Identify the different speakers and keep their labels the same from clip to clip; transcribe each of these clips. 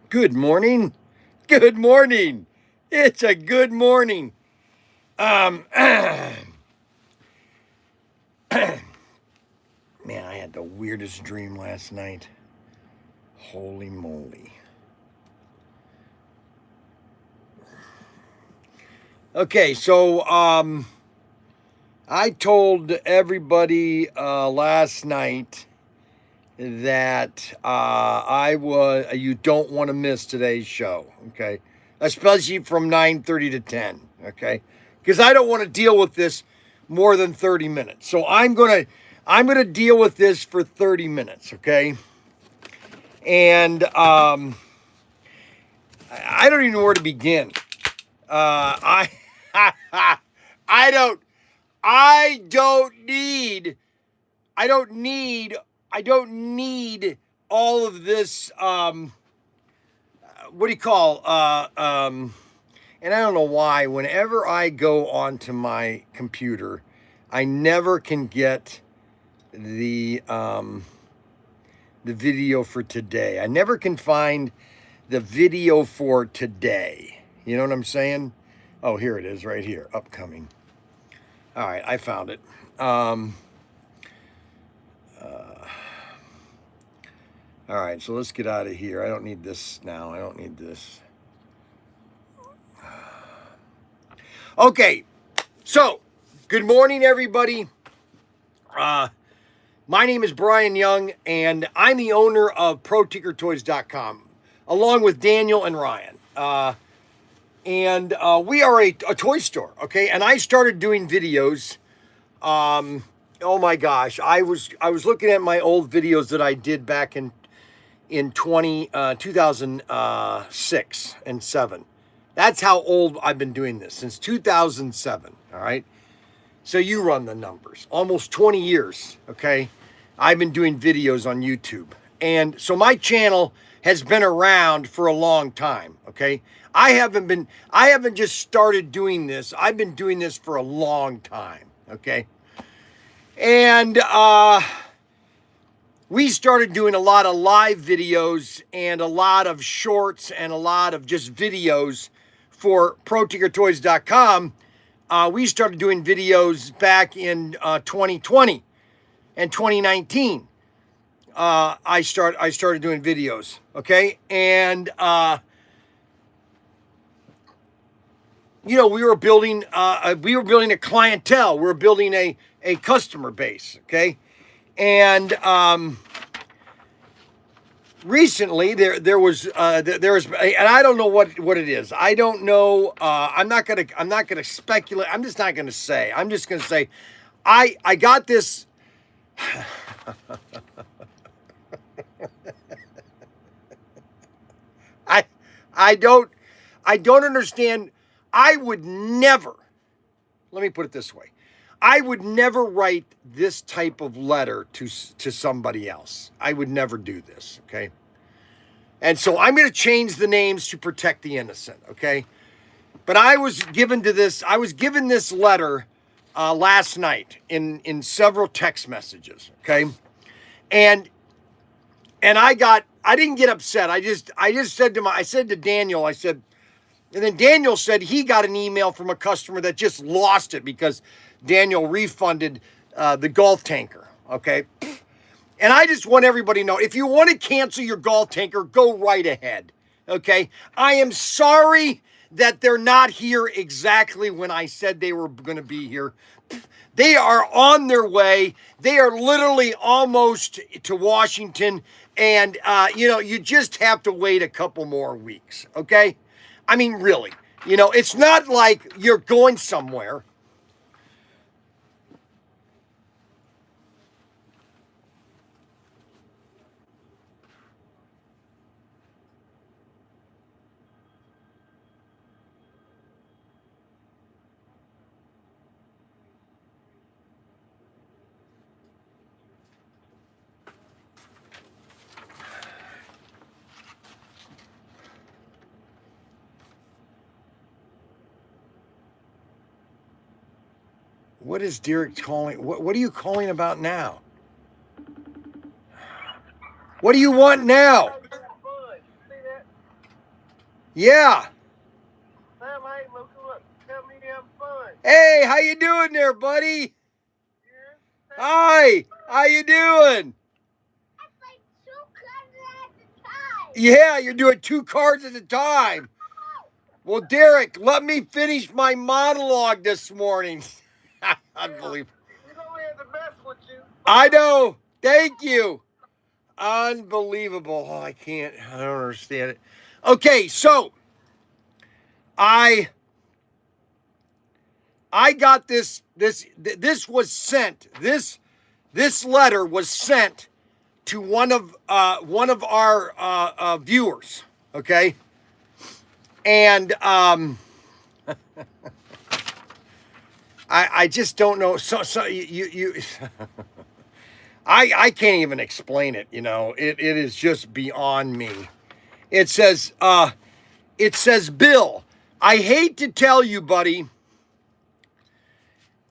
Speaker 1: Good morning. Good morning. It's a good morning. Man, I had the weirdest dream last night. Holy moly. Okay, so I told everybody last night that you don't want to miss today's show, okay? Especially from 9:30 to 10, okay? Because I don't want to deal with this more than 30 minutes. So I'm gonna deal with this for 30 minutes, okay? And I don't even know where to begin. I I don't I don't need I don't need I don't need all of this what do you call and I don't know why whenever I go onto my computer I never can get the video for today. I never can find the video for today. You know what I'm saying? Oh, here it is right here, upcoming. All right, I found it. All right, so let's get out of here. I don't need this now. I don't need this. Okay, so good morning, everybody. My name is Bryan Young, and I'm the owner of ProTinkerToys.com, along with Daniel and Ryan. And we are a toy store, okay? And I started doing videos. Oh my gosh, I was looking at my old videos that I did back in 2006 and 7. That's how old I've been doing this, since 2007, all right? So you run the numbers. Almost 20 years, okay? I've been doing videos on YouTube. And so my channel has been around for a long time, okay? I haven't just started doing this. I've been doing this for a long time, okay? And we started doing a lot of live videos and a lot of shorts and a lot of just videos for ProTinkerToys.com. We started doing videos back in 2020 and 2019. I started doing videos, okay? And we were building a clientele. We were building a customer base, okay? And recently there was and I don't know what it is. I don't know. I'm not gonna speculate. I'm just not gonna say. I'm just gonna say, I got this. I I don't understand. I would never. Let me put it this way. I would never write this type of letter to somebody else. I would never do this, okay? And so I'm going to change the names to protect the innocent, okay? But I was given this letter last night in several text messages, okay? And I didn't get upset. I just said to Daniel, and then Daniel said he got an email from a customer that just lost it because Daniel refunded the golf tanker, okay? And I just want everybody to know, if you want to cancel your golf tanker, go right ahead, okay? I am sorry that they're not here exactly when I said they were going to be here. They are on their way. They are literally almost to Washington. And, you just have to wait a couple more weeks, okay? I mean, really, it's not like you're going somewhere. What is Derek calling? What are you calling about now? What do you want now? Yeah.
Speaker 2: Sam, hey, look, tell me I'm fun.
Speaker 1: Hey, how you doing there, buddy? Hi. How you doing? Yeah, you're doing 2 cards at a time. Well, Derek, let me finish my monologue this morning. Unbelievable.
Speaker 2: You know we had to mess with you.
Speaker 1: I know. Thank you. Unbelievable. Oh, I don't understand it. Okay, so I got this was sent. This letter was sent to one of our viewers, okay? And I just don't know. So you I can't even explain it. You know, it is just beyond me. It says Bill, I hate to tell you, buddy.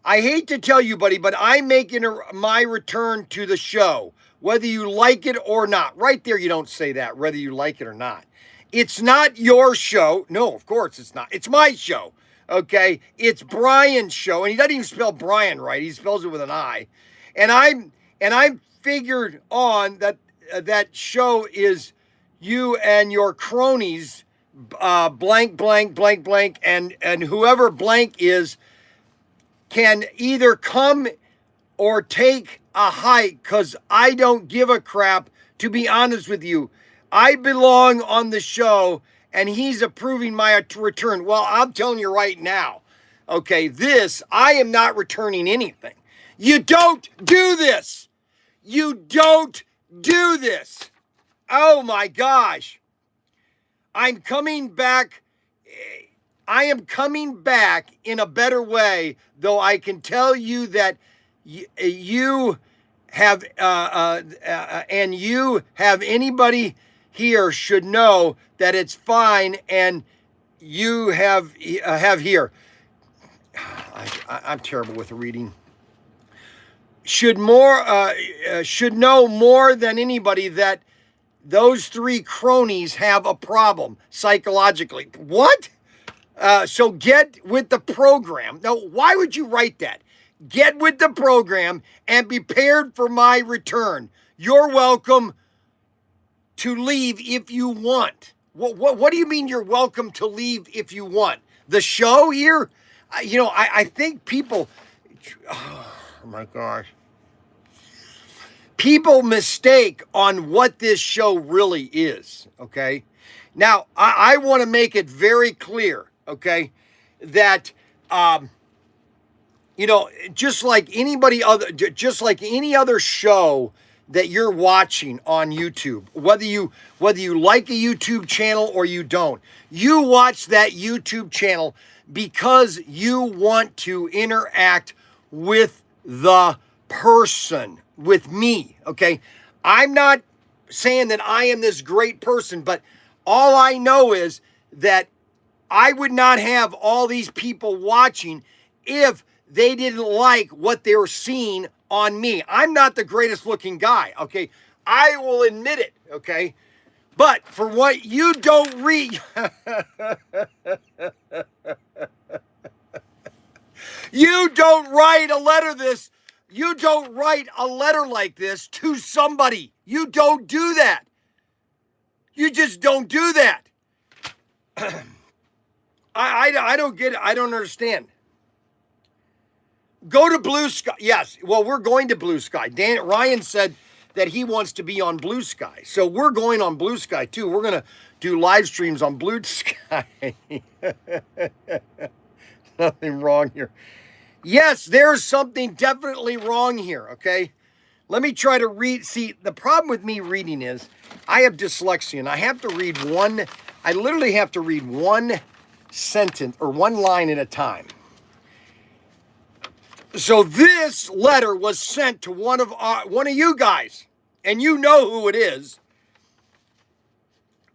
Speaker 1: But I'm making my return to the show, whether you like it or not. Right there, you don't say that, whether you like it or not. It's not your show. No, of course it's not. It's my show. Okay? It's Bryan's show, and he doesn't even spell Bryan right. He spells it with an I. And I'm figured on that that show is you and your cronies, blank, blank, blank, blank, and whoever blank is can either come or take a hike, because I don't give a crap, to be honest with you. I belong on the show, and he's approving my return. Well, I'm telling you right now, okay, I am not returning anything. You don't do this. You don't do this. Oh my gosh. I'm coming back. I am coming back in a better way, though I can tell you that you have, and you have anybody here should know that it's fine, and you have here. I'm terrible with reading. Should know more than anybody that those 3 cronies have a problem psychologically. What? So get with the program. Now, why would you write that? Get with the program and be prepared for my return. You're welcome to leave if you want. What do you mean you're welcome to leave if you want? The show here? I think people, oh my gosh. People mistake on what this show really is, okay? Now, I want to make it very clear, okay, that just like any other show that you're watching on YouTube, whether you like a YouTube channel or you don't, you watch that YouTube channel because you want to interact with the person, with me, okay? I'm not saying that I am this great person, but all I know is that I would not have all these people watching if they didn't like what they were seeing on me. I'm not the greatest looking guy, okay? I will admit it, okay? But for what you don't read, you don't write a letter like this to somebody. You don't do that. You just don't do that. I don't get it. I don't understand. Go to Blue Sky. Yes. Well, we're going to Blue Sky. Ryan said that he wants to be on Blue Sky. So we're going on Blue Sky too. We're going to do live streams on Blue Sky. Nothing wrong here. Yes, there's something definitely wrong here, okay? Let me try to read. See, the problem with me reading is I have dyslexia, and I literally have to read one sentence or one line at a time. So this letter was sent to one of you guys, and you know who it is.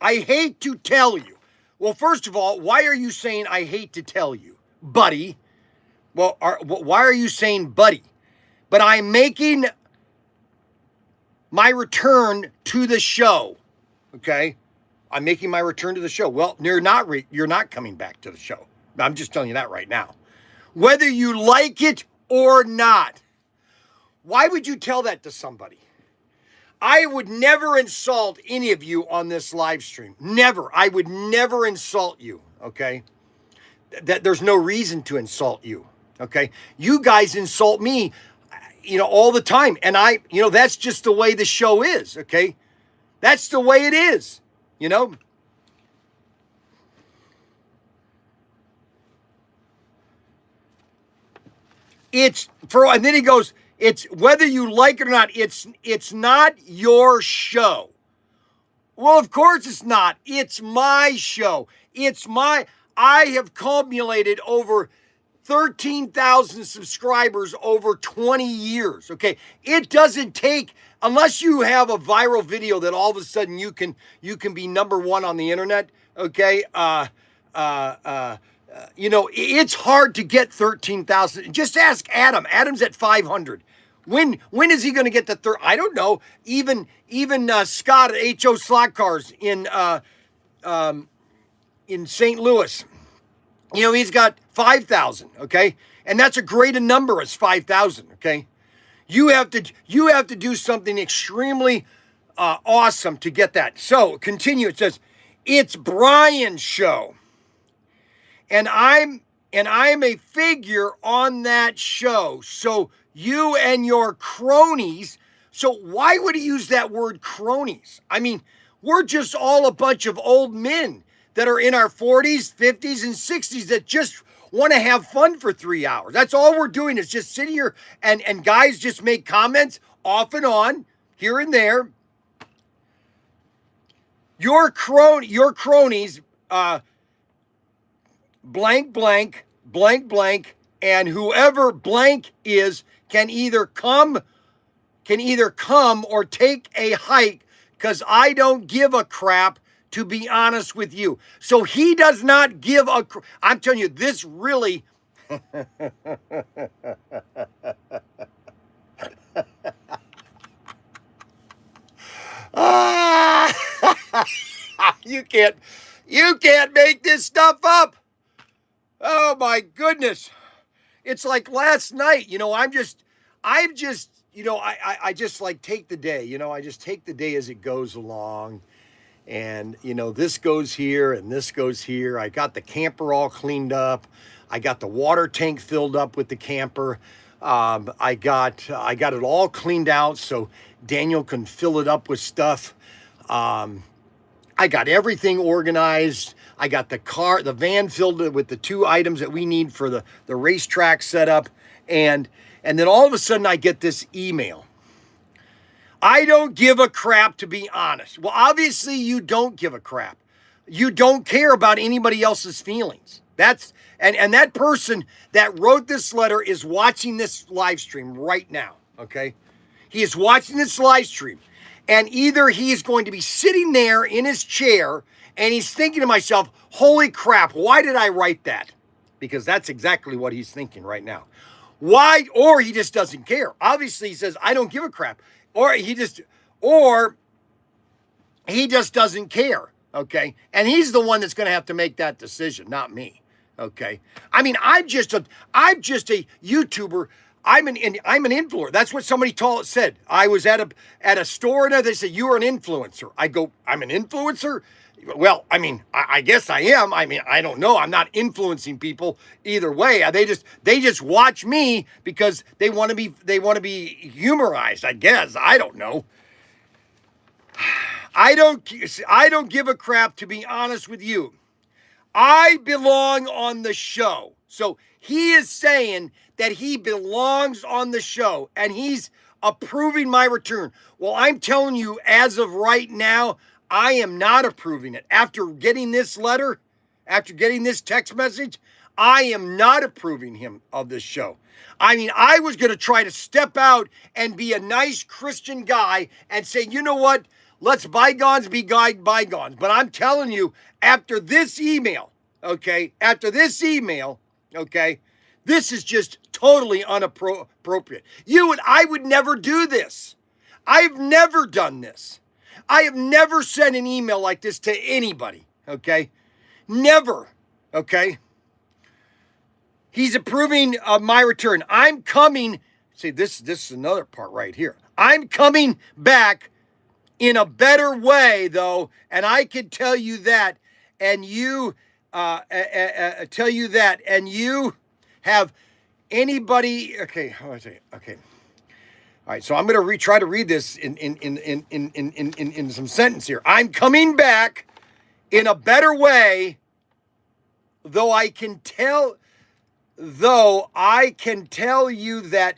Speaker 1: I hate to tell you. Well, first of all, why are you saying I hate to tell you, buddy? Well, why are you saying buddy? But I'm making my return to the show, okay? I'm making my return to the show. Well, you're not coming back to the show. I'm just telling you that right now. Whether you like it or not. Why would you tell that to somebody? I would never insult any of you on this live stream. Never. I would never insult you, okay? There's no reason to insult you, okay? You guys insult me, all the time. And that's just the way the show is, okay? That's the way it is, And then he goes, it's whether you like it or not, it's not your show. Well, of course it's not. It's my show. I have cumulated over 13,000 subscribers over 20 years, okay? It doesn't take, unless you have a viral video that all of a sudden you can be number one on the internet, okay? It's hard to get 13,000. Just ask Adam. Adam's at 500. When is he going to get to third? I don't know. Even Scott at HO Slot Cars in St. Louis, he's got 5,000. Okay, and that's a great a number as 5,000. Okay, you have to do something extremely awesome to get that. So continue. It says it's Bryan's show, and I'm a figure on that show. So you and your cronies. So why would he use that word cronies? I mean, we're just all a bunch of old men that are in our 40s, 50s, and 60s that just want to have fun for 3 hours. That's all we're doing is just sitting here and guys just make comments off and on, here and there. Your cronies, blank, blank, blank, blank, and whoever blank is can either come or take a hike, because I don't give a crap, to be honest with you. So he does not give a crap. I'm telling you, this really... You can't make this stuff up. Oh my goodness. It's like last night, I just like take the day, I just take the day as it goes along. And, this goes here and this goes here. I got the camper all cleaned up. I got the water tank filled up with the camper. I got it all cleaned out so Daniel can fill it up with stuff. I got everything organized. I got the van filled with the 2 items that we need for the racetrack setup. And then all of a sudden I get this email. I don't give a crap, to be honest. Well, obviously you don't give a crap. You don't care about anybody else's feelings. And that person that wrote this letter is watching this live stream right now, okay? He is watching this live stream. And either he's going to be sitting there in his chair and he's thinking to himself, holy crap, why did I write that? Because that's exactly what he's thinking right now. Why? Or he just doesn't care. Obviously he says, I don't give a crap. Or he just doesn't care, okay? And he's the one that's going to have to make that decision, not me, okay? I mean, I'm just a YouTuber. I'm an influencer. That's what somebody said. I was at a store and they said, you are an influencer. I go, I'm an influencer? Well, I mean, I guess I am. I mean, I don't know. I'm not influencing people either way. They just watch me because they want to be humorized, I guess. I don't know. I don't give a crap, to be honest with you. I belong on the show. So he is saying that he belongs on the show and he's approving my return. Well, I'm telling you, as of right now, I am not approving it. After getting this letter, after getting this text message, I am not approving him of this show. I mean, I was going to try to step out and be a nice Christian guy and say, you know what? Let's bygones be bygones. But I'm telling you, after this email, okay, this is just totally inappropriate. I would never do this. I've never done this. I have never sent an email like this to anybody, okay? Never, okay? He's approving of my return. I'm coming, see, this is another part right here. I'm coming back in a better way, though, and I can tell you that, and you tell you that, and you have anybody, okay, how do I say it? Okay. All right, so I'm going to try to read this in some sentence here. I'm coming back in a better way, though I can tell you that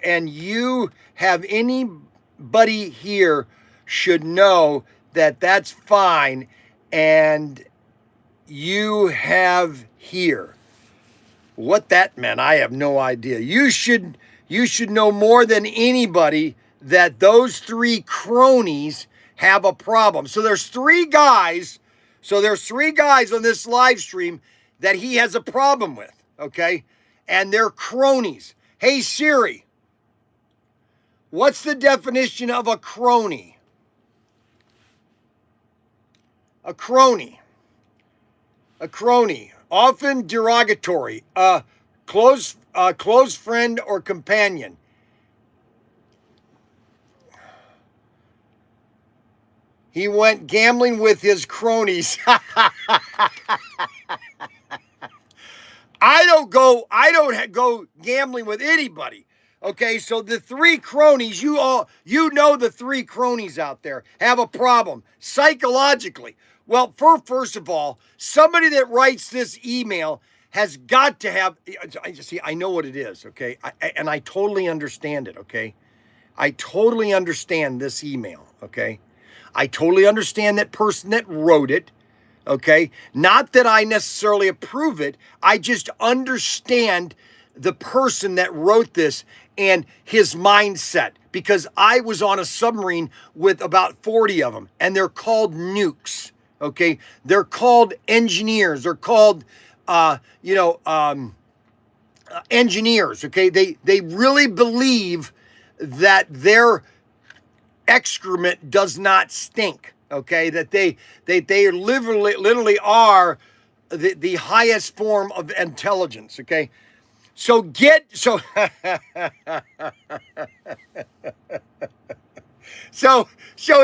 Speaker 1: and you have anybody here should know that that's fine, and you have here. What that meant, I have no idea. You should know more than anybody that those three cronies have a problem. So there's three guys on this live stream that he has a problem with, okay? And they're cronies. Hey Siri, what's the definition of a crony? A crony, often derogatory, close friend or companion. He went gambling with his cronies. I don't go gambling with anybody. Okay, so the three cronies, you know the three cronies out there have a problem psychologically. Well, first of all, somebody that writes this email has got to have, I know what it is, okay? And I totally understand it, okay? I totally understand this email, okay? I totally understand that person that wrote it, okay? Not that I necessarily approve it. I just understand the person that wrote this and his mindset, because I was on a submarine with about 40 of them, and they're called nukes, okay? They're called engineers. They're called, engineers, okay? They really believe that their excrement does not stink, okay? That they literally are the highest form of intelligence, okay? So he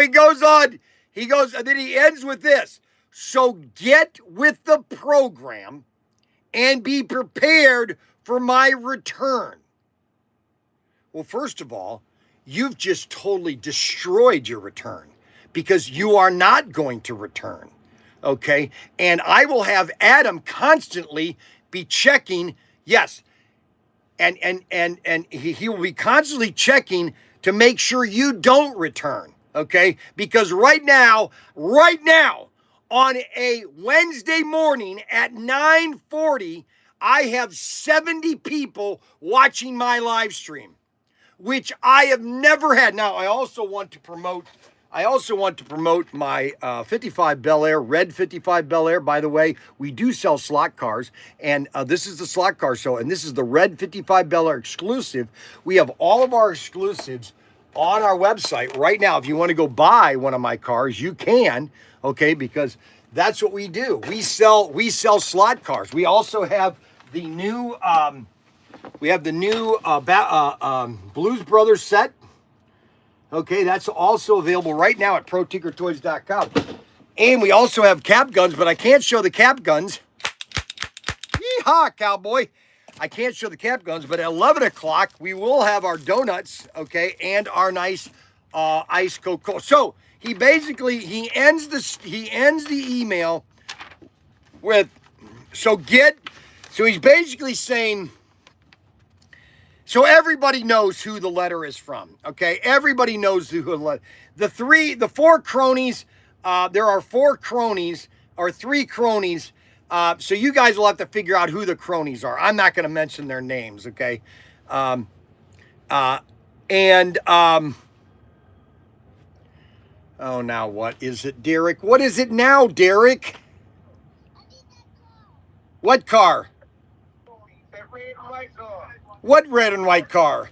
Speaker 1: goes on, and then he ends with this. So get with the program and be prepared for my return. Well, first of all, you've just totally destroyed your return, because you are not going to return, okay? And I will have Adam constantly be checking, yes, and he will be constantly checking to make sure you don't return, okay? Because right now, on a Wednesday morning at 9:40, I have 70 people watching my live stream, which I have never had. Now, I also want to promote my 55 Bel Air, red 55 Bel Air. By the way, we do sell slot cars, and this is the slot car show, and this is the red 55 Bel Air exclusive. We have all of our exclusives on our website right now. If you want to go buy one of my cars, you can, okay, because that's what we do. We sell slot cars. We also have the new Blues Brothers set. Okay, that's also available right now at ProTinkerToys.com. And we also have cap guns, but I can't show the cap guns. Yeehaw, cowboy. I can't show the cap guns, but at 11 o'clock, we will have our donuts, okay, and our nice ice Coca-Cola. So he ends the email with, so he's basically saying, so everybody knows who the letter is from, okay? Everybody knows who the letter. The four cronies, there are four cronies, or three cronies, so you guys will have to figure out who the cronies are. I'm not going to mention their names, okay? Oh, now what is it, Derek? What is it now, Derek? What car?
Speaker 2: That red and white car.
Speaker 1: What red and white car?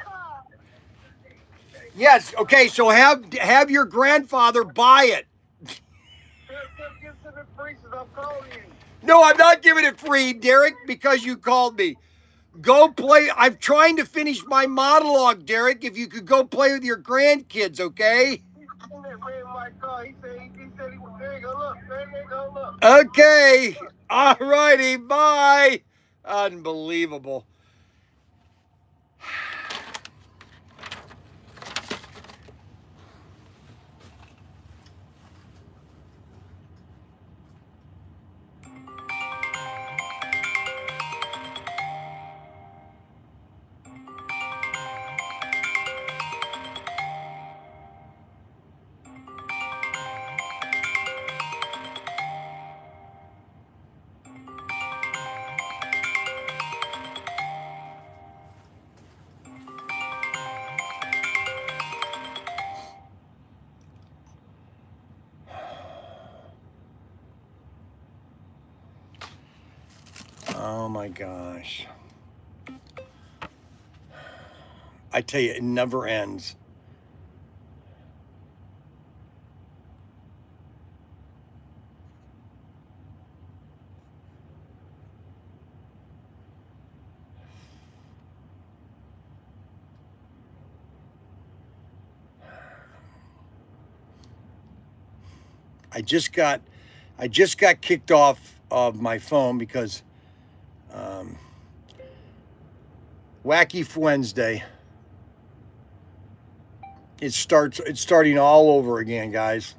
Speaker 1: Yes. Okay. So have your grandfather buy it.
Speaker 2: Give to the priest, I'm calling you.
Speaker 1: No, I'm not giving it free, Derek, because you called me. Go play. I'm trying to finish my monologue, Derek. If you could go play with your grandkids, okay?
Speaker 2: He's in that red and white car. He said he was, there you go, look. There you go, look.
Speaker 1: Okay. All righty. Bye. Unbelievable. Oh my gosh. I tell you, it never ends. I just got kicked off of my phone because Wacky Wednesday. It's starting all over again, guys.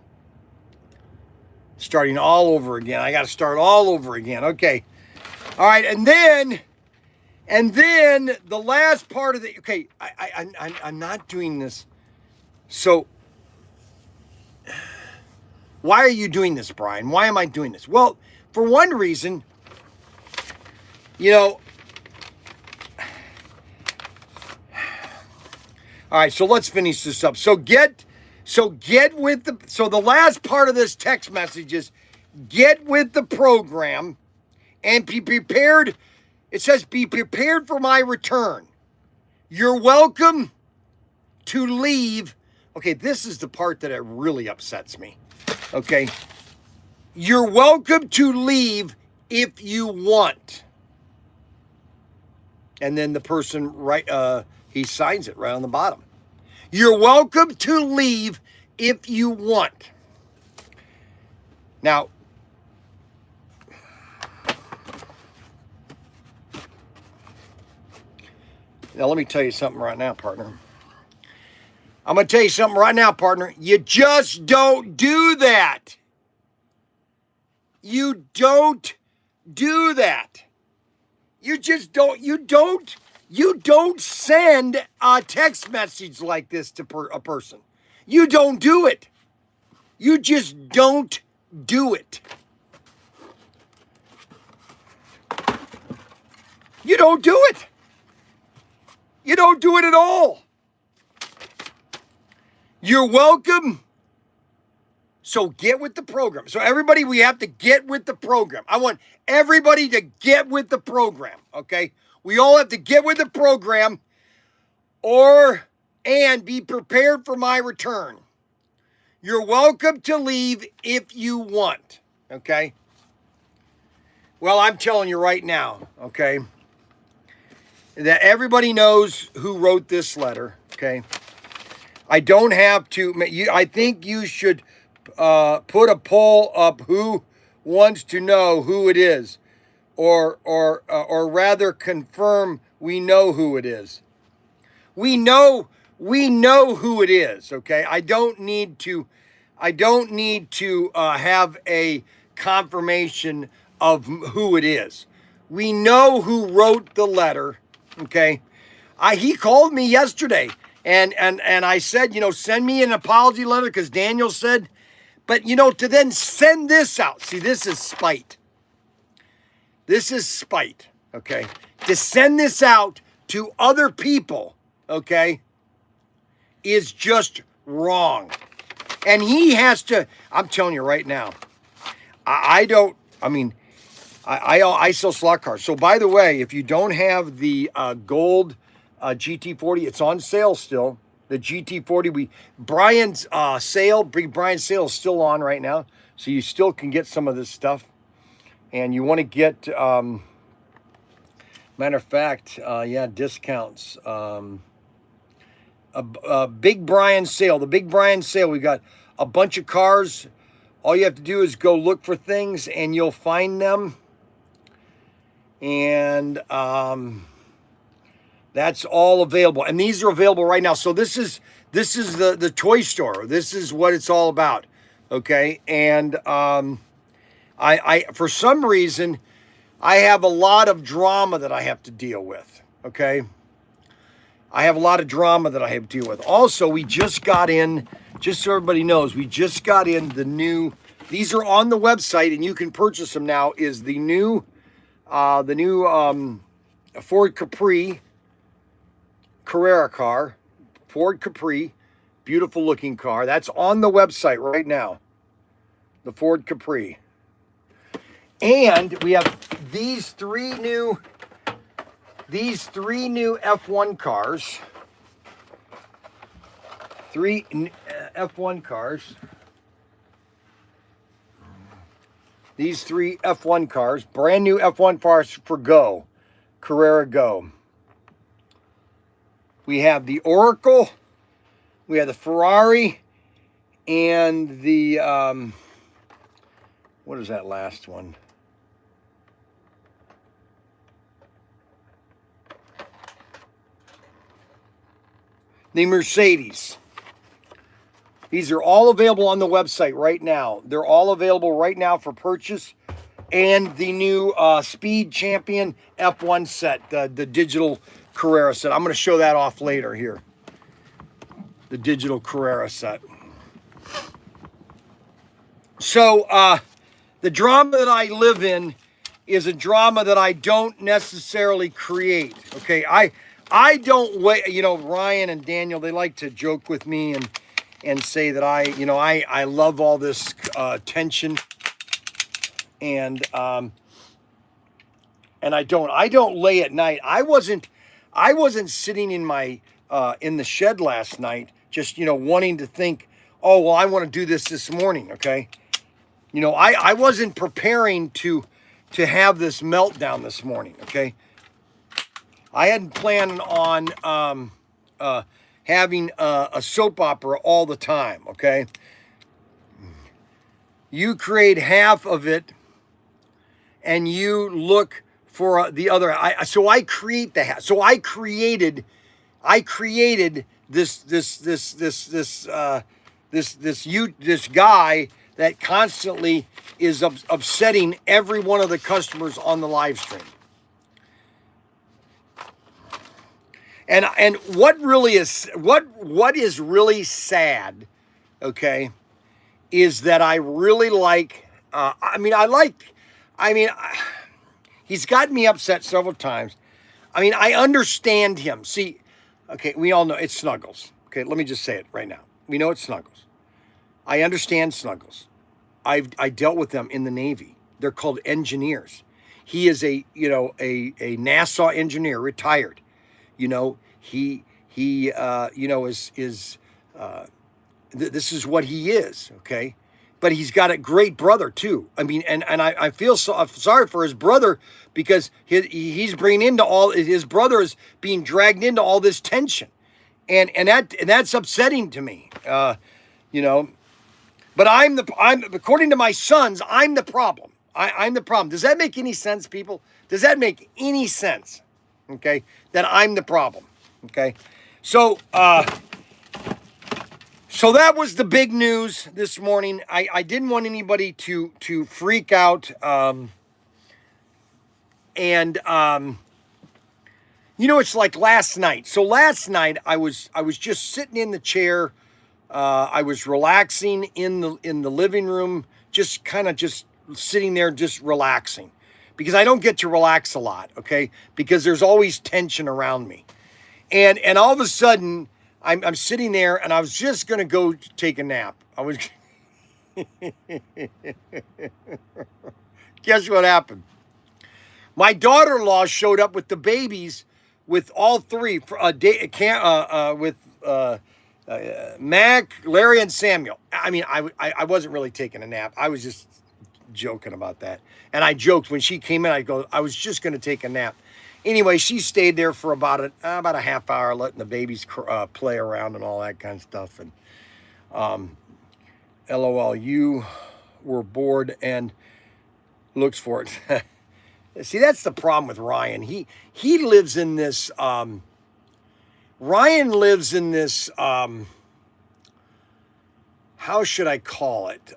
Speaker 1: Starting all over again. I got to start all over again. Okay. All right, and then the last part of the okay. I'm not doing this. So why are you doing this, Bryan? Why am I doing this? Well, for one reason, you know. All right, so let's finish this up. So get with the last part of this text message is get with the program and be prepared. It says be prepared for my return. You're welcome to leave. Okay, this is the part that really upsets me. Okay. You're welcome to leave if you want. And then the person he signs it right on the bottom. You're welcome to leave if you want. Now let me tell you something right now, partner. I'm going to tell you something right now, partner. You just don't do that. You don't do that. You just don't. You don't send a text message like this to a person. You don't do it. You just don't do it. You don't do it. You don't do it at all. You're welcome. So get with the program. So everybody, we have to get with the program. I want everybody to get with the program, okay? We all have to get with the program and be prepared for my return. You're welcome to leave if you want, okay? Well, I'm telling you right now, okay, that everybody knows who wrote this letter, okay? I don't have to, I think you should put a poll up who wants to know who it is, or rather confirm we know who it is. We know who it is. Okay, I don't need to have a confirmation of who it is. We know who wrote the letter. Okay, he called me yesterday, and I said, send me an apology letter because Daniel said. But, to then send this out. See, this is spite. This is spite, okay? To send this out to other people, okay, is just wrong. And he has to, I'm telling you right now, I sell slot cars. So, by the way, if you don't have the gold GT40, it's on sale still. The GT40. Bryan's sale, Big Bryan sale is still on right now, so you still can get some of this stuff. And you want to get, matter of fact, yeah, discounts. A Big Bryan sale. The Big Bryan sale. We got a bunch of cars. All you have to do is go look for things, and you'll find them. And that's all available, and these are available right now. So this is the toy store. This is what it's all about, okay? And I for some reason I have a lot of drama that I have to deal with, okay? I have a lot of drama that I have to deal with. Also, we just got in, just so everybody knows, we just got in the new. These are on the website, and you can purchase them now. Is the new Ford Capri Carrera car, Ford Capri, beautiful looking car. That's on the website right now, the Ford Capri. And we have these three new F1 cars. Three F1 cars. These three F1 cars, brand new F1 cars for Go, Carrera Go. We have the Oracle, we have the Ferrari, and the, what is that last one? The Mercedes. These are all available on the website right now. They're all available right now for purchase. And the new Speed Champion F1 set, the digital Carrera set. I'm going to show that off later here. The digital Carrera set. So the drama that I live in is a drama that I don't necessarily create. Okay, I don't wait. You know, Ryan and Daniel, they like to joke with me and say that I love all this tension. And I don't lay at night. I wasn't sitting in my in the shed last night just wanting to think, oh well, I want to do this morning. Okay, I wasn't preparing to have this meltdown this morning. Okay, I hadn't planned on having a soap opera all the time. Okay, you create half of it and you look for the other. So I create the half. So I created this guy that constantly is upsetting every one of the customers on the live stream. And what is really sad, okay, is that I really like. He's gotten me upset several times. I mean, I understand him. See, okay, we all know it's Snuggles. Okay, let me just say it right now. We know it's Snuggles. I understand Snuggles. I dealt with them in the Navy. They're called engineers. He is a NASA engineer, retired. He this is what he is, okay? But he's got a great brother too. I mean, and I feel sorry for his brother because he's bringing into all, his brother is being dragged into all this tension, and that's upsetting to me, But I'm according to my sons, I'm the problem. I'm the problem. Does that make any sense, people? Does that make any sense? Okay, that I'm the problem. Okay, so that was the big news this morning. I didn't want anybody to freak out. It's like last night. So last night I was just sitting in the chair. I was relaxing in the living room, just sitting there, just relaxing, because I don't get to relax a lot. Okay, because there's always tension around me, and all of a sudden. I'm sitting there and I was just going to go take a nap. Guess what happened? My daughter-in-law showed up with the babies, with all three, with Mac, Larry, and Samuel. I mean, I wasn't really taking a nap. I was just joking about that. And I joked when she came in, I was just going to take a nap. Anyway, she stayed there for about a half hour, letting the babies play around and all that kind of stuff. And LOL, you were bored and looks for it. See, that's the problem with Ryan. He lives in this. Ryan lives in this. How should I call it?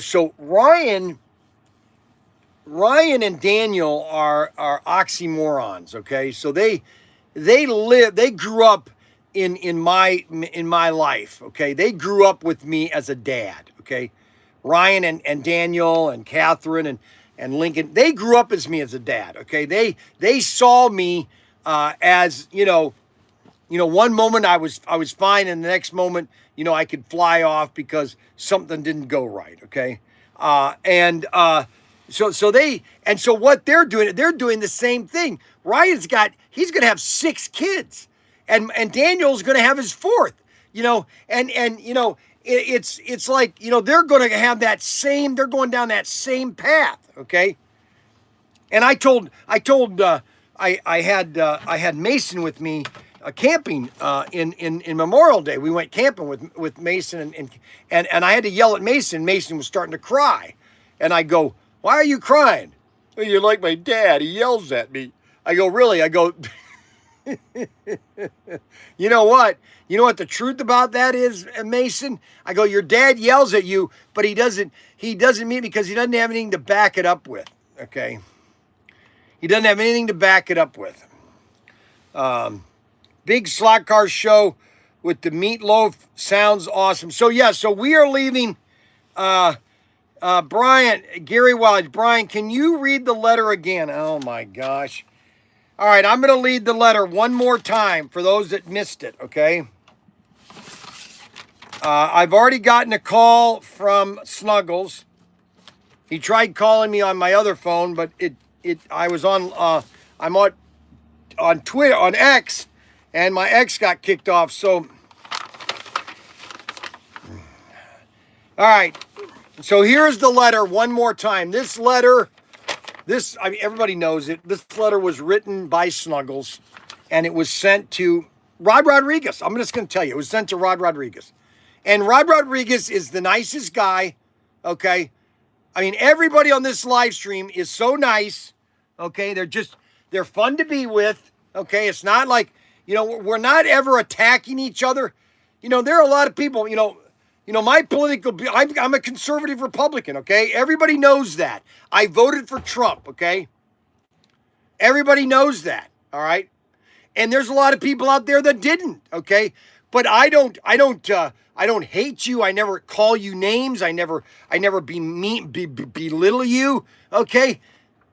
Speaker 1: So Ryan and Daniel are oxymorons. Okay, so they grew up in my life. Okay, they grew up with me as a dad. Okay, Ryan and Daniel and Catherine and Lincoln, they grew up as me as a dad. Okay, they saw me as one moment I was fine, and the next moment I could fly off because something didn't go right. Okay, so what they're doing the same thing. Ryan's he's going to have 6 kids, and Daniel's going to have his 4th. It's like they're going to have they're going down that same path. Okay, and I had Mason with me camping in Memorial Day. We went camping with Mason and I had to yell at Mason. Mason was starting to cry, and I go, "Why are you crying?" "Well, you're like my dad. He yells at me." I go, "Really?" I go, "You know what? You know what the truth about that is, Mason?" I go, "Your dad yells at you, but he doesn't mean it because he doesn't have anything to back it up with." Okay, he doesn't have anything to back it up with. Big Slot Car Show with the meatloaf sounds awesome. So we are leaving. Bryan, Gary Wise, Bryan, can you read the letter again? Oh my gosh. All right, I'm going to read the letter one more time for those that missed it, okay? I've already gotten a call from Snuggles. He tried calling me on my other phone, but I was I'm on Twitter, on X, and my X got kicked off. So, all right. So here's the letter one more time. This letter, everybody knows it. This letter was written by Snuggles, and it was sent to Rod Rodriguez. I'm just going to tell you, it was sent to Rod Rodriguez. And Rod Rodriguez is the nicest guy, okay? I mean, everybody on this live stream is so nice, okay? They're fun to be with, okay? It's not like, we're not ever attacking each other. There are a lot of people, my political, I'm a conservative Republican, okay? Everybody knows that. I voted for Trump, okay? Everybody knows that, all right? And there's a lot of people out there that didn't, okay? But I don't hate you. I never call you names. I never belittle you, okay?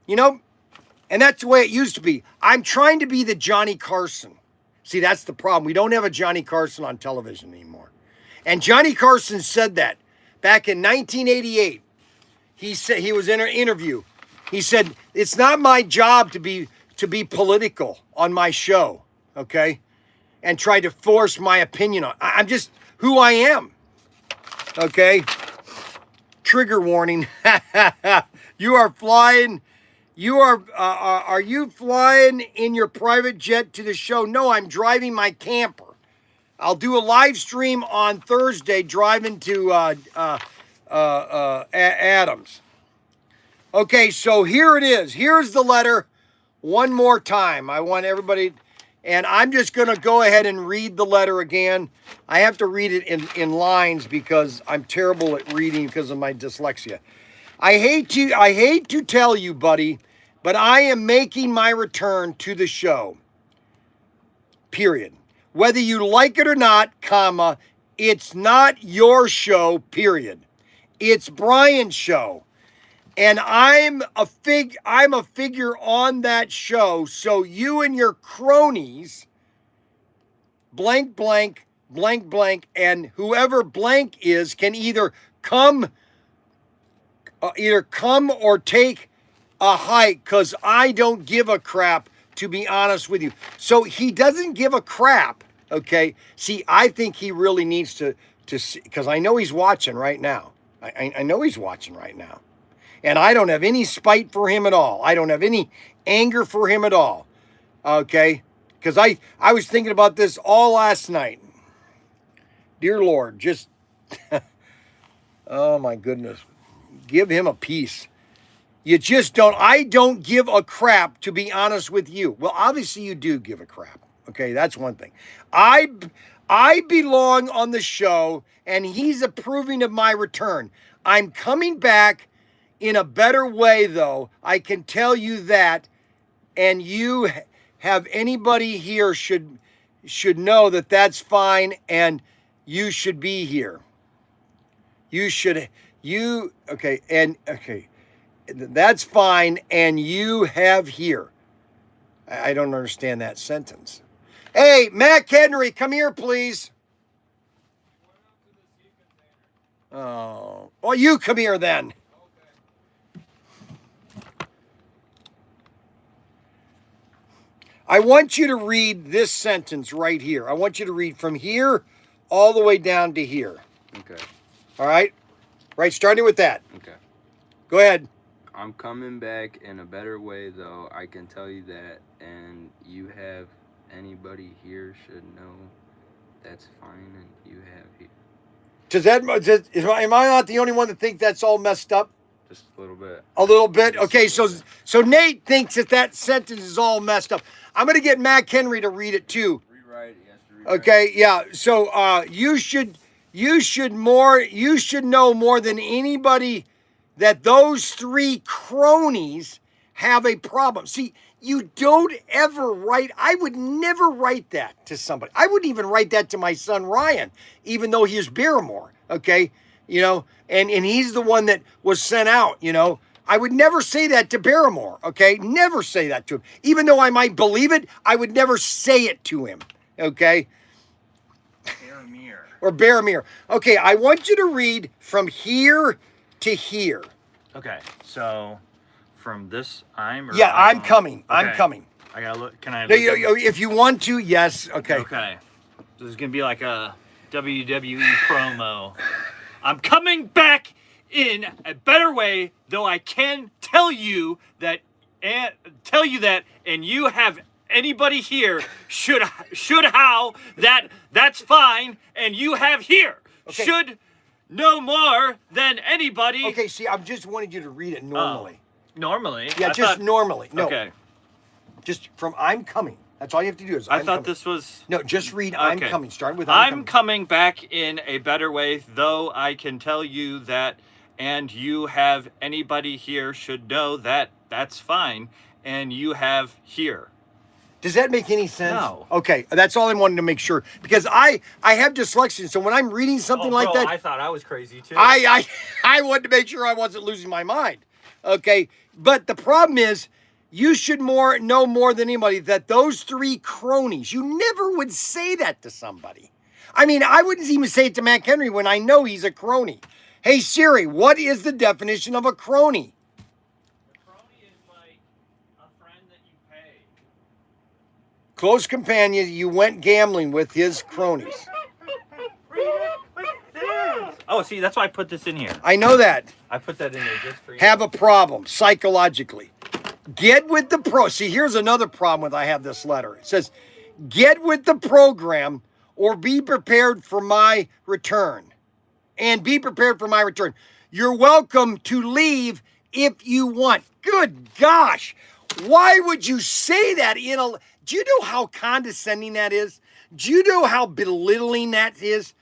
Speaker 1: And that's the way it used to be. I'm trying to be the Johnny Carson. See, that's the problem. We don't have a Johnny Carson on television anymore. And Johnny Carson said that back in 1988. He said, he was in an interview. He said, "It's not my job to be political on my show, okay? And try to force my opinion on. I'm just who I am, okay?" Trigger warning. You are flying. Are you flying in your private jet to the show? No, I'm driving my camper. I'll do a live stream on Thursday driving to Adams. Okay, so here it is. Here's the letter one more time. I want everybody, and I'm just going to go ahead and read the letter again. I have to read it in lines because I'm terrible at reading because of my dyslexia. I hate to tell you, buddy, but I am making my return to the show. Period. Whether you like it or not, comma, it's not your show, period. It's Bryan's show. And I'm a figure on that show, so you and your cronies, blank, blank, blank, blank, and whoever blank is can either come or take a hike, because I don't give a crap to be honest with you. So he doesn't give a crap, okay? See, I think he really needs to see, because I know he's watching right now. I know he's watching right now. And I don't have any spite for him at all. I don't have any anger for him at all, okay? Because I was thinking about this all last night. Dear Lord, just, oh my goodness, give him a peace. You just don't, I don't give a crap, to be honest with you. Well, obviously you do give a crap. Okay, that's one thing. I belong on the show, and he's approving of my return. I'm coming back in a better way, though. I can tell you that, and you have anybody here should know that that's fine, and you should be here. Okay, that's fine, and you have here. I don't understand that sentence. Hey, Mac Henry, come here, please. Oh, well, you come here then. I want you to read this sentence right here. I want you to read from here all the way down to here.
Speaker 3: Okay.
Speaker 1: All right? Right, starting with that.
Speaker 3: Okay.
Speaker 1: Go ahead.
Speaker 3: I'm coming back in a better way, though. I can tell you that. And you have anybody here should know that's fine, and you have here.
Speaker 1: Am I not the only one that think that's all messed up?
Speaker 3: Just a little bit.
Speaker 1: A little bit? Okay, so Nate thinks that sentence is all messed up. I'm going to get Mac Henry to read it too.
Speaker 3: Rewrite. He has to rewrite.
Speaker 1: Okay, yeah. So you should know more than anybody that those three cronies have a problem. See, you don't ever write, I would never write that to somebody. I wouldn't even write that to my son Ryan, even though he's Barrymore, okay? You know, and he's the one that was sent out, you know. I would never say that to Barrymore, okay? Never say that to him. Even though I might believe it, I would never say it to him, okay? Or Barrymore. Okay, I want you to read from here to here.
Speaker 4: Okay, so from this, I'm
Speaker 1: coming. Okay. I'm coming.
Speaker 4: I gotta look. Can I?
Speaker 1: No, if you want to, yes. Okay.
Speaker 4: Okay. This is gonna be like a WWE promo. I'm coming back in a better way, though I can tell you that, and you have anybody here should how that's fine, and you have here should know more than anybody.
Speaker 1: Okay, see, I just wanted you to read it normally.
Speaker 4: Normally?
Speaker 1: Yeah, normally. No.
Speaker 4: Okay.
Speaker 1: Just from I'm coming. That's all you have to do is
Speaker 4: I thought this was...
Speaker 1: No, just read I'm coming. Start with
Speaker 4: I'm coming back in a better way, though I can tell you that, and you have anybody here should know that that's fine, and you have here.
Speaker 1: Does that make any sense?
Speaker 4: No.
Speaker 1: Okay, that's all I wanted to make sure. Because I have dyslexia, so when I'm reading something like that...
Speaker 4: I thought I was crazy, too.
Speaker 1: I wanted to make sure I wasn't losing my mind. Okay, but the problem is, you should know more than anybody that those three cronies, you never would say that to somebody. I mean, I wouldn't even say it to Mac Henry when I know he's a crony. Hey, Siri, what is the definition of a crony? Close companion you went gambling with his cronies.
Speaker 4: Oh, see, that's why I put this in here.
Speaker 1: I know that.
Speaker 4: I put that in there just for you.
Speaker 1: Have a problem psychologically. Get with the pro. See, here's another problem with I have this letter. It says, get with the program or be prepared for my return. And be prepared for my return. You're welcome to leave if you want. Good gosh. Why would you say that do you know how condescending that is? Do you know how belittling that is?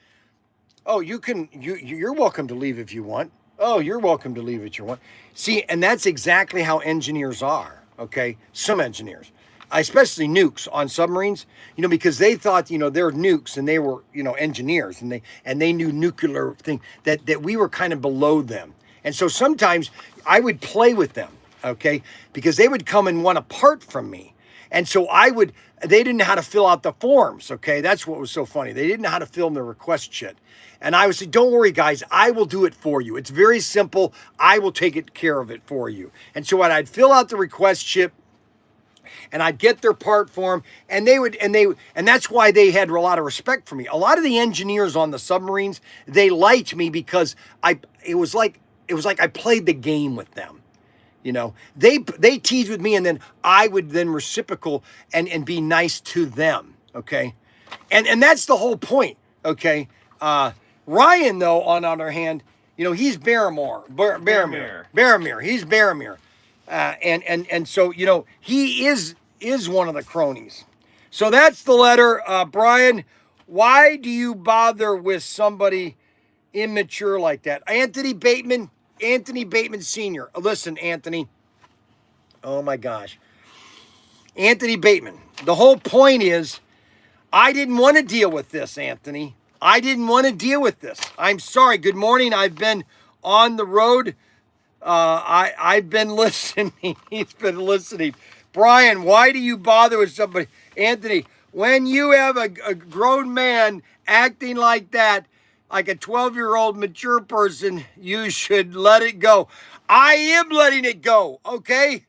Speaker 1: Oh, you're welcome to leave if you want. Oh, you're welcome to leave if you want. See, and that's exactly how engineers are, okay? Some engineers, especially nukes on submarines, because they thought, they're nukes and they were, engineers and they knew nuclear thing that we were kind of below them. And so sometimes I would play with them, okay? Because they would come and want a part from me. And so they didn't know how to fill out the forms, okay? That's what was so funny. They didn't know how to fill in the request shit. And I would say, don't worry, guys, I will do it for you. It's very simple. I will take care of it for you. And so I'd fill out the request shit, And I'd get their part for them, and that's why they had a lot of respect for me. A lot of the engineers on the submarines, they liked me because it was like I played the game with them. You know, they teased with me, and then I would then reciprocal and be nice to them. Okay, and that's the whole point. Okay, Ryan though, on the other hand, you know, he's Barrymore. He's Barrymore. And so, you know, he is one of the cronies. So that's the letter. Bryan, why do you bother with somebody immature like that? Anthony Bateman Sr. Listen, Anthony. Oh my gosh. Anthony Bateman. The whole point is, I didn't want to deal with this, Anthony. I didn't want to deal with this. I'm sorry. Good morning. I've been on the road. I've been listening. He's been listening. Bryan, why do you bother with somebody? Anthony, when you have a grown man acting like that, like a 12-year-old mature person, you should let it go. I am letting it go, okay?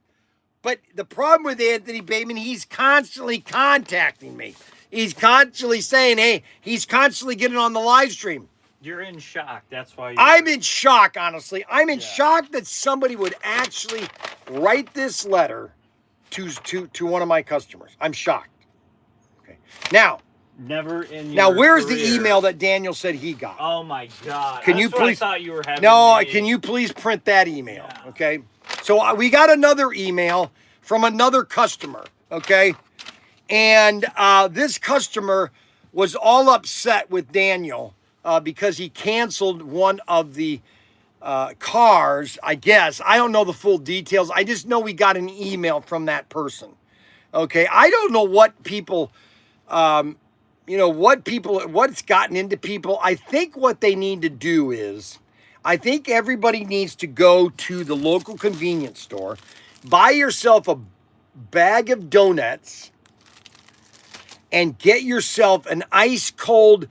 Speaker 1: But the problem with Anthony Bateman, he's constantly contacting me. He's constantly saying, hey, he's constantly getting on the live stream.
Speaker 4: You're in shock. That's why
Speaker 1: I'm in shock, honestly. I'm in shock that somebody would actually write this letter to one of my customers. I'm shocked. Okay. Now, where's the email that Daniel said he got?
Speaker 4: Oh my God.
Speaker 1: Can you please?
Speaker 4: I thought you were having
Speaker 1: can you please print that email?
Speaker 4: Yeah.
Speaker 1: Okay. So we got another email from another customer. Okay. And this customer was all upset with Daniel because he canceled one of the cars, I guess. I don't know the full details. I just know we got an email from that person. Okay. I don't know what people, what's gotten into people. I think what they need to do is, I think everybody needs to go to the local convenience store, buy yourself a bag of donuts, and get yourself an ice cold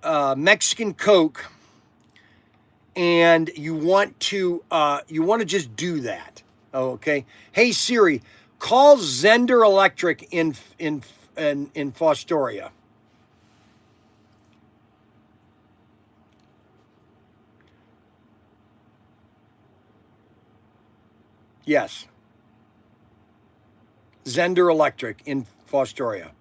Speaker 1: Mexican Coke, and you want to just do that. Okay. Hey Siri, call Zender Electric in Fostoria. Yes. Zender Electric in Fostoria.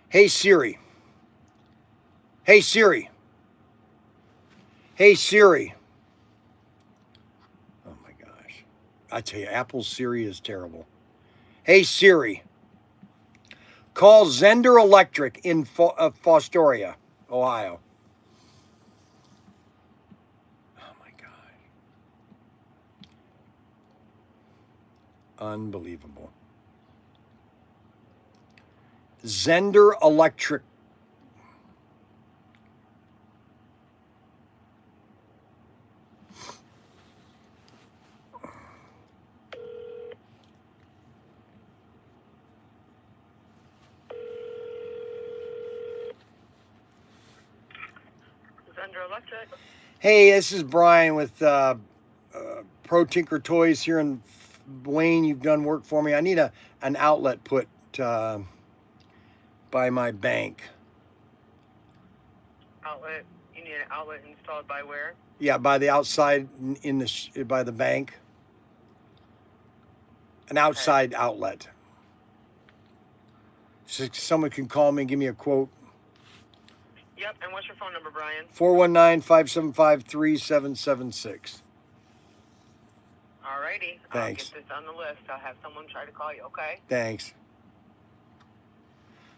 Speaker 1: Hey Siri. Hey Siri. Hey Siri. Oh my gosh. I tell you, Apple's Siri is terrible. Hey Siri. Call Zender Electric in Fostoria, Ohio. Oh my God. Unbelievable. Zender Electric.
Speaker 2: Zender Electric.
Speaker 1: Hey, this is Bryan with ProTinkerToys here in Wayne. You've done work for me. I need an outlet put by my bank.
Speaker 2: Outlet? You need an outlet installed by where?
Speaker 1: Yeah, by the outside by the bank. An outside outlet. So someone can call me and give me a quote.
Speaker 2: Yep, and what's your phone number, Bryan?
Speaker 1: 419-575-3776.
Speaker 2: Alrighty.
Speaker 1: Thanks.
Speaker 2: I'll get this on the list. I'll have someone try to call you, okay?
Speaker 1: Thanks.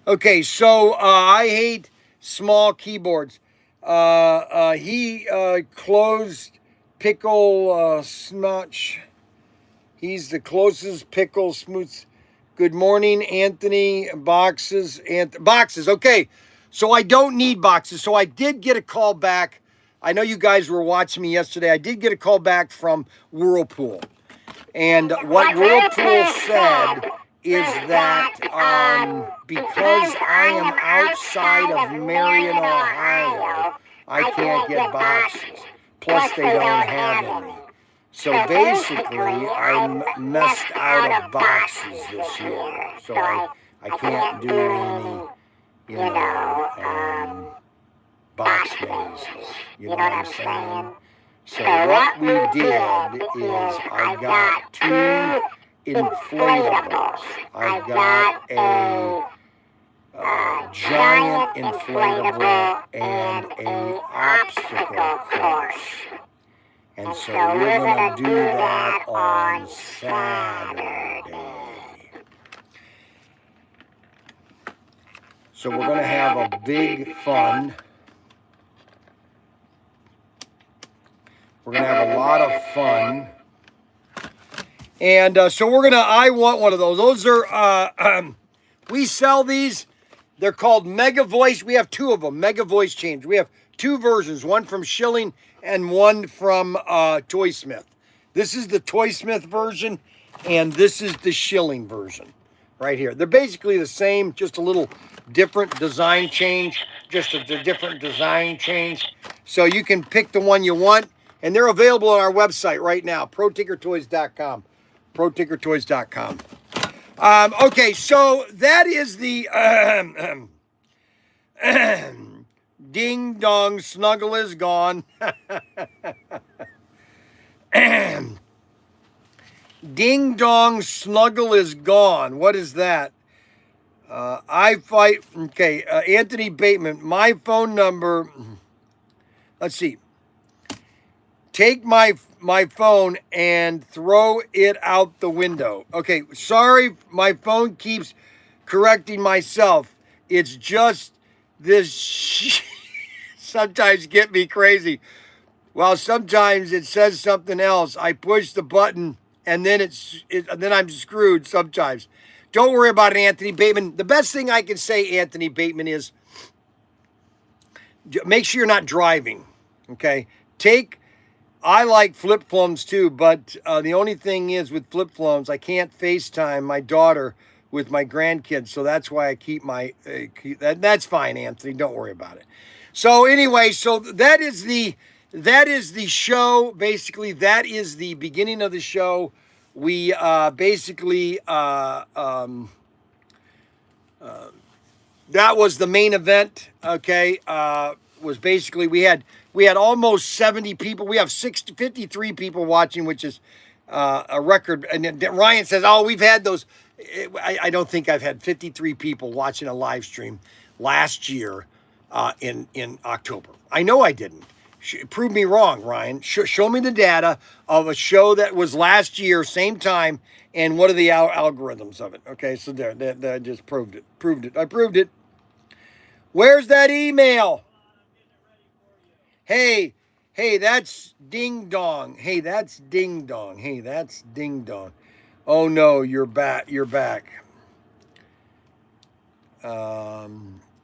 Speaker 1: Okay, so I hate small keyboards. He closed Pickle Smutch. He's the closest Pickle Smoots. Good morning, Anthony. Boxes. Boxes. Okay, so I don't need boxes. So I did get a call back. I know you guys were watching me yesterday. I did get a call back from Whirlpool. And what Whirlpool said is that because I am outside of Marion, Ohio, I can't get boxes. Plus, they don't have any. So basically, I'm messed out of boxes this year. So I can't do any, box mazes. You know what I'm saying? So what we did is I got 2 inflatables. I got a giant inflatable and a obstacle course. And so we're going to do that on Saturday. So we're going to have a big fun. We're going to have a lot of fun. And so I want one of those. Those are, we sell these. They're called Mega Voice. We have 2 of them, Mega Voice chains. We have 2 versions, one from Schilling and one from Toysmith. This is the Toysmith version, and this is the Schilling version right here. They're basically the same, just a little different design change, just a different design change. So you can pick the one you want, and they're available on our website right now, ProTinkerToys.com. ProTinkerToys.com. Okay, so that is the Ding Dong Snuggle is gone. Ding Dong Snuggle is gone. What is that? Okay, Anthony Bateman, my phone number. Let's see. Take my phone and throw it out the window. Okay, sorry, my phone keeps correcting myself. It's just this sometimes get me crazy. Well, sometimes it says something else. I push the button and then then I'm screwed sometimes. Don't worry about it, Anthony Bateman. The best thing I can say, Anthony Bateman, is make sure you're not driving. Okay, I like flip phones too, but the only thing is with flip phones, I can't FaceTime my daughter with my grandkids, so that's why I keep my that's fine, Anthony. Don't worry about it. So anyway, so that is the show. Basically, that is the beginning of the show. We basically that was the main event. Okay, was basically we had almost 70 people. We have 53 people watching, which is a record. And then Ryan says, "Oh, we've had those." I don't think I've had 53 people watching a live stream last year in October. I know I didn't. Prove me wrong, Ryan. Show me the data of a show that was last year, same time, and what are the algorithms of it? Okay, so there, that just proved it. I proved it. Where's that email? Hey, that's Ding Dong. Hey, that's Ding Dong. Hey, that's Ding Dong. Oh no, you're back. You're back.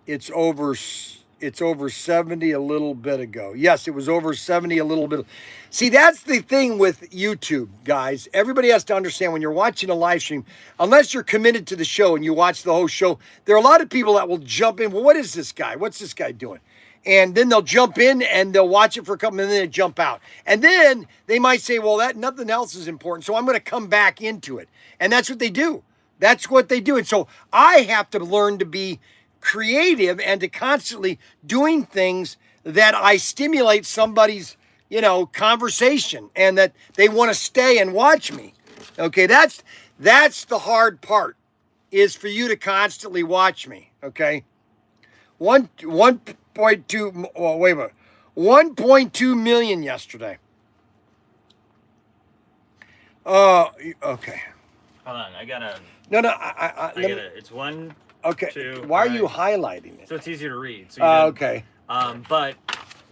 Speaker 1: It's over 70 a little bit ago. Yes, it was over 70 a little bit. See, that's the thing with YouTube, guys. Everybody has to understand when you're watching a live stream, unless you're committed to the show and you watch the whole show, there are a lot of people that will jump in. Well, what is this guy? What's this guy doing? And then they'll jump in and they'll watch it for a couple minutes and then they jump out. And then they might say, well, that nothing else is important, so I'm going to come back into it. And that's what they do. That's what they do. And so I have to learn to be creative and to constantly doing things that I stimulate somebody's, conversation and that they want to stay and watch me. Okay, that's the hard part, is for you to constantly watch me. Okay, 1.2. Well, wait a minute, 1.2 million yesterday. Okay.
Speaker 4: Hold on, I gotta.
Speaker 1: No,
Speaker 4: It's one.
Speaker 1: Okay.
Speaker 4: 2.
Speaker 1: Why are you highlighting it?
Speaker 4: So it's easier to read. So
Speaker 1: okay.
Speaker 4: But,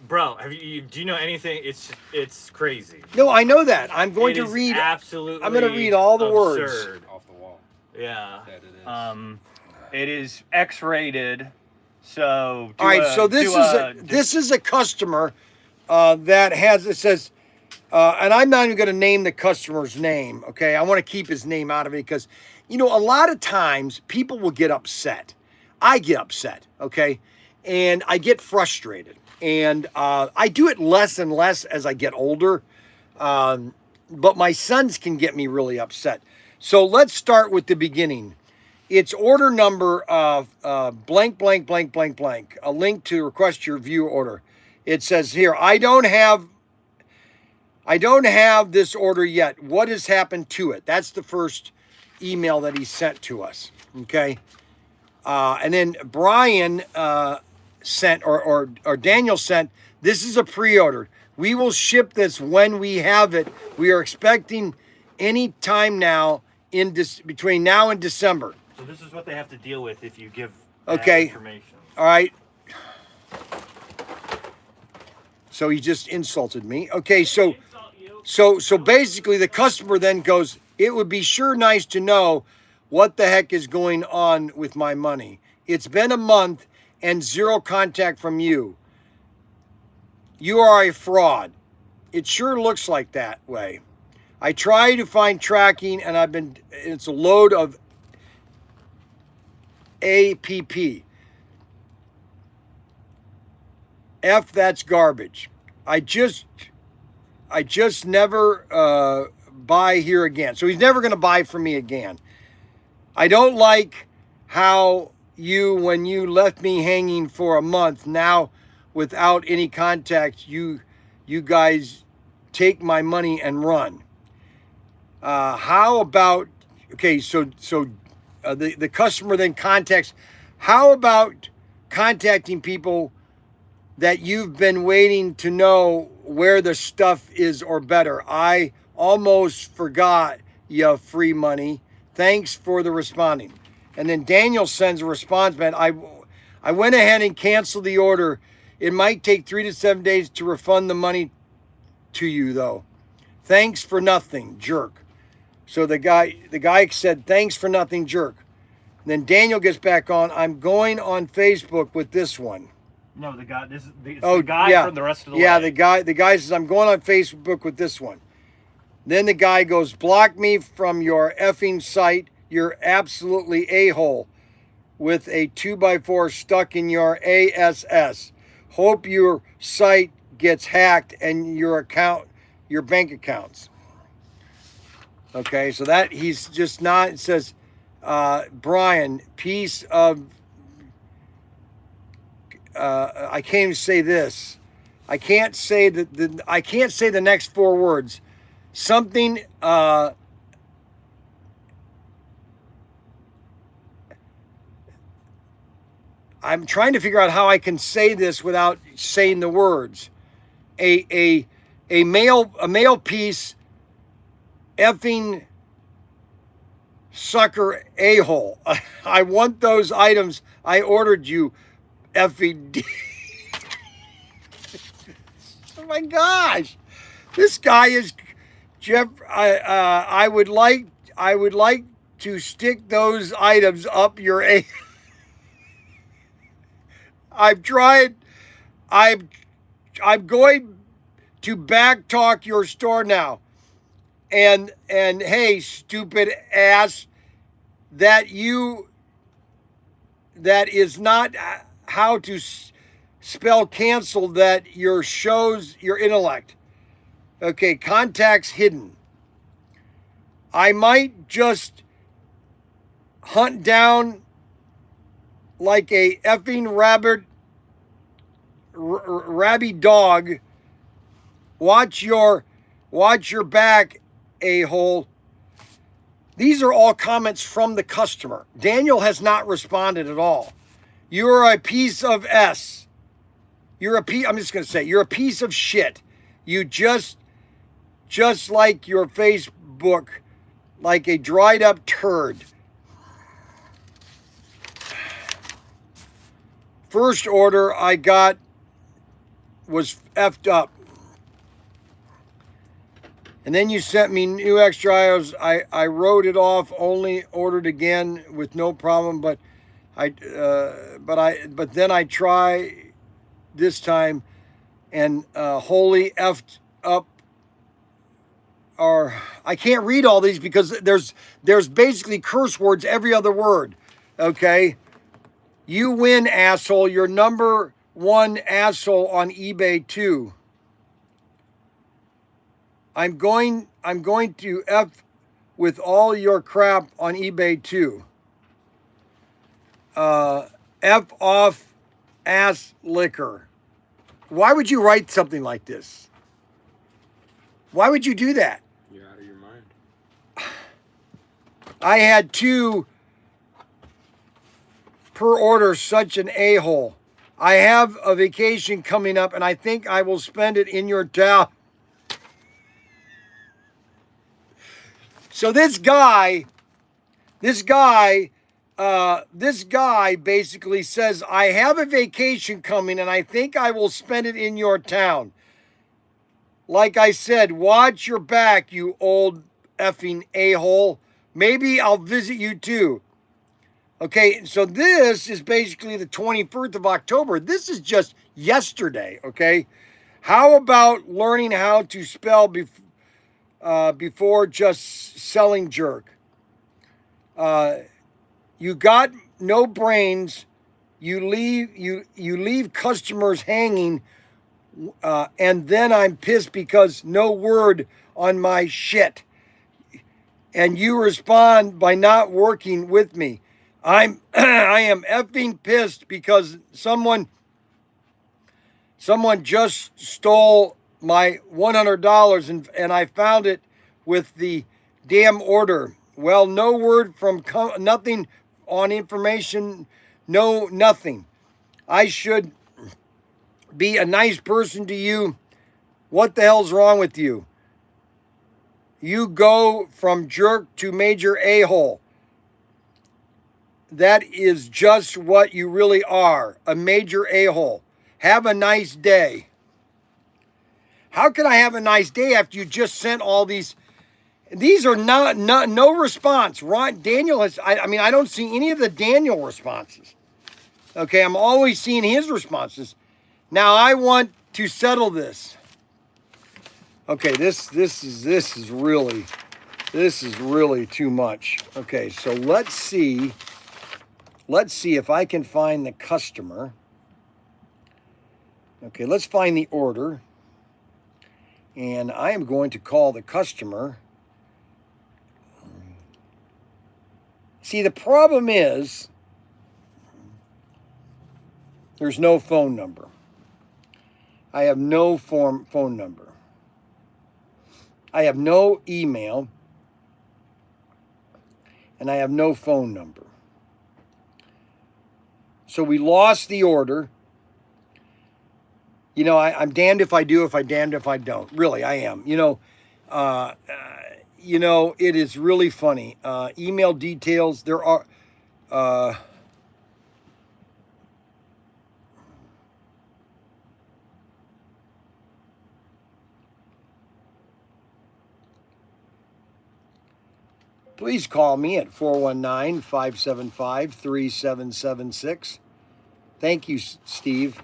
Speaker 4: bro, do you know anything? It's crazy.
Speaker 1: No, I know that. I'm going to read.
Speaker 4: Absolutely.
Speaker 1: I'm going to read all the words
Speaker 3: off the wall.
Speaker 4: Yeah.
Speaker 3: That it is.
Speaker 4: It is X-rated. So.
Speaker 1: All right. So this is a customer that has. It says. And I'm not even going to name the customer's name. Okay. I want to keep his name out of it because. A lot of times people will get upset. I get upset, okay? And I get frustrated. And I do it less and less as I get older. But my sons can get me really upset. So let's start with the beginning. It's order number blank, blank, blank, blank, blank. A link to request your view order. It says here, I don't have this order yet. What has happened to it? That's the first email that he sent to us. Okay. And then Bryan sent, or Daniel sent, this is a pre-order. We will ship this when we have it. We are expecting any time now between now and December.
Speaker 4: So this is what they have to deal with if you give
Speaker 1: Okay.
Speaker 4: information.
Speaker 1: All right. So he just insulted me. Okay, so basically the customer then goes, it would be sure nice to know what the heck is going on with my money. It's been a month and zero contact from you. You are a fraud. It sure looks like that way. I try to find tracking and it's a load of APP. F, that's garbage. I just never buy here again. So he's never going to buy from me again. I don't like how when you left me hanging for a month, now without any contact, you guys take my money and run. How about, okay, so the customer then contacts, how about contacting people that you've been waiting to know where the stuff is or better? I almost forgot you free money. Thanks for the responding. And then Daniel sends a response, man. I went ahead and canceled the order. It might take 3 to 7 days to refund the money to you though. Thanks for nothing, jerk. So the guy said, thanks for nothing, jerk. And then Daniel gets back on. I'm going on Facebook with this one.
Speaker 4: No, the guy. This is the guy from the rest of the
Speaker 1: yeah.
Speaker 4: way.
Speaker 1: The guy says, I'm going on Facebook with this one. Then the guy goes, block me from your effing site. You're absolutely a-hole with a 2x4 stuck in your ASS. Hope your site gets hacked and your bank accounts. Okay, so that he's just not. It says, Bryan, piece of. I can't even say this. I can't say I can't say the next 4 words. Something. I'm trying to figure out how I can say this without saying the words. A male piece, effing sucker a-hole. I want those items I ordered you, effing. Oh my gosh, this guy is Jeff. I would like to stick those items up your a. I've tried. I'm going to back talk your store now. And hey, stupid ass, that is not how to spell cancel, that shows your intellect. Okay, contacts hidden. I might just hunt down like a effing rabby dog. Watch your back, a-hole. These are all comments from the customer. Daniel has not responded at all. You're a piece of S. I'm just going to say, you're a piece of shit. You just like your Facebook, like a dried up turd. First order I got was effed up. And then you sent me new extra items. I wrote it off, only ordered again with no problem, but then I try this time and wholly effed up. Or I can't read all these because there's basically curse words every other word. Okay? You win, asshole. Your number one asshole on eBay too. I'm going to F with all your crap on eBay too. F off ass liquor. Why would you write something like this? Why would you do that?
Speaker 3: You're out of your mind.
Speaker 1: I had 2 per order, such an a-hole. I have a vacation coming up and I think I will spend it in your town. So this guy basically says, I have a vacation coming and I think I will spend it in your town. Like I said, watch your back, you old effing a-hole. Maybe I'll visit you too. Okay, so this is basically the 21st of October. This is just yesterday, okay? How about learning how to spell before just selling jerk? You got no brains. You leave customers hanging, and then I'm pissed because no word on my shit. And you respond by not working with me. I am effing pissed because someone just stole my $100 and I found it with the damn order. Well, no word from nothing on information, no nothing. I should be a nice person to you. What the hell's wrong with you? You go from jerk to major a-hole. That is just what you really are, a major a-hole. Have a nice day. How can I have a nice day after you just sent all these? These are no response. Daniel has, I don't see any of the Daniel responses. Okay, I'm always seeing his responses. Now I want to settle this. Okay, this is really too much. Okay, so let's see if I can find the customer. Okay, let's find the order. And I am going to call the customer. See, the problem is there's no phone number. I have no phone number. I have no email. And I have no phone number. So we lost the order. You know, I'm damned if I do, if I'm damned if I don't. Really, I am. It is really funny. Email details, there are... Please call me at 419-575-3776. Thank you, Steve.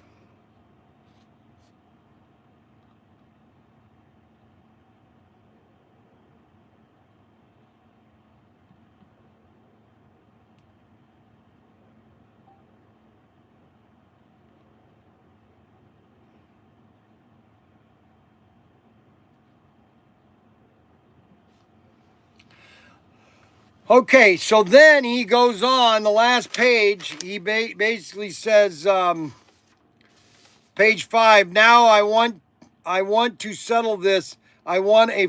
Speaker 1: Okay, so then he goes on the last page. He basically says, page 5. Now I want to settle this. I want a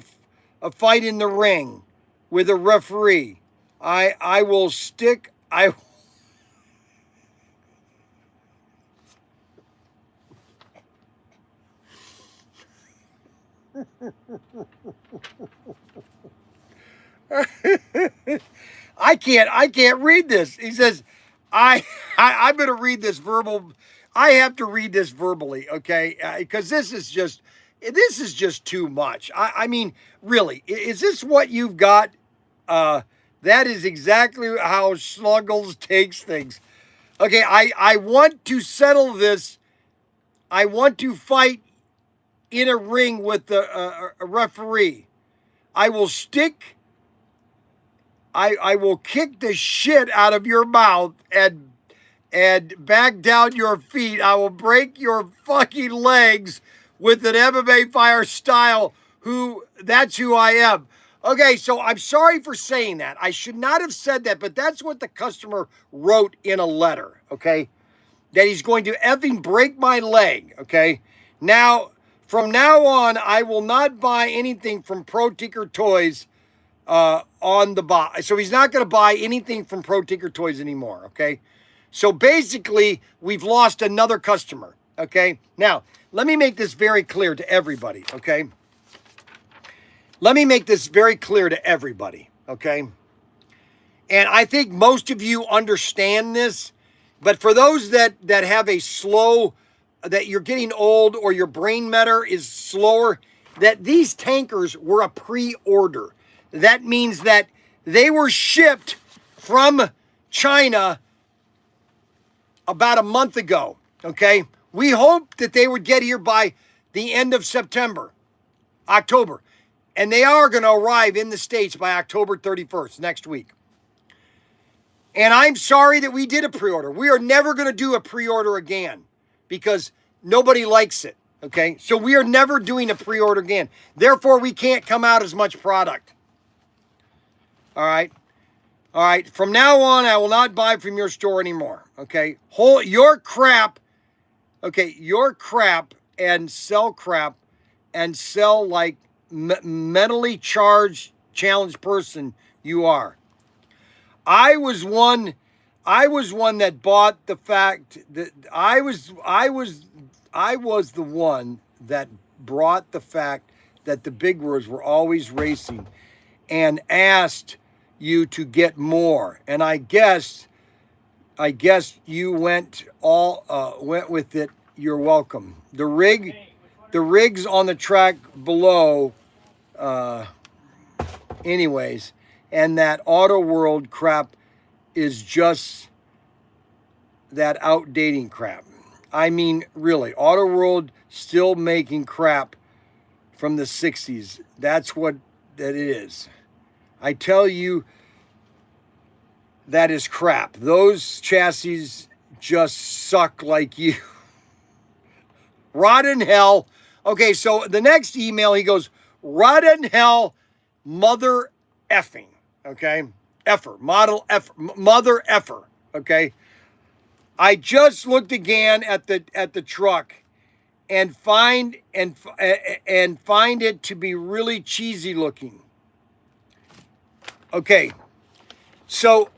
Speaker 1: fight in the ring with a referee. I will stick. I can't read this. He says, I'm going to read this verbal. I have to read this verbally, okay? Because this is just too much. I mean, really, is this what you've got? That is exactly how Sluggles takes things. Okay, I want to settle this. I want to fight in a ring with a referee. I will stick. I will kick the shit out of your mouth and and back down your feet. I will break your fucking legs with an MMA fire style. That's who I am. Okay, so I'm sorry for saying that. I should not have said that, but that's what the customer wrote in a letter, okay? That he's going to effing break my leg, okay? Now, from now on, I will not buy anything from ProTinkerToys on the box. So he's not going to buy anything from ProTinkerToys anymore, okay? So basically, we've lost another customer, okay? Now, let me make this very clear to everybody, okay? Let me make this very clear to everybody, okay? And I think most of you understand this, but for those that have a slow, that you're getting old or your brain matter is slower, that these tankers were a pre-order. That means that they were shipped from China about a month ago, okay? We hoped that they would get here by the end of September, October. And they are going to arrive in the States by October 31st, next week. And I'm sorry that we did a pre-order. We are never going to do a pre-order again because nobody likes it, okay? So we are never doing a pre-order again. Therefore, we can't come out as much product. All right? All right, from now on, I will not buy from your store anymore, okay? Your crap, okay, your crap and sell like mentally challenged person you are. I was one that bought the fact that I was the one that brought the fact that the big words were always racing and asked you to get more. And I guess you went with it. You're welcome. The rigs on the track below, anyways, and that Auto World crap is just that outdating crap. I mean, really, Auto World still making crap from the 60s. That's what that is. I tell you, that is crap. Those chassis just suck like you. Rot in hell. Okay, so the next email, he goes, rot in hell, mother effing. Okay? Effer. Model effer. Mother effer. Okay? I just looked again at the truck and find it to be really cheesy looking. Okay. So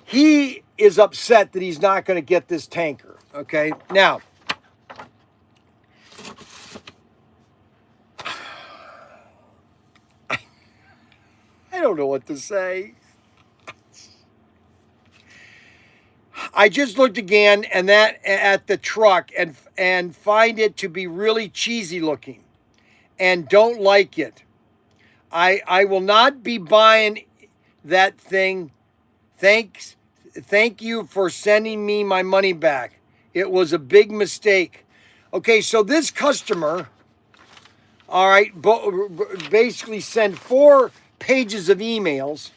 Speaker 1: he is upset that he's not going to get this tanker. Okay? Now, I don't know what to say. I just looked again and that at the truck and find it to be really cheesy looking and don't like it. I will not be buying that thing. Thank you for sending me my money back. It was a big mistake. Okay, so this customer, all right, basically sent 4 pages of emails,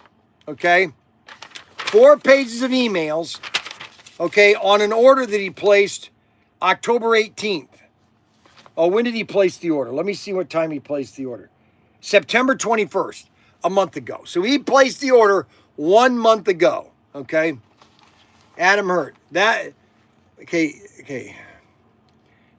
Speaker 1: okay? 4 pages of emails, okay, on an order that he placed October 18th. Oh, when did he place the order? Let me see what time he placed the order. September 21st, a month ago. So he placed the order 1 month ago, okay? Adam Hurt. Okay.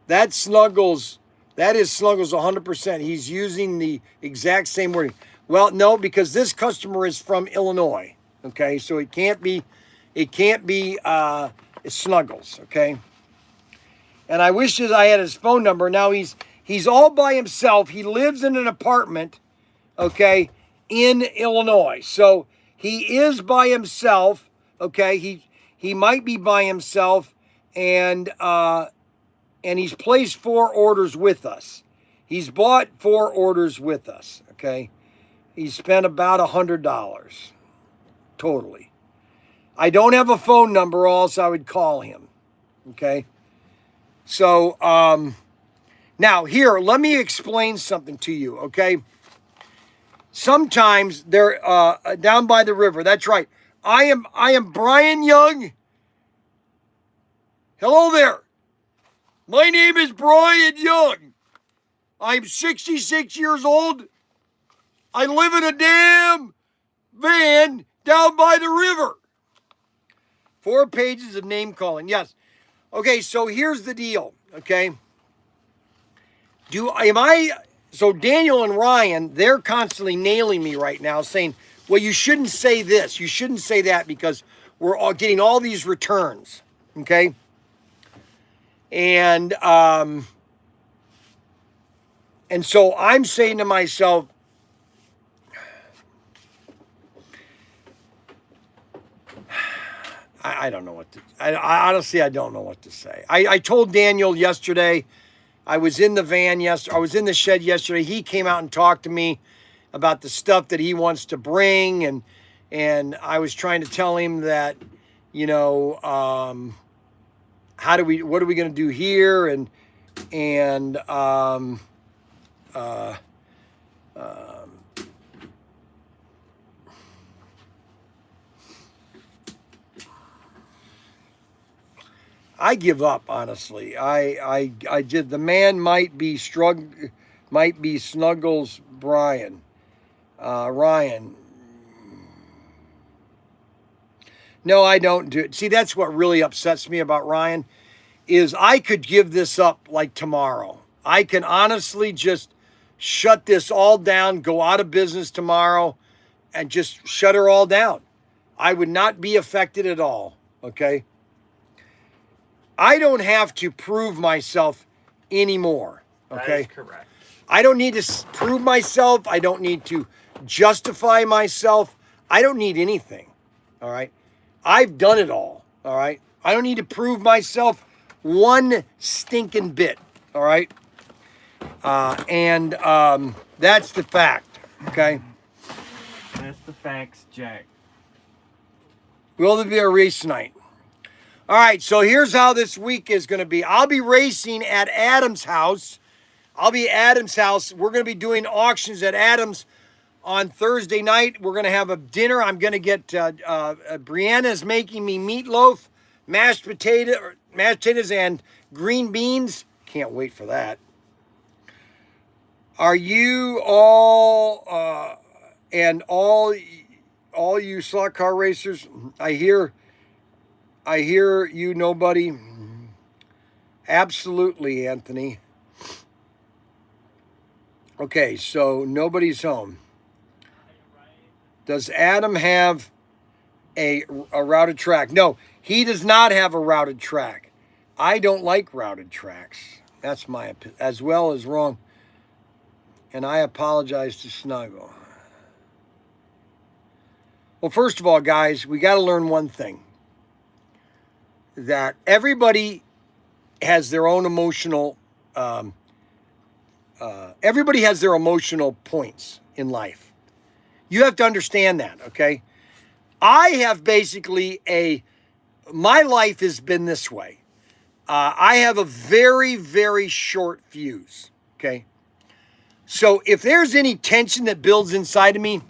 Speaker 1: That Snuggles, that is Snuggles 100%. He's using the exact same wording. Well, no, because this customer is from Illinois, okay? So it can't be Snuggles, okay? And I wish that I had his phone number. Now he's all by himself. He lives in an apartment, okay, in Illinois. So he is by himself, okay? He might be by himself, and he's placed 4 orders with us. He's bought 4 orders with us, okay? He spent about $100 totally. I don't have a phone number, or else I would call him, okay? So, now here, let me explain something to you, okay? Sometimes they're down by the river. That's right. I am Bryan Young, Hello there. My name is Bryan Young. I'm 66 years old. I live in a damn van down by the river. 4 pages of name calling. Yes. Okay, so here's the deal, okay? So Daniel and Ryan, they're constantly nailing me right now saying, well, you shouldn't say this, you shouldn't say that because we're all getting all these returns, okay? And so I'm saying to myself, I don't know what to, I honestly, I don't know what to say. I told Daniel yesterday, I was in the van yesterday, I was in the shed yesterday. He came out and talked to me about the stuff that he wants to bring. And I was trying to tell him that, you know, what are we going to do here? I give up, honestly. I did. The man might be Snuggles Bryan. Ryan. No, I don't do it. See, that's what really upsets me about Ryan is I could give this up like tomorrow. I can honestly just shut this all down, go out of business tomorrow, and just shut her all down. I would not be affected at all, okay? I don't have to prove myself anymore, okay?
Speaker 4: That is correct.
Speaker 1: I don't need to prove myself. I don't need to justify myself. I don't need anything, all right? I've done it all right? I don't need to prove myself one stinking bit, all right? That's the fact, okay?
Speaker 4: That's the facts, Jack.
Speaker 1: Will there be a race tonight? All right, so here's how this week is going to be. I'll be racing at Adam's house. We're going to be doing auctions at Adam's on Thursday night. We're going to have a dinner. I'm going to get, Brianna's making me meatloaf, mashed potatoes and green beans. Can't wait for that. Are you all, and all you slot car racers, I hear you, nobody. Absolutely, Anthony. Okay, so nobody's home. Does Adam have a routed track? No, he does not have a routed track. I don't like routed tracks. That's my opinion, as well as wrong. And I apologize to Snuggle. Well, first of all, guys, we got to learn one thing. That everybody has their own emotional, everybody has their emotional points in life. You have to understand that, okay? I have basically my life has been this way. I have a very, very short fuse, okay? So if there's any tension that builds inside of me,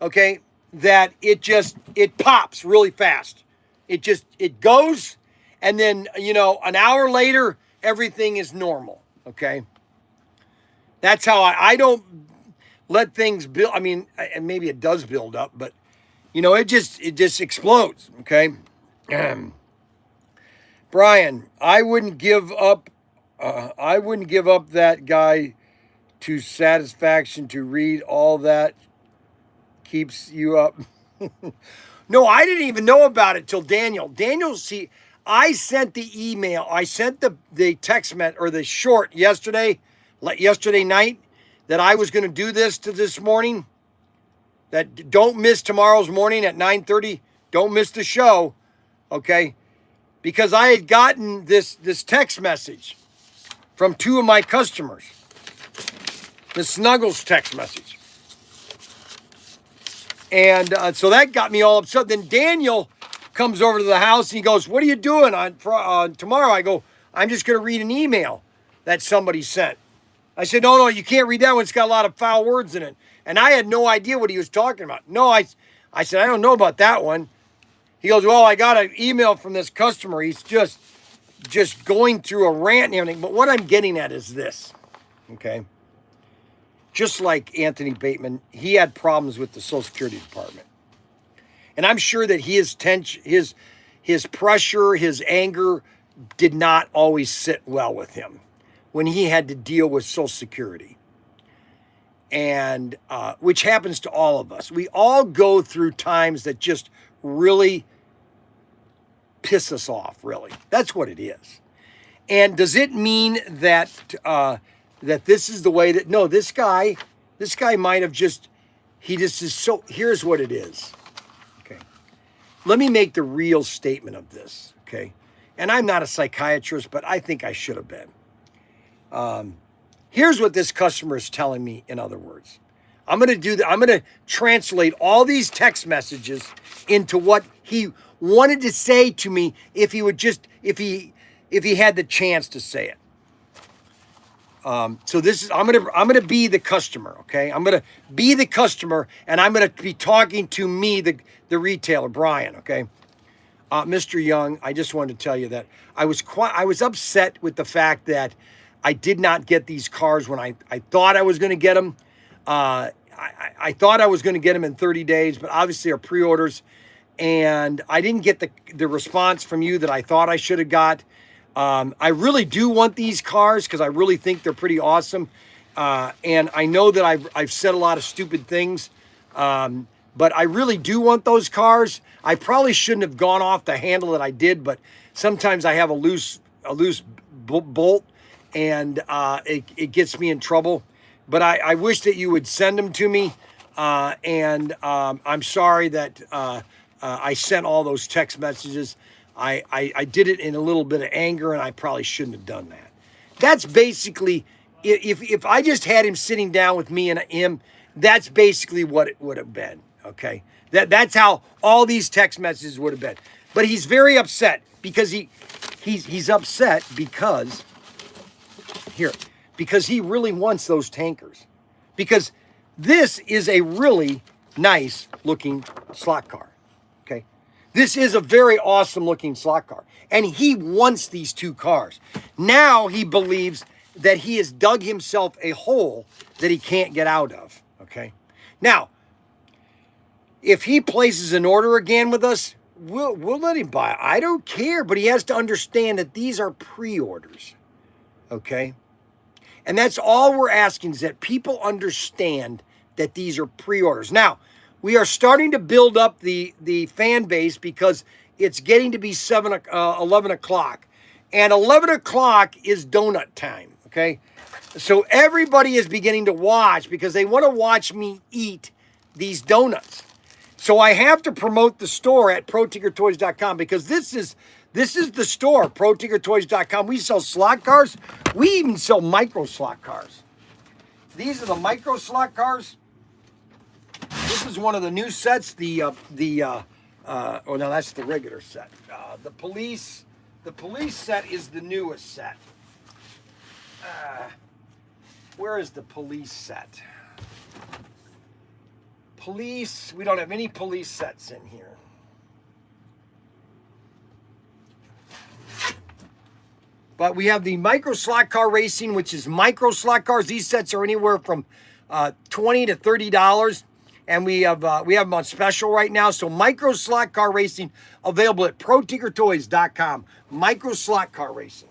Speaker 1: okay, that it pops really fast. It goes, and then, an hour later, everything is normal, okay? That's how I don't let things build. I mean, and maybe it does build up, but, it just explodes, okay? Bryan, I wouldn't give up that guy to satisfaction to read all that keeps you up. No, I didn't even know about it till Daniel. See, I sent the email. I sent the text or the short yesterday night that I was going to do this to this morning. That don't miss tomorrow's morning at 9:30. Don't miss the show, okay? Because I had gotten this text message from 2 of my customers. The Snuggles text message. And so that got me all upset. Then Daniel comes over to the house and he goes, "What are you doing on tomorrow?" I go, "I'm just going to read an email that somebody sent." I said, no, you can't read that one. It's got a lot of foul words in it. And I had no idea what he was talking about. No, I said, I don't know about that one. He goes, well, I got an email from this customer. He's just just going through a rant and everything. But what I'm getting at is this, okay? Just like Anthony Bateman, he had problems with the Social Security Department. And I'm sure that his tension, his pressure, his anger did not always sit well with him when he had to deal with Social Security. And which happens to all of us. We all go through times that just really piss us off, really. That's what it is. And does it mean that that this is the way that, no, this guy might have just, he just is so, here's what it is. Okay. Let me make the real statement of this, okay? And I'm not a psychiatrist, but I think I should have been. Here's what this customer is telling me, in other words. I'm going to do that. I'm going to translate all these text messages into what he wanted to say to me if he would just, if he had the chance to say it. So this is, I'm going to be the customer, okay? I'm going to be the customer, and I'm going to be talking to me, the retailer, Bryan, okay? Mr. Young, I just wanted to tell you that I was upset with the fact that I did not get these cars when I thought I was going to get them. I thought I was going to get them in 30 days, but obviously our pre-orders, and I didn't get the response from you that I thought I should have got. I really do want these cars because I really think they're pretty awesome. And I know that I've said a lot of stupid things, but I really do want those cars. I probably shouldn't have gone off the handle that I did, but sometimes I have a loose bolt, and it gets me in trouble. But I wish that you would send them to me, and I'm sorry that I sent all those text messages. I did it in a little bit of anger, and I probably shouldn't have done that. That's basically, if I just had him sitting down with me and him, that's basically what it would have been, okay? That's how all these text messages would have been. But he's very upset because he's upset because, because he really wants those tankers. Because this is a really nice looking slot car, okay? This is a very awesome looking slot car. And he wants these two cars. Now he believes that he has dug himself a hole that he can't get out of, okay? Now, if he places an order again with us, we'll let him buy it. I don't care, but he has to understand that these are pre-orders, okay? And that's all we're asking, is that people understand that these are pre-orders. Now, we are starting to build up the fan base because it's getting to be 11 o'clock. And 11 o'clock is donut time, okay? So everybody is beginning to watch because they want to watch me eat these donuts. So I have to promote the store at ProTinkerToys.com because this is the store, ProTinkerToys.com. We sell slot cars. We even sell micro slot cars. These are the micro slot cars. This is one of the new sets. Oh no, that's the regular set. The police set is the newest set. Where is the police set? Police, we don't have any police sets in here. But we have the micro slot car racing, which is micro slot cars. These sets are anywhere from $20 to $30, and we have them on special right now. So micro slot car racing available at ProTinkerToys.com. Micro slot car racing.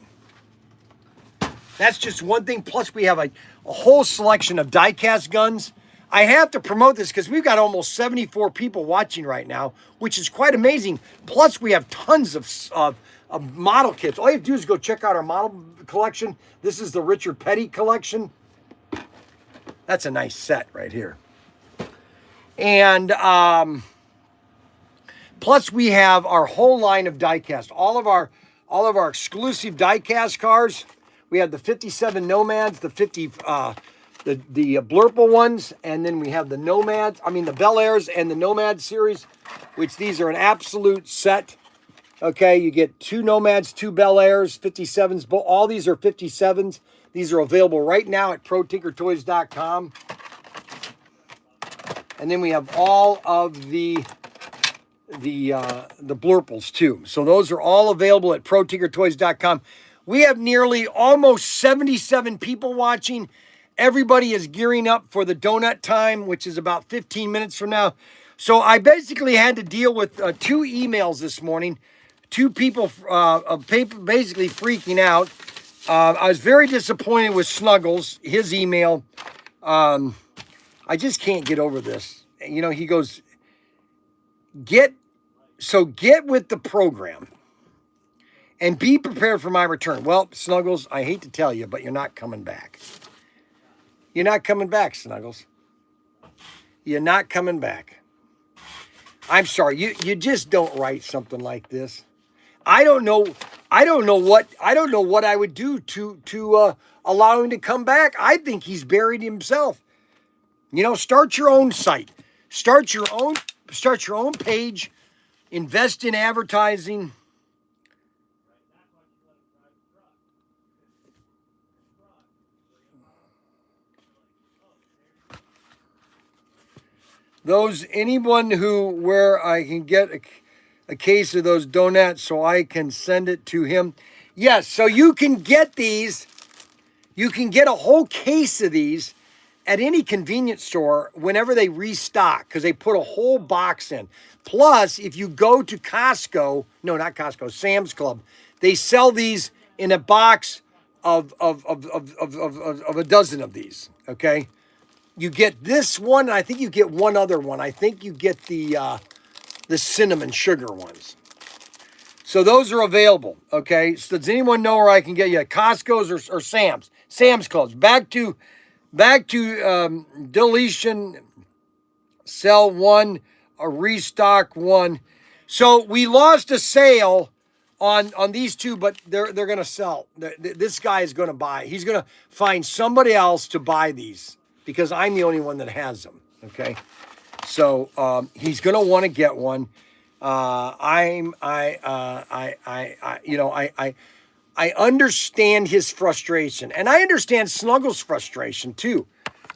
Speaker 1: That's just one thing. Plus, we have a whole selection of die-cast guns. I have to promote this because we've got almost 74 people watching right now, which is quite amazing. Plus, we have tons of model kits. All you have to do is go check out our model collection. This is the Richard Petty collection. That's a nice set right here. And plus, we have our whole line of die-cast. All of our exclusive die-cast cars. We have the 57 Nomads, the 50 the Blurple ones, and then we have the Nomads, the Bel Airs and the Nomad series, which these are an absolute set. Okay, you get 2 Nomads, 2 Bel Airs, 57s, all these are 57s. These are available right now at ProTinkerToys.com. And then we have all of the blurples too. So those are all available at ProTinkerToys.com. We have nearly almost 77 people watching. Everybody is gearing up for the donut time, which is about 15 minutes from now. So I basically had to deal with 2 emails this morning. 2 people basically freaking out. I was very disappointed with Snuggles, his email. I just can't get over this. You know, he goes, get with the program and be prepared for my return. Well, Snuggles, I hate to tell you, but you're not coming back. You're not coming back, Snuggles. You're not coming back. I'm sorry. You just don't write something like this. I don't know what I would do to allow him to come back. I think he's buried himself. You know, start your own site. Start your own page. Invest in advertising. Anyone where I can get a case of those donuts so I can send it to him. Yes, so you can get these. You can get a whole case of these at any convenience store whenever they restock, because they put a whole box in. Plus, if you go to Costco, no, not Costco, Sam's Club, they sell these in a box of a dozen of these, okay? You get this one, and I think you get one other one. I think you get the cinnamon sugar ones. So those are available, okay? So does anyone know where I can get you? Costco's or Sam's? Sam's Clubs. Back to deletion, sell one, a restock one. So we lost a sale on these 2, but they're going to sell. This guy is going to buy. He's going to find somebody else to buy these because I'm the only one that has them, okay? So he's going to want to get one. I understand his frustration, and I understand Snuggles' frustration too.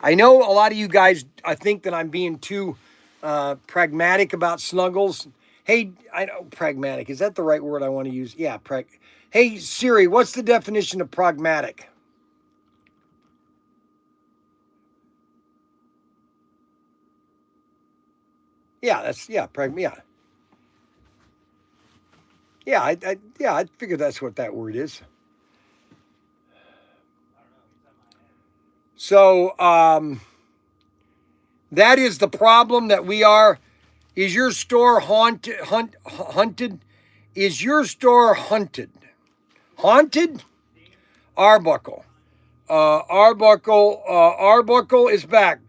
Speaker 1: I know a lot of you guys, I think that I'm being too pragmatic about Snuggles. Hey, I know pragmatic. Is that the right word I want to use? Yeah, Hey, Siri, what's the definition of pragmatic? Yeah, Yeah, I figure that's what that word is. So, that is the problem that we are. Is your store hunted? Is your store hunted? Haunted? Arbuckle. Arbuckle is back.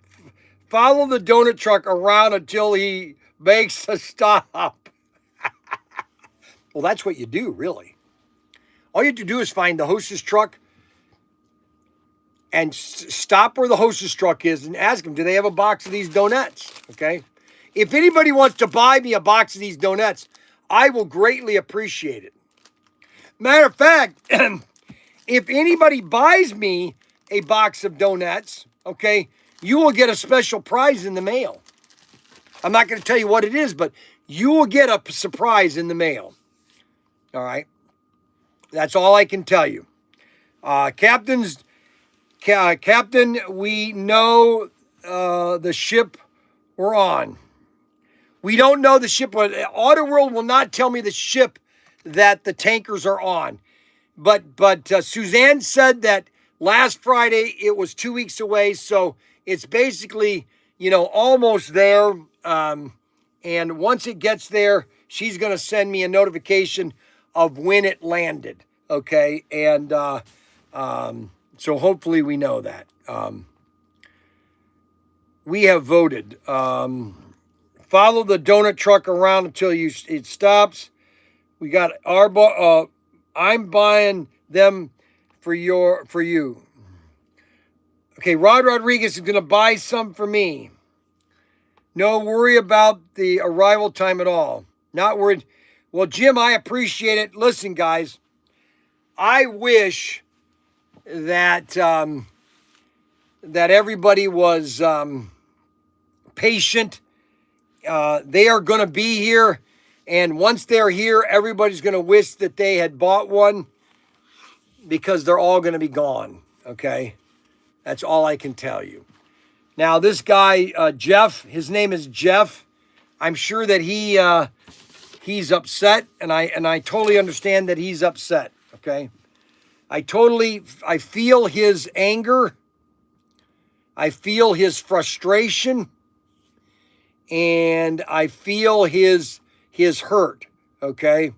Speaker 1: Follow the donut truck around until he makes a stop. Well, that's what you do, really. All you have to do is find the hostess truck and stop where the hostess truck is and ask them, do they have a box of these donuts? Okay. If anybody wants to buy me a box of these donuts, I will greatly appreciate it. Matter of fact, if anybody buys me a box of donuts, okay, you will get a special prize in the mail. I'm not going to tell you what it is, but you will get a surprise in the mail. All right. That's all I can tell you. Captain, we know the ship we're on. We don't know the ship. Autoworld will not tell me the ship that the tankers are on. But Suzanne said that last Friday it was 2 weeks away, so it's basically, almost there. And once it gets there, she's going to send me a notification of when it landed. Okay, and so hopefully we know that. We have voted. Follow the donut truck around until it stops. We got I'm buying them for you. Okay, Rod Rodriguez is going to buy some for me. No worry about the arrival time at all. Not worried. Well, Jim, I appreciate it. Listen, guys, I wish that that everybody was patient. They are going to be here. And once they're here, everybody's going to wish that they had bought one because they're all going to be gone, okay? That's all I can tell you. Now, this guy, Jeff, his name is Jeff. I'm sure that he's upset, and I totally understand that he's upset, okay? I feel his anger. I feel his frustration, and I feel his hurt, okay?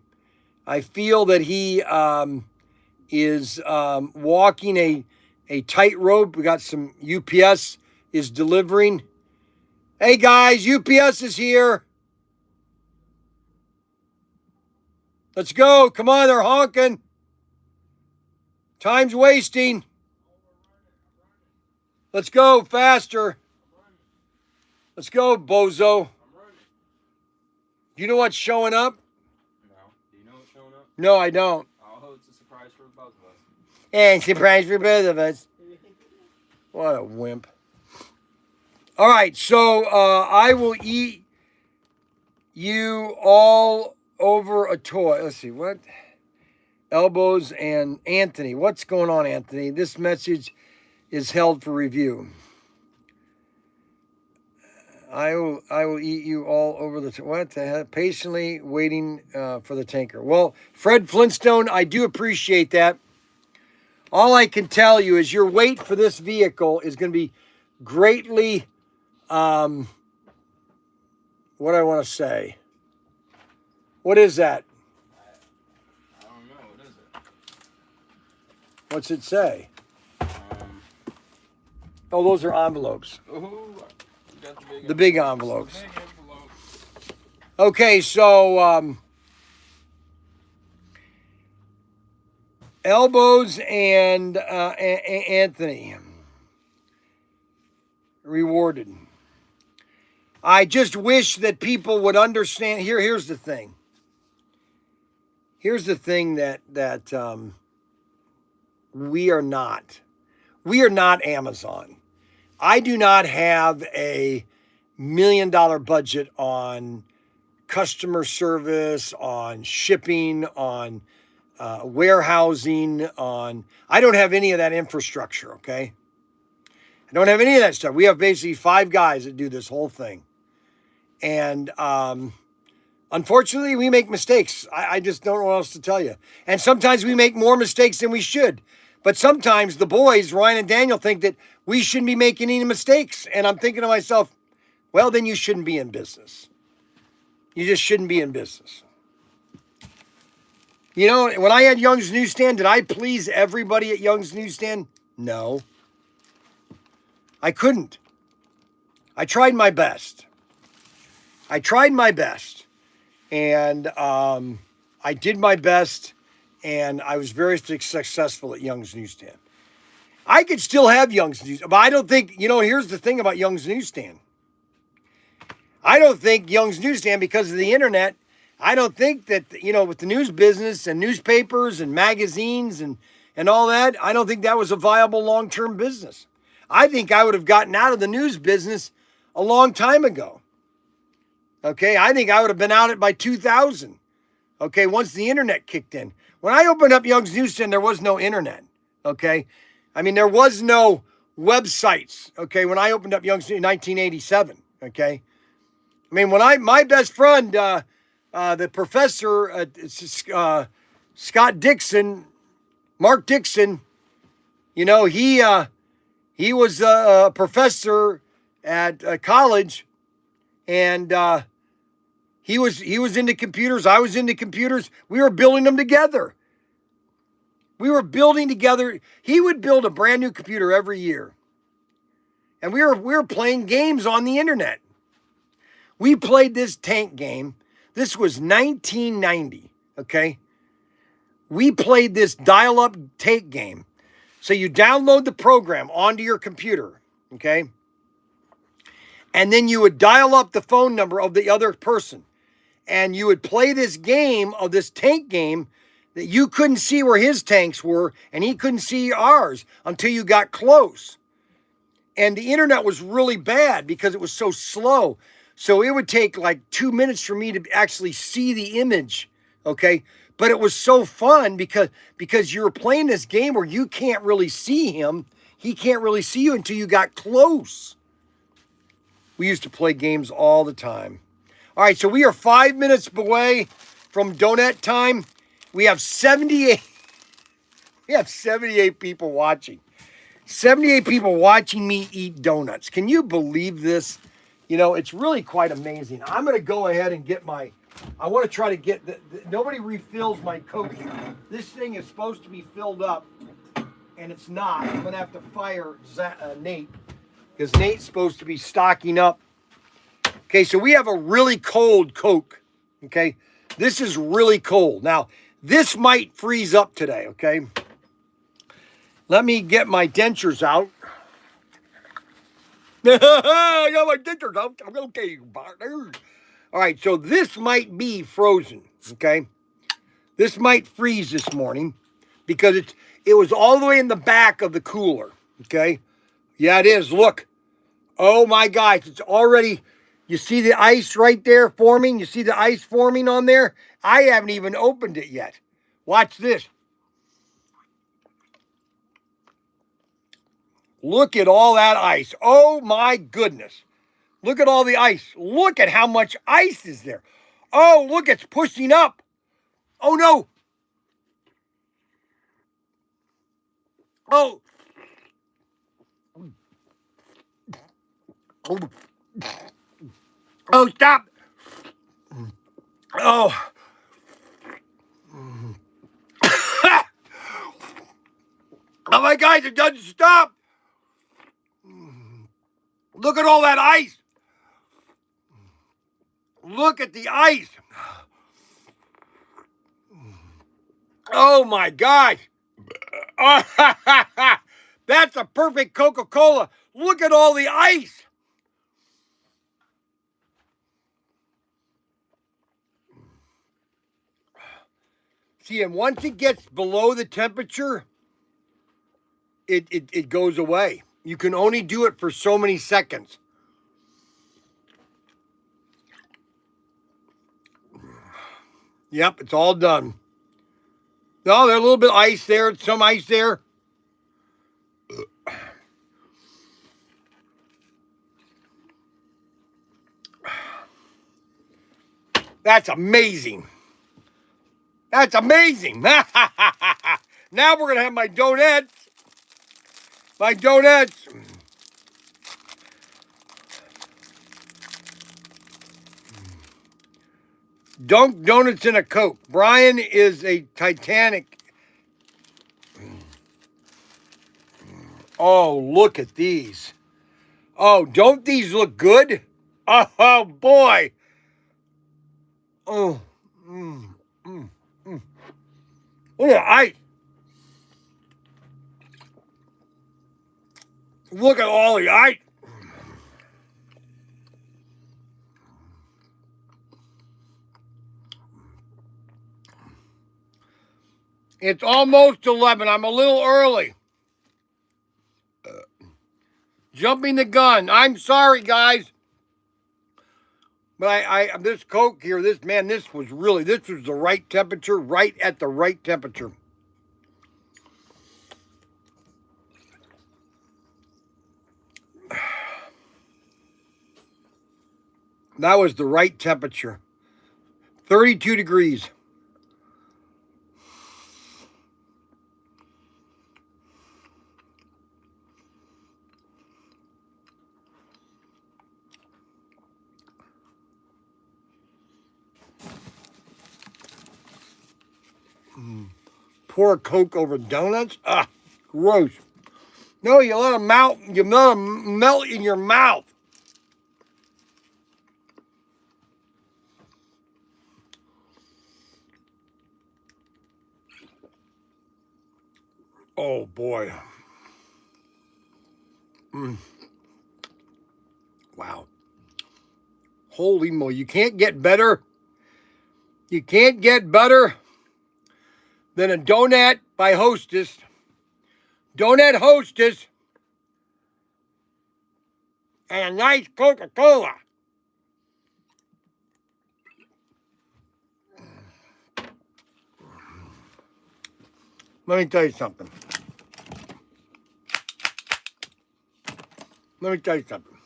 Speaker 1: I feel that he is walking a tightrope. We got some UPS is delivering. Hey guys, UPS is here. Let's go. Come on, they're honking. Time's wasting. Let's go faster. Let's go, bozo. Do you know what's showing up?
Speaker 3: No. Do you know what's showing up?
Speaker 1: No, I don't.
Speaker 3: Oh, it's a surprise for both of us.
Speaker 1: And surprise for both of us. What a wimp. All right, so I will eat you all over a toy. Let's see, what? Elbows and Anthony. What's going on, Anthony? This message is held for review. I will eat you all over the what the hell? Patiently waiting for the tanker. Well, Fred Flintstone, I do appreciate that. All I can tell you is your wait for this vehicle is going to be greatly, what do I want to say? What is that?
Speaker 3: I don't know. What is it?
Speaker 1: What's it say? Oh, those are envelopes.
Speaker 3: Ooh, you got
Speaker 1: The big envelopes.
Speaker 3: The big envelope.
Speaker 1: Okay, so Elbows and Anthony rewarded. I just wish that people would understand. Here's the thing. Here's the thing that we are not. We are not Amazon. I do not have a $1 million budget on customer service, on shipping, on warehousing, I don't have any of that infrastructure, okay? I don't have any of that stuff. We have basically 5 guys that do this whole thing. And unfortunately, we make mistakes. I just don't know what else to tell you. And sometimes we make more mistakes than we should. But sometimes the boys, Ryan and Daniel, think that we shouldn't be making any mistakes. And I'm thinking to myself, well, then you shouldn't be in business. You just shouldn't be in business. You know, when I had Young's Newsstand, did I please everybody at Young's Newsstand? No. I couldn't. I tried my best. And I did my best, and I was very successful at Young's Newsstand. I could still have Young's Newsstand, but I don't think, here's the thing about Young's Newsstand. I don't think Young's Newsstand, because of the internet, I don't think that, with the news business and newspapers and magazines and all that, I don't think that was a viable long-term business. I think I would have gotten out of the news business a long time ago. Okay, I think I would have been out by 2000. Okay, once the internet kicked in. When I opened up Young's Newsstand, there was no internet. Okay, I mean, there was no websites. Okay, when I opened up Young's in 1987. Okay, I mean, when my best friend, the professor, Scott Dixon, Mark Dixon, he was a professor at college, and he was into computers. I was into computers. We were building them together. We were building together. He would build a brand new computer every year, and we were playing games on the internet. We played this tank game. This was 1990. Okay, we played this dial-up tank game. So you download the program onto your computer, okay? And then you would dial up the phone number of the other person. And you would play this game of this tank game that you couldn't see where his tanks were and he couldn't see ours until you got close. And the internet was really bad because it was so slow. So it would take like 2 minutes for me to actually see the image, okay? But it was so fun because you were playing this game where you can't really see him. He can't really see you until you got close. We used to play games all the time. All right, so we are 5 minutes away from donut time. We have 78 people watching. 78 people watching me eat donuts. Can you believe this? You know, it's really quite amazing. I'm going to go ahead and get I want to try to get, nobody refills my Coke. This thing is supposed to be filled up, and it's not. I'm going to have to fire Nate, because Nate's supposed to be stocking up. Okay, so we have a really cold Coke, okay? This is really cold. Now, this might freeze up today, okay? Let me get my dentures out. I got my dentures out. I'm okay, partner. All right, so this might be frozen, okay? This might freeze this morning because it was all the way in the back of the cooler, okay? Yeah, it is. Look. Oh, my gosh. It's already, you see the ice right there forming? You see the ice forming on there? I haven't even opened it yet. Watch this. Look at all that ice. Oh, my goodness. Look at all the ice. Look at how much ice is there. Oh, look, it's pushing up. Oh, no. Oh. Oh, stop. Oh. Oh, my God, it doesn't stop. Look at all that ice. Look at the ice. Oh, my gosh. That's a perfect Coca-Cola. Look at all the ice. See, and once it gets below the temperature, it goes away. You can only do it for so many seconds. Yep, it's all done. No, there's a little bit of ice there, some ice there. That's amazing. That's amazing. Now we're going to have my donuts. My donuts. Dunk donuts in a Coke. Bryan is a Titanic. Oh, look at these. Oh, don't these look good? Oh, boy. Oh. Look at ice. Look at all the ice. It's almost 11. I'm a little early. Jumping the gun. I'm sorry, guys. But I this Coke here, this was the right temperature, right at the right temperature. That was the right temperature. 32 degrees. Pour Coke over donuts? Ah, gross. No, you let them melt. You let them melt in your mouth. Oh, boy. Wow. Holy moly. You can't get better. You can't get better than a donut by Hostess. Donut Hostess. And a nice Coca-Cola. Let me tell you something. Let me tell you something.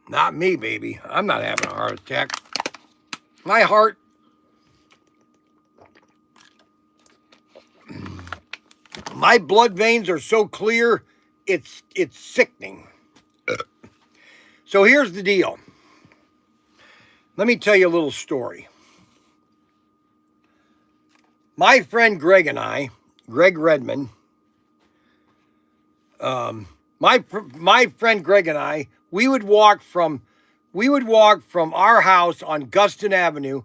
Speaker 1: Not me, baby. I'm not having a heart attack. My heart, my blood veins are so clear, it's sickening. So here's the deal. Let me tell you a little story. My friend Greg and I, Greg Redmond, my friend Greg and I, we would walk from our house on Guston Avenue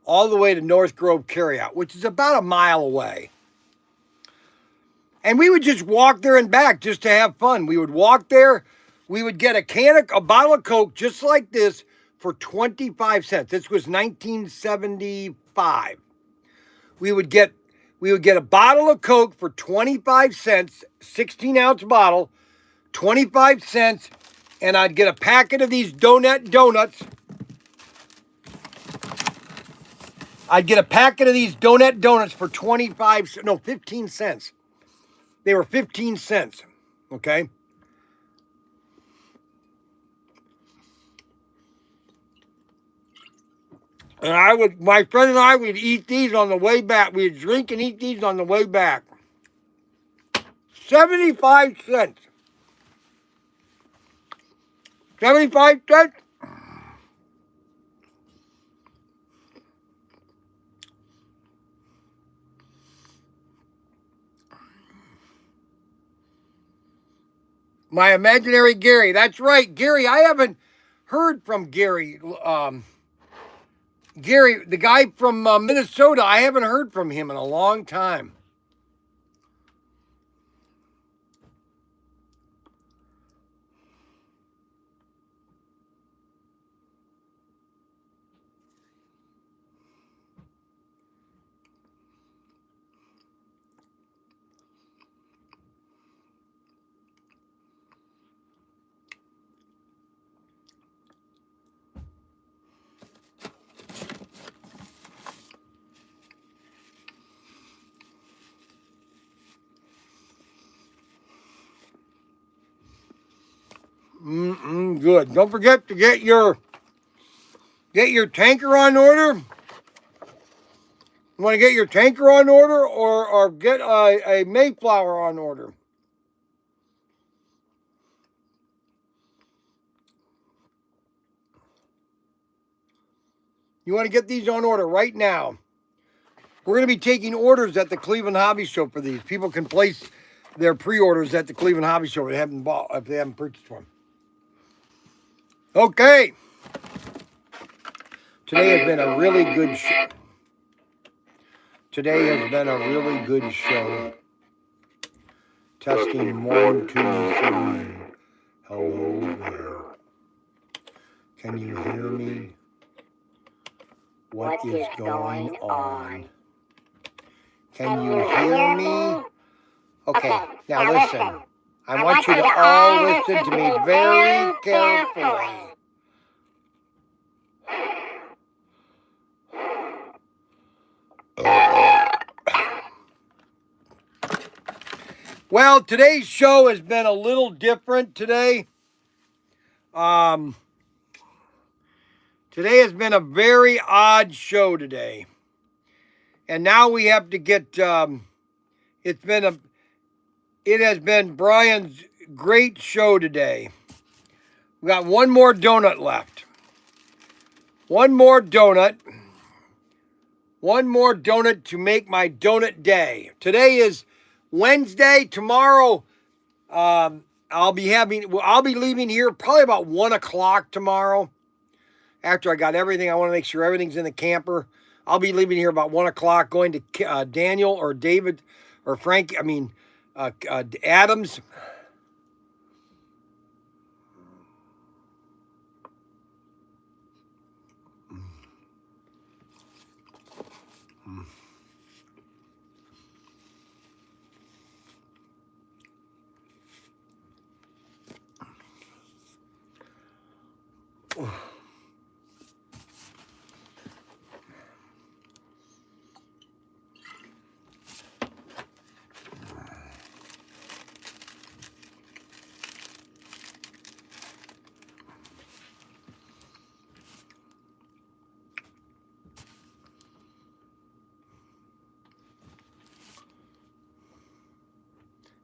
Speaker 1: all the way to North Grove Carryout, which is about a mile away. And we would just walk there and back just to have fun. We would walk there. We would get a bottle of Coke just like this for 25 cents. This was 1975. We would get a bottle of Coke for 25 cents, 16-ounce bottle, 25 cents, and I'd get a packet of these donuts. I'd get a packet of these donuts for 15 cents. They were 15 cents, okay? And my friend and I would eat these on the way back. We'd drink and eat these on the way back. 75 cents. 75 cents? My imaginary Gary. That's right, Gary. I haven't heard from Gary. Gary, the guy from Minnesota, I haven't heard from him in a long time. Good. Don't forget to get your tanker on order. You want to get your tanker on order or get a Mayflower on order? You want to get these on order right now. We're going to be taking orders at the Cleveland Hobby Show for these. People can place their pre-orders at the Cleveland Hobby Show if they haven't purchased one. Okay. Today has been a really good show. Testing 1, 2, 3. Hello there. Can you hear me? What is going on? Can you hear me? Okay, now listen. I want you to all listen to me very carefully. Well, today's show has been a little different today. Today has been a very odd show today. And now we have to get, it has been Bryan's great show today. We got one more donut left. One more donut to make my donut day. Today is Wednesday. Tomorrow, I'll be leaving here probably about 1 o'clock tomorrow. After I got everything, I want to make sure everything's in the camper. I'll be leaving here about 1 o'clock, going to Daniel or David or Frank. Adams.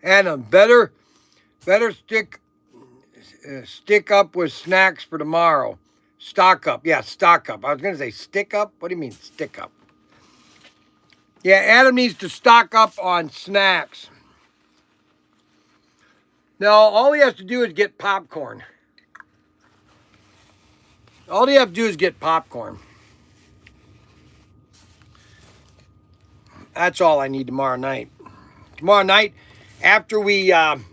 Speaker 1: Adam, better stick up with snacks for tomorrow. Stock up. Yeah, stock up. I was going to say stick up. What do you mean stick up? Yeah, Adam needs to stock up on snacks. No, all he has to do is get popcorn. All you have to do is get popcorn. That's all I need tomorrow night. Tomorrow night, after we have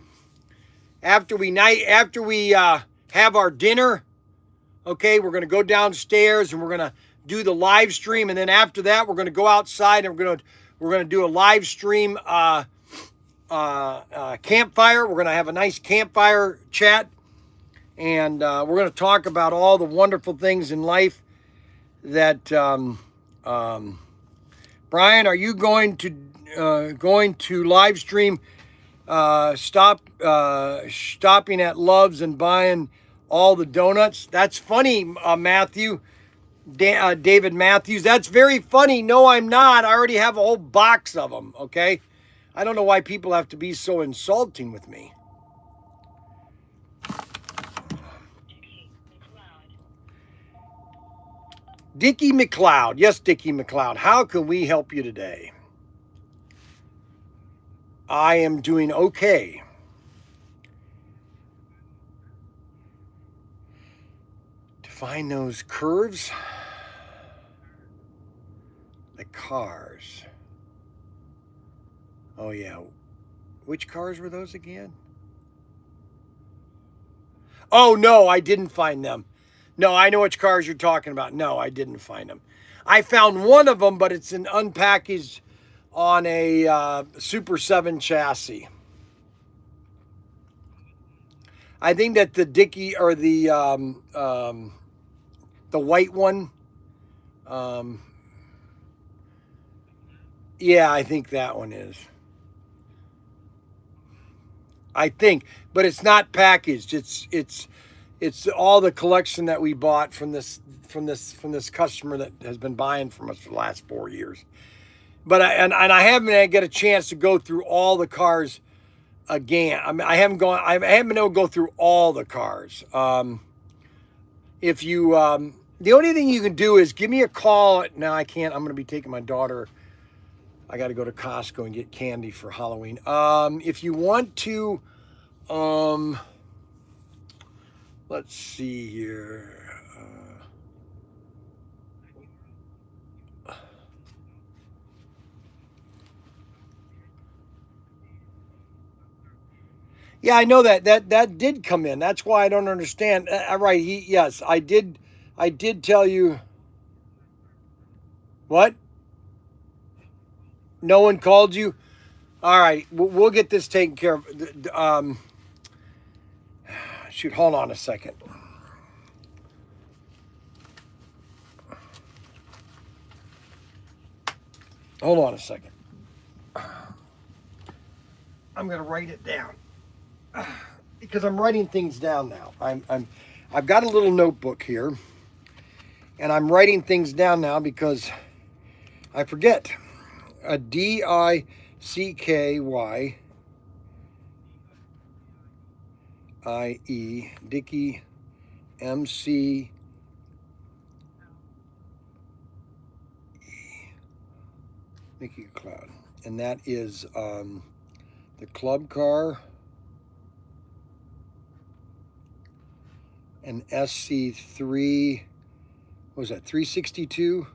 Speaker 1: our dinner, okay, we're gonna go downstairs and we're gonna do the live stream, and then after that, we're gonna go outside and we're gonna do a live stream campfire. We're gonna have a nice campfire chat. And we're going to talk about all the wonderful things in life that, Brian, are you going to live stream stopping at Love's and buying all the donuts? That's funny, Matthew. David Matthews. That's very funny. No, I'm not. I already have a whole box of them, okay? I don't know why people have to be so insulting with me. Dickie McLeod. Yes, Dickie McLeod. How can we help you today? I am doing okay. To find those curves. The cars. Oh, yeah. Which cars were those again? Oh, no, I didn't find them. No, I know which cars you're talking about. No, I didn't find them. I found one of them, but it's an unpackaged on a Super 7 chassis. I think that the Dickie or the white one. Yeah, I think that one is. I think, but it's not packaged. It's all the collection that we bought from this customer that has been buying from us for the last 4 years. But I haven't get a chance to go through all the cars again. I mean, I haven't been able to go through all the cars. If you the only thing you can do is give me a call. No, I can't. I'm going to be taking my daughter. I got to go to Costco and get candy for Halloween. If you want to, let's see here. Yeah, I know that did come in. That's why I don't understand. Right? Yes, I did tell you. What? No one called you? All right, we'll get this taken care of. Shoot, hold on a second. Hold on a second. I'm gonna write it down because I'm writing things down now. I've got a little notebook here, and I'm writing things down now because I forget. A DICKYIE, Dickie, MC. Mickey Cloud, and that is the club car, an SC3. What was that? 362.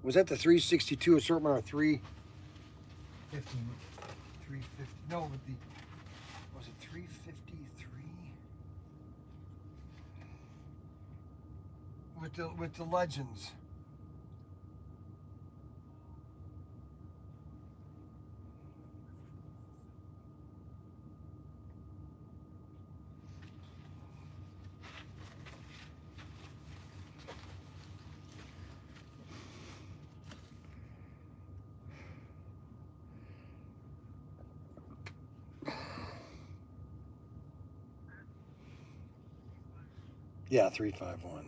Speaker 1: Was that the 362 assortment or 350? 350. No, but was it 353? With the legends. Yeah, 351.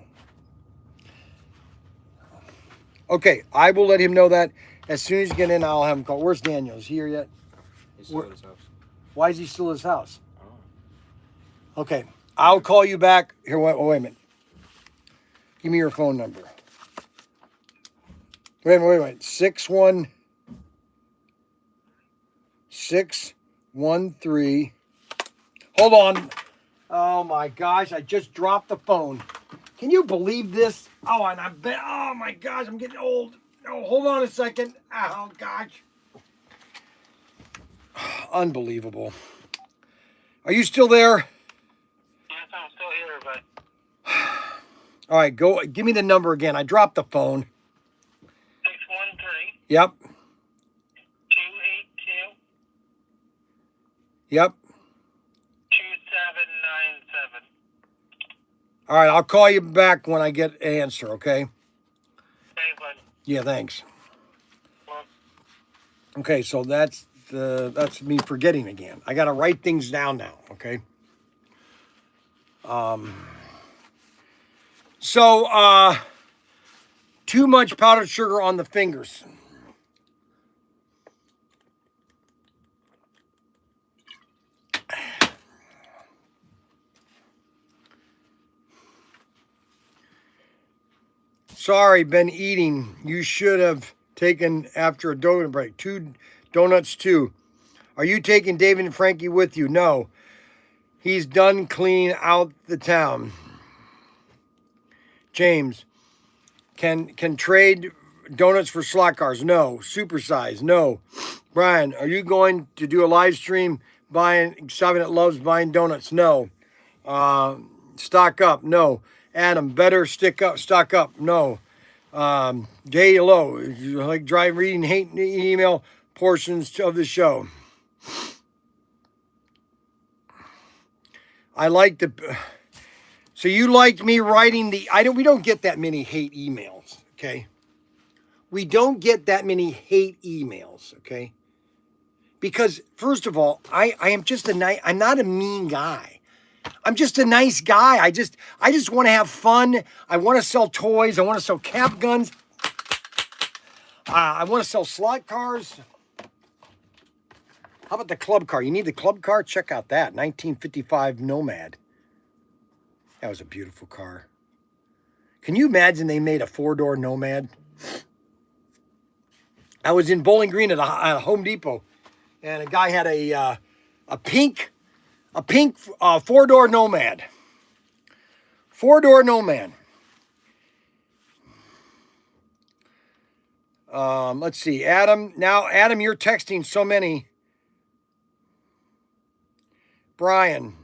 Speaker 1: Okay, I will let him know that, As soon as you get in, I'll have him call. Where's Daniel? Is he here yet?
Speaker 3: He's still at his house.
Speaker 1: Why is he still at his house?
Speaker 3: Oh.
Speaker 1: Okay. I'll call you back. Here, wait a minute. Give me your phone number. Wait. 613. Hold on. Oh my gosh, I just dropped the phone. Can you believe this? Oh, and I bet, oh my gosh, I'm getting old. Oh, hold on a second. Oh gosh. Unbelievable. Are you still there?
Speaker 2: Yes, I'm still here, but
Speaker 1: All right, go. Give me the number again. I dropped the phone.
Speaker 2: 613
Speaker 1: Yep.
Speaker 2: 282
Speaker 1: Yep.
Speaker 2: 2797.
Speaker 1: All right, I'll call you back when I get an answer, okay?
Speaker 2: Okay, bud.
Speaker 1: Yeah, thanks.
Speaker 2: Well,
Speaker 1: Okay, so that's me forgetting again. I got to write things down now, okay? So too much powdered sugar on the fingers. Sorry, been eating. You should have taken after a donut break. 2 donuts too. Are you taking David and Frankie with you? No. He's done cleaning out the town. James, can trade donuts for slot cars? No. Supersize? No. Bryan, are you going to do a live stream stopping at Love's buying donuts? No. Stock up? No. Adam, better stock up? No. J Low, you like reading hate email portions of the show. I like so you liked me writing we don't get that many hate emails, okay? We don't get that many hate emails, okay? Because first of all, I am just I'm not a mean guy. I'm just a nice guy. I just want to have fun. I want to sell toys. I want to sell cap guns. I want to sell slot cars. How about the club car? You need the club car? Check out that 1955 Nomad. That was a beautiful car. Can you imagine they made a 4-door Nomad? I was in Bowling Green at a Home Depot, and a guy had a pink 4-door Nomad. 4-door Nomad. Let's see. Adam, you're texting so many. Bryan.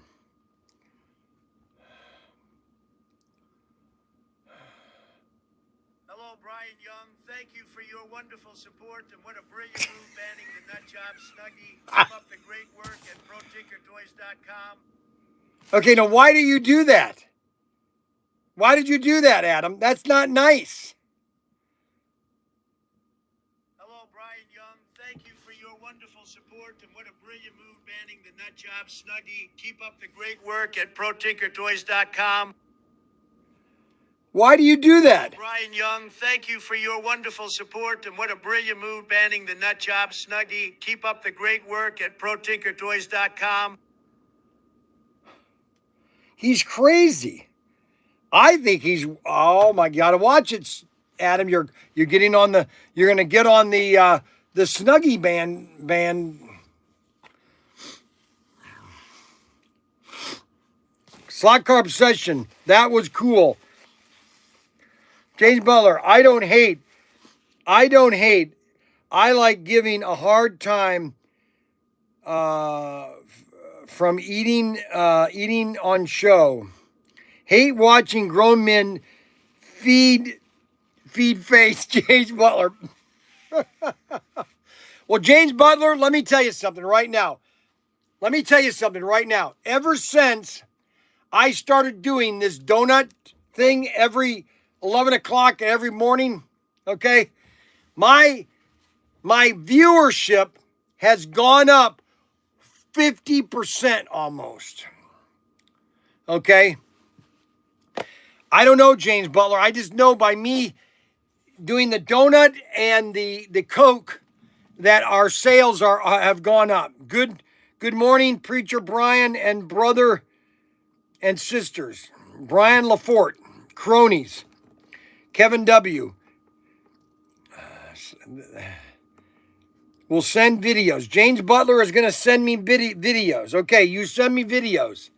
Speaker 5: Hello, Bryan Young. Thank you for your wonderful support and what a brilliant move banning the nut job Snuggie. Keep up the great work at ProTinkerToys.com.
Speaker 1: Okay, now why do you do that? Why did you do that, Adam? That's not nice.
Speaker 5: Hello, Bryan Young. Thank you for your wonderful support and what a brilliant move banning the nut job Snuggie. Keep up the great work at ProTinkerToys.com.
Speaker 1: Why do you do that?
Speaker 5: Bryan Young, thank you for your wonderful support and what a brilliant move banning the nut job Snuggie. Keep up the great work at ProTinkerToys.com.
Speaker 1: He's crazy. I think he's, oh my God, watch it, Adam. You're getting on you're going to get on the Snuggie band. Slot car obsession. That was cool. James Butler, I don't hate. I like giving a hard time from eating on show. Hate watching grown men feed face. James Butler. Well, James Butler, let me tell you something right now. Ever since I started doing this donut thing every 11 o'clock every morning, okay, my viewership has gone up 50% almost. Okay? I don't know, James Butler. I just know by me donut and the Coke that our sales have gone up. Good morning, Preacher Bryan and brother and sisters. Brian Lafort, cronies, Kevin W. Will send videos. James Butler is going to send me videos. Okay, you send me videos.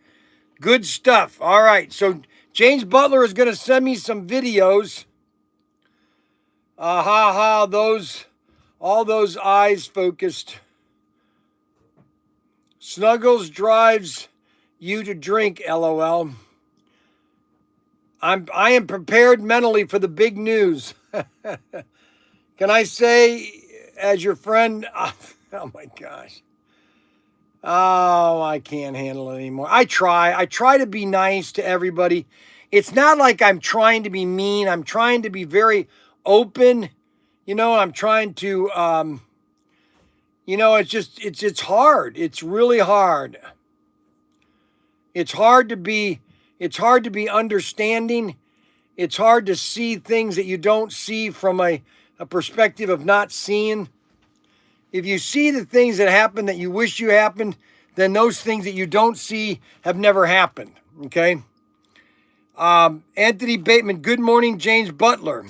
Speaker 1: Good stuff. All right, so James Butler is going to send me some videos. All those eyes focused. Snuggles drives you to drink, LOL. I am prepared mentally for the big news. Can I say, as your friend, oh my gosh. Oh, I can't handle it anymore. I try to be nice to everybody. It's not like I'm trying to be mean. I'm trying to be very open. I'm trying to, it's hard. It's really hard. It's hard to be understanding. It's hard to see things that you don't see from a perspective of not seeing. If you see the things that happen that you wish you happened, then those things that you don't see have never happened. Okay. Anthony Bateman, good morning, James Butler.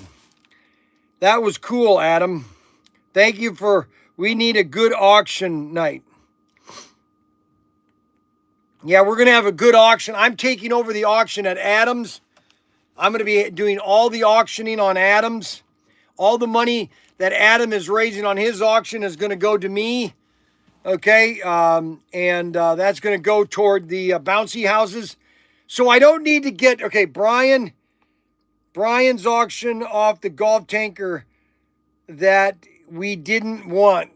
Speaker 1: That was cool, Adam. Thank you we need a good auction night. Yeah, we're going to have a good auction. I'm taking over the auction at Adams. I'm going to be doing all the auctioning on Adams. All the money that Adam is raising on his auction is going to go to me. Okay, and that's going to go toward the bouncy houses. So I don't need to get, okay, Brian's auction off the golf tanker that we didn't want.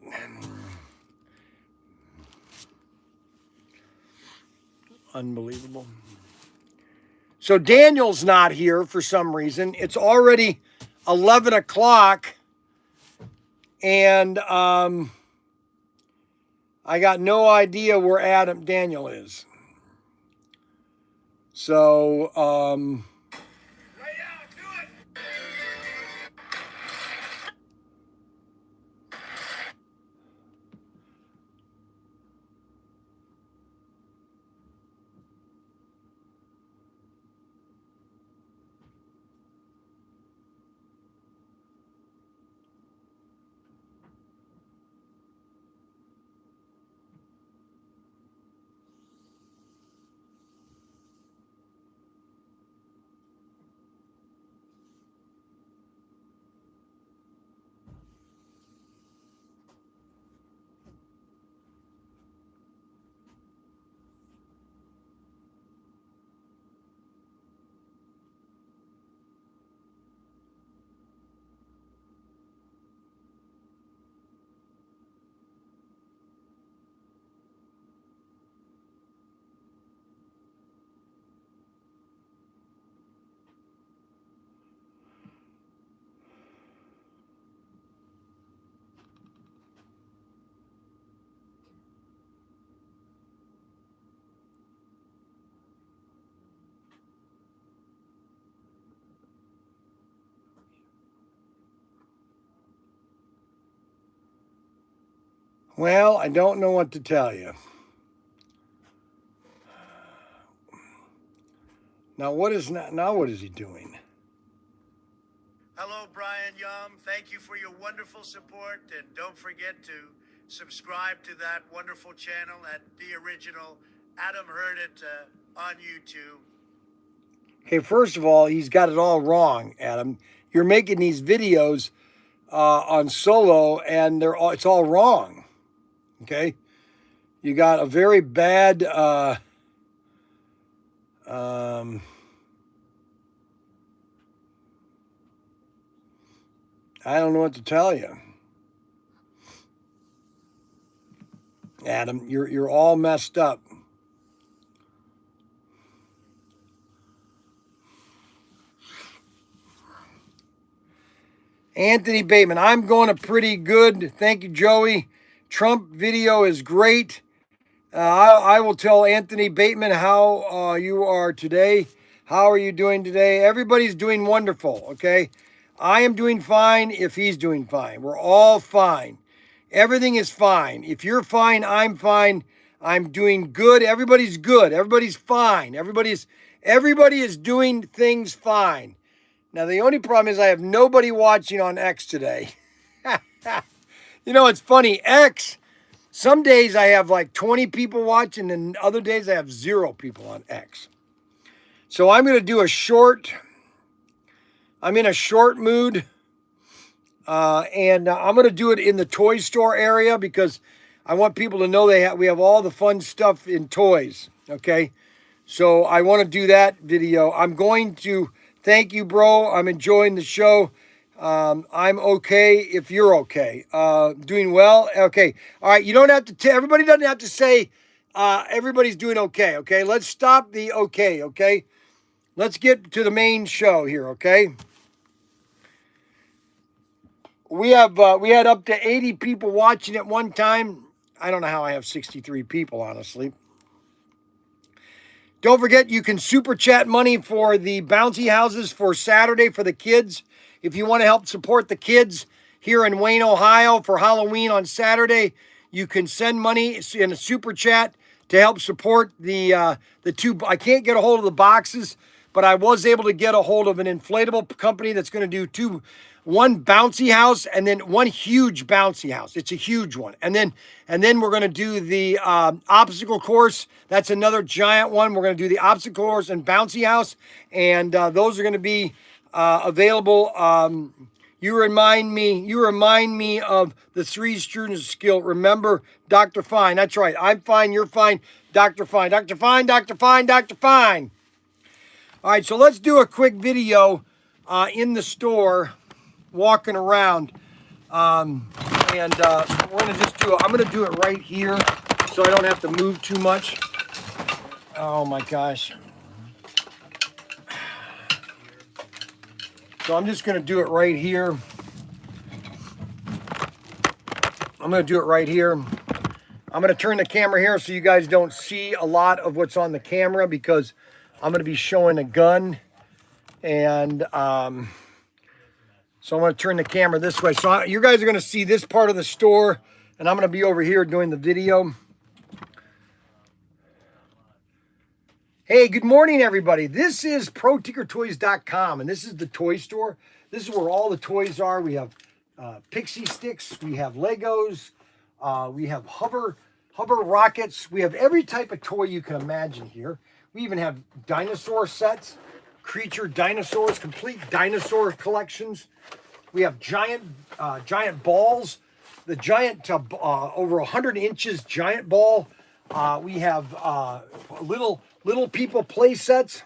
Speaker 1: Unbelievable. So Daniel's not here for some reason. It's already 11 o'clock. And I got no idea where Daniel is. So, well, I don't know what to tell you. Now what is he doing?
Speaker 5: Hello, Bryan Young. Thank you for your wonderful support. And don't forget to subscribe to that wonderful channel at The Original. Adam heard it on YouTube.
Speaker 1: Hey, first of all, he's got it all wrong, Adam. You're making these videos on solo, and it's all wrong. Okay, you got a very bad. I don't know what to tell you, Adam. You're all messed up. Anthony Bateman, I'm going to pretty good. Thank you, Joey. Trump video is great. I will tell Anthony Bateman how you are today. How are you doing today? Everybody's doing wonderful, okay? I am doing fine if he's doing fine. We're all fine. Everything is fine. If you're fine, I'm fine. I'm doing good. Everybody's good. Everybody's fine. Everybody is doing things fine. Now the only problem is I have nobody watching on X today. You know, it's funny. X, some days I have like 20 people watching, and other days I have 0 people on X. So I'm going to do a short. I'm in a short mood. And I'm going to do it in the toy store area because I want people to know we have all the fun stuff in toys. Okay. So I want to do that video. I'm going to thank you, bro. I'm enjoying the show. I'm okay if you're okay. Doing well. Okay. All right. You don't have to, everybody doesn't have to say everybody's doing okay. Okay. Let's stop the okay. Okay. Let's get to the main show here. Okay. We had up to 80 people watching at one time. I don't know how I have 63 people, honestly. Don't forget, you can super chat money for the bouncy houses for Saturday for the kids. If you want to help support the kids here in Wayne, Ohio for Halloween on Saturday, you can send money in a super chat to help support the two. I can't get a hold of the boxes, but I was able to get a hold of an inflatable company that's going to do one bouncy house and then one huge bouncy house. It's a huge one. And then we're going to do the obstacle course. That's another giant one. We're going to do the obstacle course and bouncy house. And those are going to be available. You remind me of the 3 students skill. Remember, Dr. Fine. That's right. I'm fine. You're fine. Dr. Fine. Dr. Fine. Dr. Fine. Dr. Fine. All right. So let's do a quick video in the store, walking around. And we're going to just do it. I'm going to do it right here so I don't have to move too much. Oh my gosh. So I'm just going to do it right here. I'm going to do it right here. I'm going to turn the camera here so you guys don't see a lot of what's on the camera because I'm going to be showing a gun. And so I'm going to turn the camera this way. So you guys are going to see this part of the store, and I'm going to be over here doing the video. Hey, good morning, everybody. This is ProTinkerToys.com, and this is the toy store. This is where all the toys are. We have pixie sticks. We have Legos. We have hover rockets. We have every type of toy you can imagine here. We even have dinosaur sets, creature dinosaurs, complete dinosaur collections. We have giant balls. The giant, over 100 inches giant ball. We have little people play sets,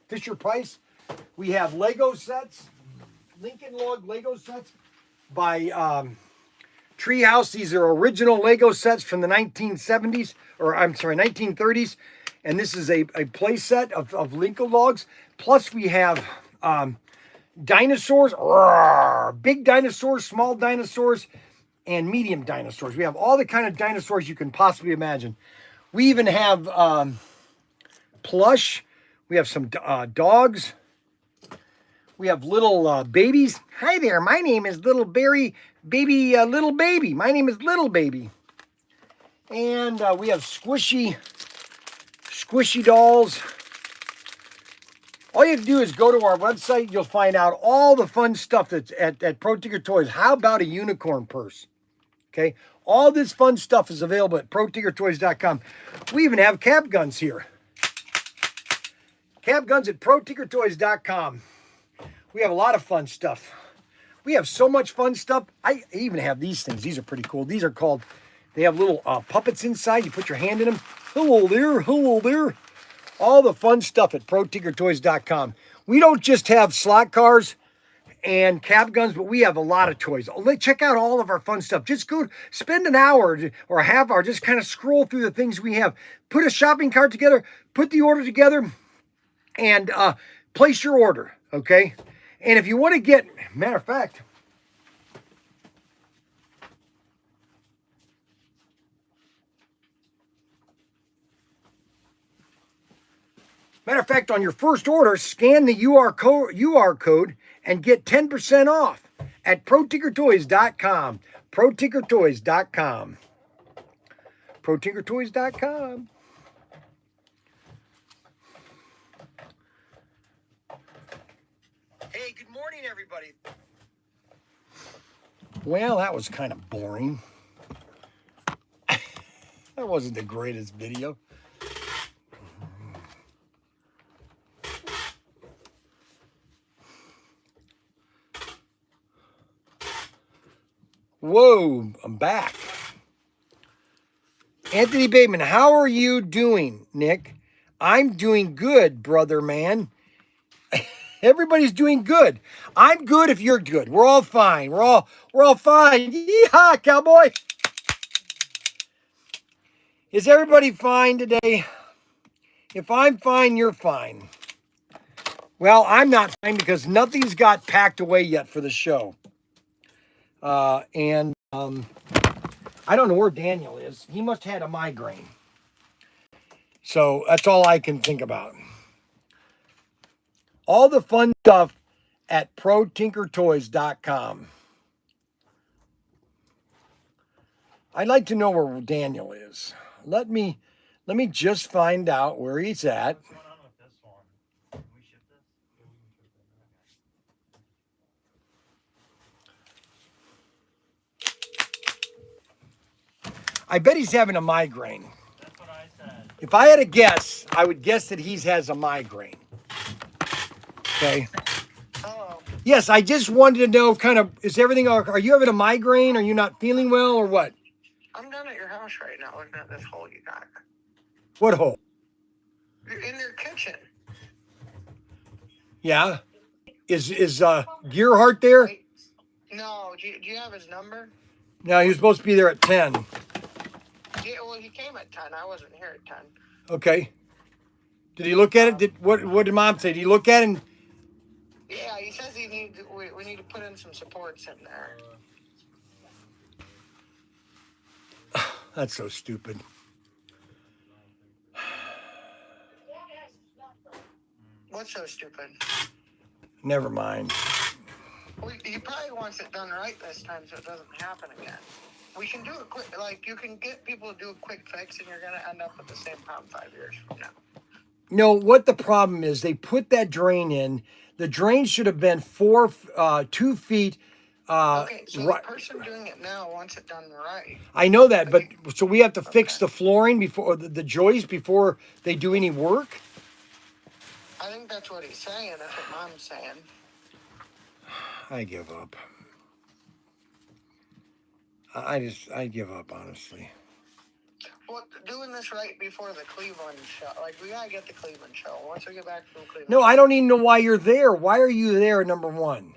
Speaker 1: Fisher Price. We have Lego sets, Lincoln Log Lego sets by Treehouse. These are original Lego sets from the 1970s, or I'm sorry, 1930s. And this is a play set of Lincoln Logs. Plus we have dinosaurs, big dinosaurs, small dinosaurs, and medium dinosaurs. We have all the kind of dinosaurs you can possibly imagine. We even have plush. We have some dogs. We have little babies. Hi there, my name is Little Baby. My name is Little Baby. And we have squishy dolls. All you have to do is go to our website. You'll find out all the fun stuff that's at Pro Tinker Toys. How about a unicorn purse? Okay, all this fun stuff is available at ProTinkerToys.com. We even have cap guns here. Cap guns at ProTinkerToys.com. We have a lot of fun stuff. We have so much fun stuff. I even have these things. These are pretty cool. These are called, they have little puppets inside. You put your hand in them. Hello there. Hello there. All the fun stuff at ProTinkerToys.com. We don't just have slot cars and cap guns, but we have a lot of toys. Check out all of our fun stuff. Just go spend an hour or a half hour, just kind of scroll through the things we have. Put a shopping cart together, put the order together, and place your order, okay? And if you want to get, matter of fact, Matter of fact, on your first order, scan the UR code and get 10% off at ProTinkerToys.com. ProTinkerToys.com. ProTinkerToys.com. Hey, good morning, everybody. Well, that was kind of boring. That wasn't the greatest video. Whoa, I'm back. Anthony Bateman, how are you doing, Nick? I'm doing good, brother man. Everybody's doing good. I'm good if you're good. We're all fine. We're all fine. Yeehaw, cowboy. Is everybody fine today? If I'm fine, you're fine. Well, I'm not fine because nothing's got packed away yet for the show. And I don't know where Daniel is. He must have had a migraine. So that's all I can think about. All the fun stuff at ProTinkerToys.com. I'd like to know where Daniel is. Let me just find out where he's at.
Speaker 4: What's going on with this one? Can we ship this?
Speaker 1: I bet he's having a migraine.
Speaker 4: That's what I said.
Speaker 1: If I had a guess, I would guess that he has a migraine. Okay.
Speaker 2: Hello.
Speaker 1: Yes, I just wanted to know kind of, is everything, are you having a migraine? Are you not feeling well or what?
Speaker 2: I'm down at your house right now looking at this hole you got.
Speaker 1: What hole?
Speaker 2: You're in your kitchen.
Speaker 1: Yeah. Is Gearhart there?
Speaker 2: Wait, no, do you have his number?
Speaker 1: No, he was supposed to be there at 10.
Speaker 2: Yeah, well, he came at 10. I wasn't here at 10.
Speaker 1: Okay. Did he look at it? What did Mom say? Did he look at it? And,
Speaker 2: Yeah, he says we need to put in some supports in there.
Speaker 1: that's so stupid.
Speaker 2: What's so stupid?
Speaker 1: Never mind.
Speaker 2: Well, he probably wants it done right this time so it doesn't happen again. We can do it quick. Like, you can get people to do a quick fix and you're going to end up with the same problem 5 years from now.
Speaker 1: No, what the problem is, they put that drain in. The drain should have been 2 feet.
Speaker 2: Okay, so
Speaker 1: right.
Speaker 2: the person doing it now wants it done right.
Speaker 1: I know that, but so we have to fix the flooring before the joist before they do any work.
Speaker 2: I think that's what he's saying. That's what Mom's saying.
Speaker 1: I give up. I give up, honestly.
Speaker 2: Well, doing this right before the Cleveland show. Like, we gotta get the Cleveland show. Once we get back from Cleveland.
Speaker 1: No, I don't even know why you're there. Why are you there, number one?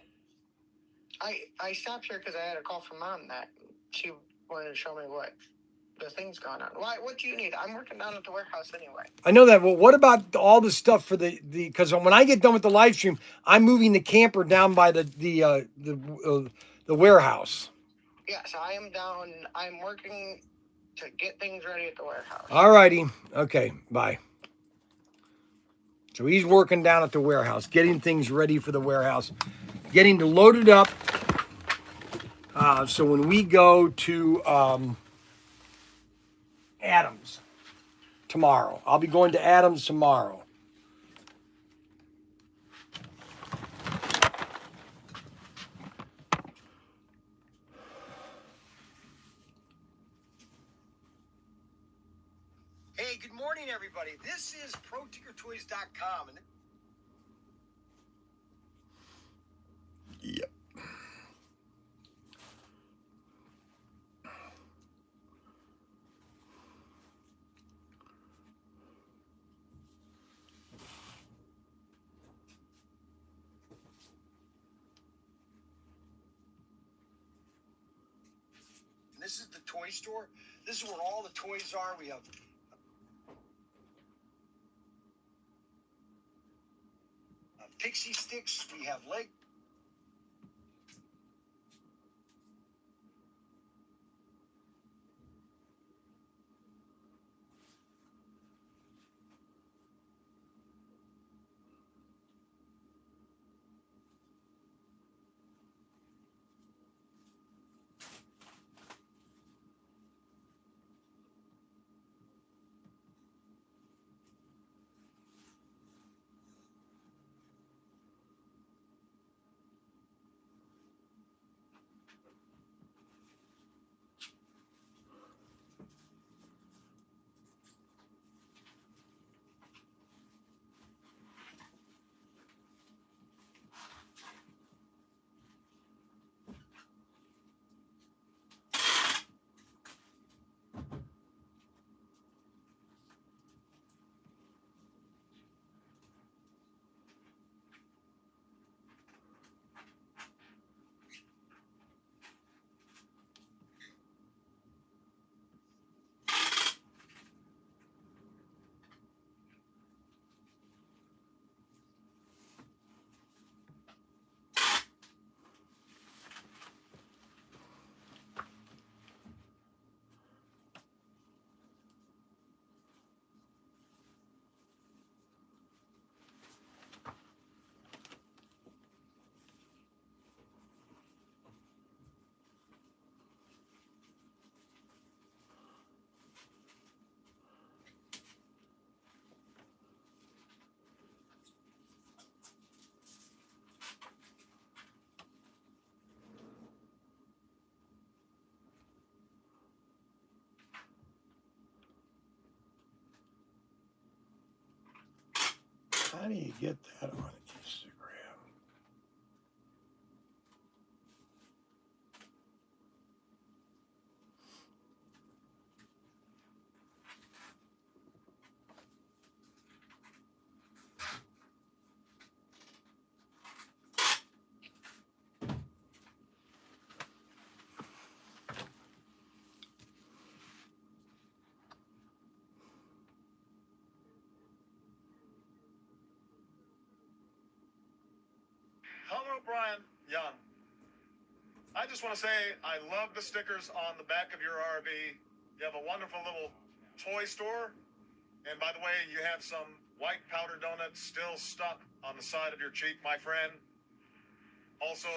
Speaker 2: I stopped here because I had a call from Mom that she wanted to show me what the thing's going on. Why? What do you need? I'm working down at the warehouse anyway.
Speaker 1: I know that. Well, what about all the stuff for the because when I get done with the live stream, I'm moving the camper down by the warehouse.
Speaker 2: Yes, I am down. I'm working to get things ready at the warehouse.
Speaker 1: All righty. Okay, bye. So he's working down at the warehouse, getting things ready for the warehouse, getting to load it up. So when we go to Adams tomorrow, I'll be going to Adams tomorrow. Hey, good morning, everybody. This is ProTinkerToys.com. Yep. This is the toy store. This is where all the toys are. We have pixie sticks. We have leg. do you get that on Instagram?
Speaker 6: Hello, Bryan Young. I just want to say I love the stickers on the back of your RV. You have a wonderful little toy store. And by the way, you have some white powder donuts still stuck on the side of your cheek, my friend. Also,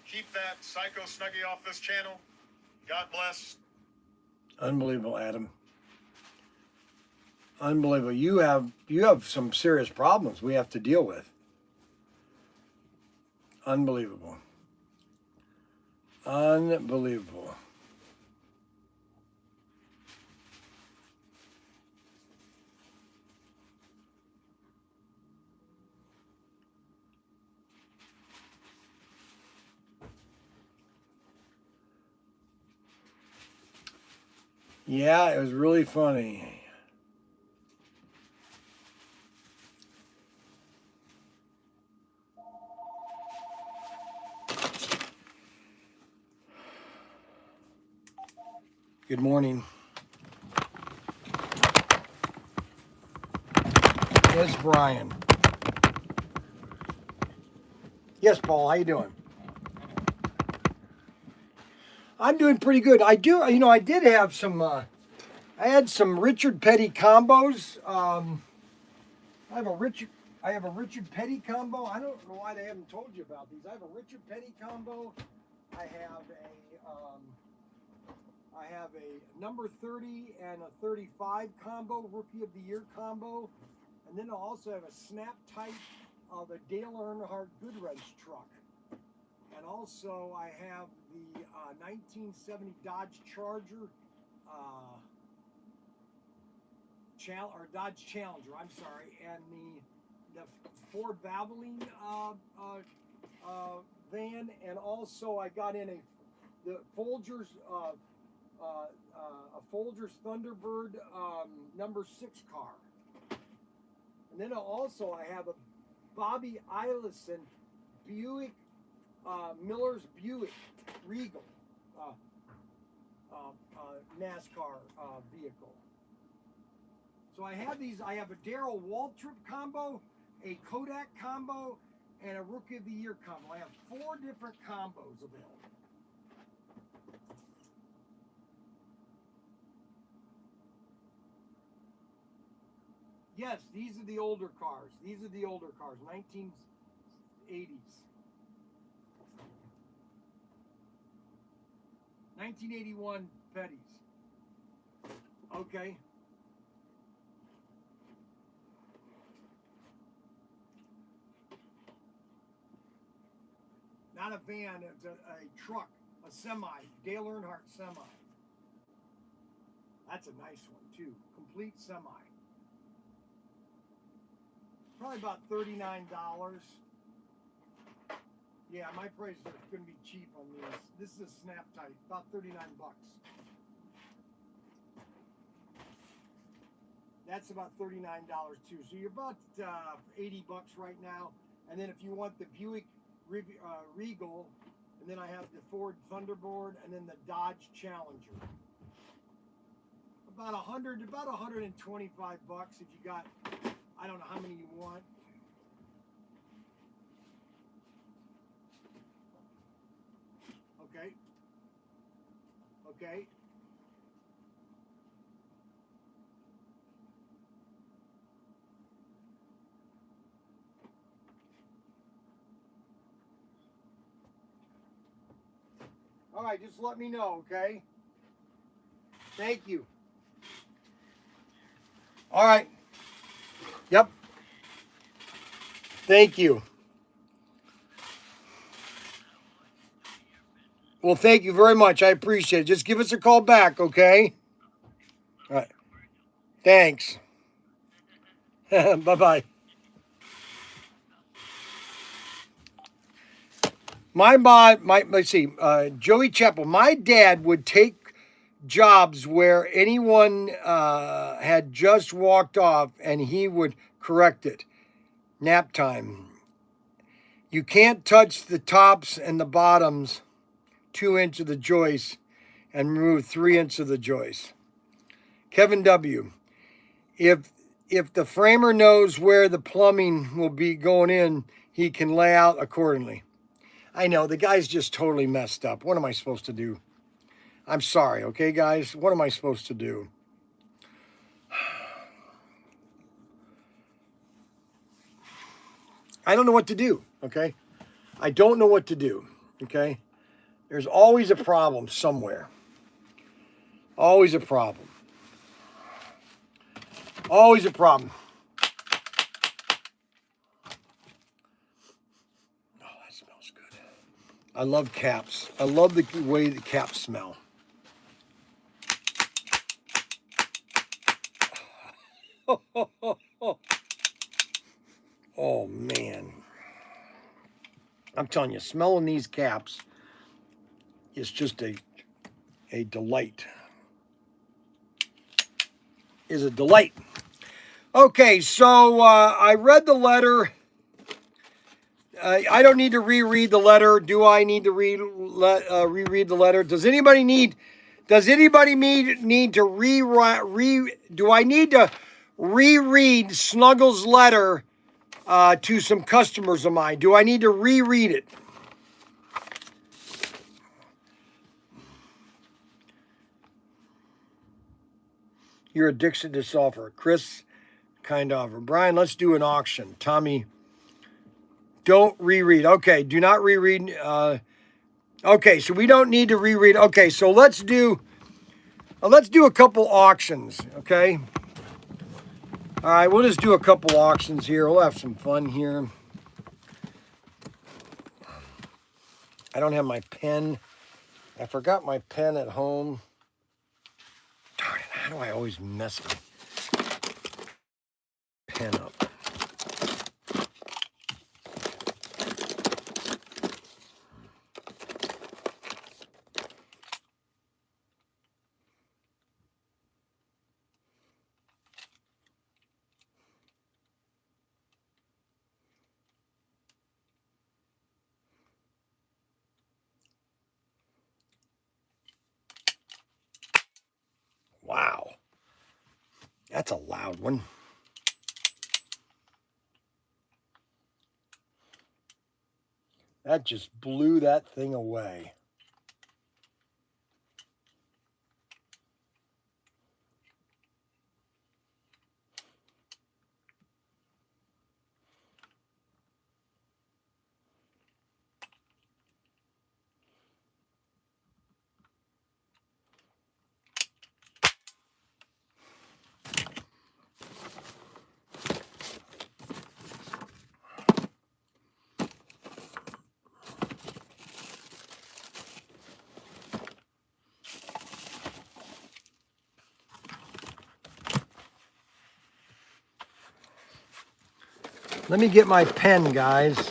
Speaker 6: keep that Psycho Snuggie off this channel. God bless.
Speaker 1: Unbelievable, Adam. Unbelievable. You have some serious problems we have to deal with. Unbelievable. Unbelievable. Yeah, it was really funny. Good morning. It's Bryan. Yes, Paul, how you doing? I'm doing pretty good. I did have some, I had some Richard Petty combos. I have a Richard Petty combo. I don't know why they haven't told you about these. I have a Richard Petty combo. I have a number 30 and a 35 combo, Rookie of the Year combo. And then I also have a snap type of a Dale Earnhardt Goodwrench truck. And also I have the 1970 Dodge Charger, Dodge Challenger, I'm sorry, and the Ford Valvoline van, and also I got in a Folgers Thunderbird number 6 car. And then also I have a Bobby Eilison Buick, Miller's Buick Regal NASCAR vehicle. So I have these. I have a Darrell Waltrip combo, a Kodak combo, and a Rookie of the Year combo. I have 4 different combos available. Yes, these are the older cars. These are the older cars, 1980s. 1981 Petties. Okay. Not a van, it's a truck, a semi, Dale Earnhardt semi. That's a nice one too, complete semi. Probably about $39. Yeah, my prices are going to be cheap on these. This is a snap type, about 39 bucks. That's about $39 too. So you're about 80 bucks right now. And then if you want the Buick Regal, and then I have the Ford Thunderbird, and then the Dodge Challenger. About 125 bucks if you got, I don't know how many you want. Okay. Okay. All right, just let me know, okay? Thank you. All right. Yep. Thank you. Well, thank you very much. I appreciate it. Just give us a call back, okay? All right. Thanks. Bye-bye. let's see, Joey Chapel. My dad would take jobs where anyone had just walked off and he would correct it. Nap time. You can't touch the tops and the bottoms 2 inch of the joist and remove 3 inch of the joist. Kevin W. If the framer knows where the plumbing will be going in, he can lay out accordingly. I know, the guy's just totally messed up. What am I supposed to do? I'm sorry, okay, guys? What am I supposed to do? I don't know what to do, okay? I don't know what to do, okay? There's always a problem somewhere. Always a problem. Always a problem. Oh, that smells good. I love caps. I love the way the caps smell. Oh, man. I'm telling you, smelling these caps is just a delight. Is a delight. Okay, so I read the letter. I don't need to reread the letter. Do I need to reread the letter? Does anybody need to rewrite? Do I need to reread Snuggles' letter to some customers of mine? Do I need to reread it? Your addiction to sulfur. Chris, kind offer. Brian, let's do an auction. Tommy, don't reread. Okay, do not reread. Okay, so we don't need to reread. Okay, so let's do a couple auctions. Okay. All right, we'll just do a couple auctions here. We'll have some fun here. I don't have my pen. I forgot my pen at home. Darn it! How do I always mess my pen up? Wow. That's a loud one. That just blew that thing away. Let me get my pen, guys.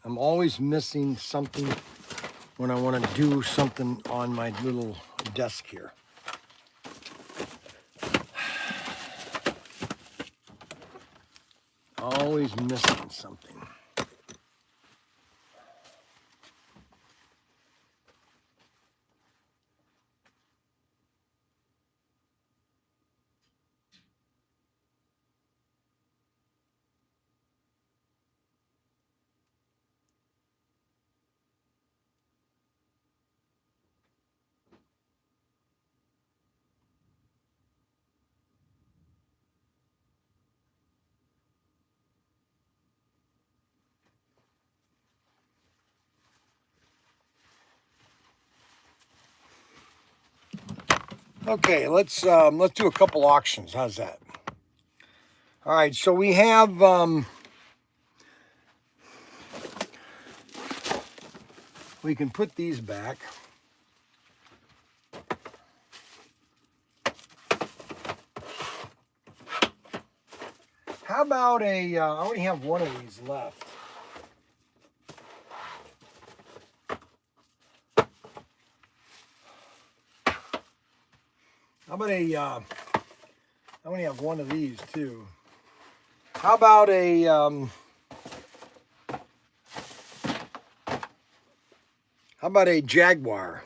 Speaker 1: I'm always missing something when I want to do something on my little desk here. Always missing something. Okay, let's do a couple auctions. How's that? All right, so we have we can put these back. How about a? I only have one of these left. How about a? I only have one of these too. How about a? How about a Jaguar?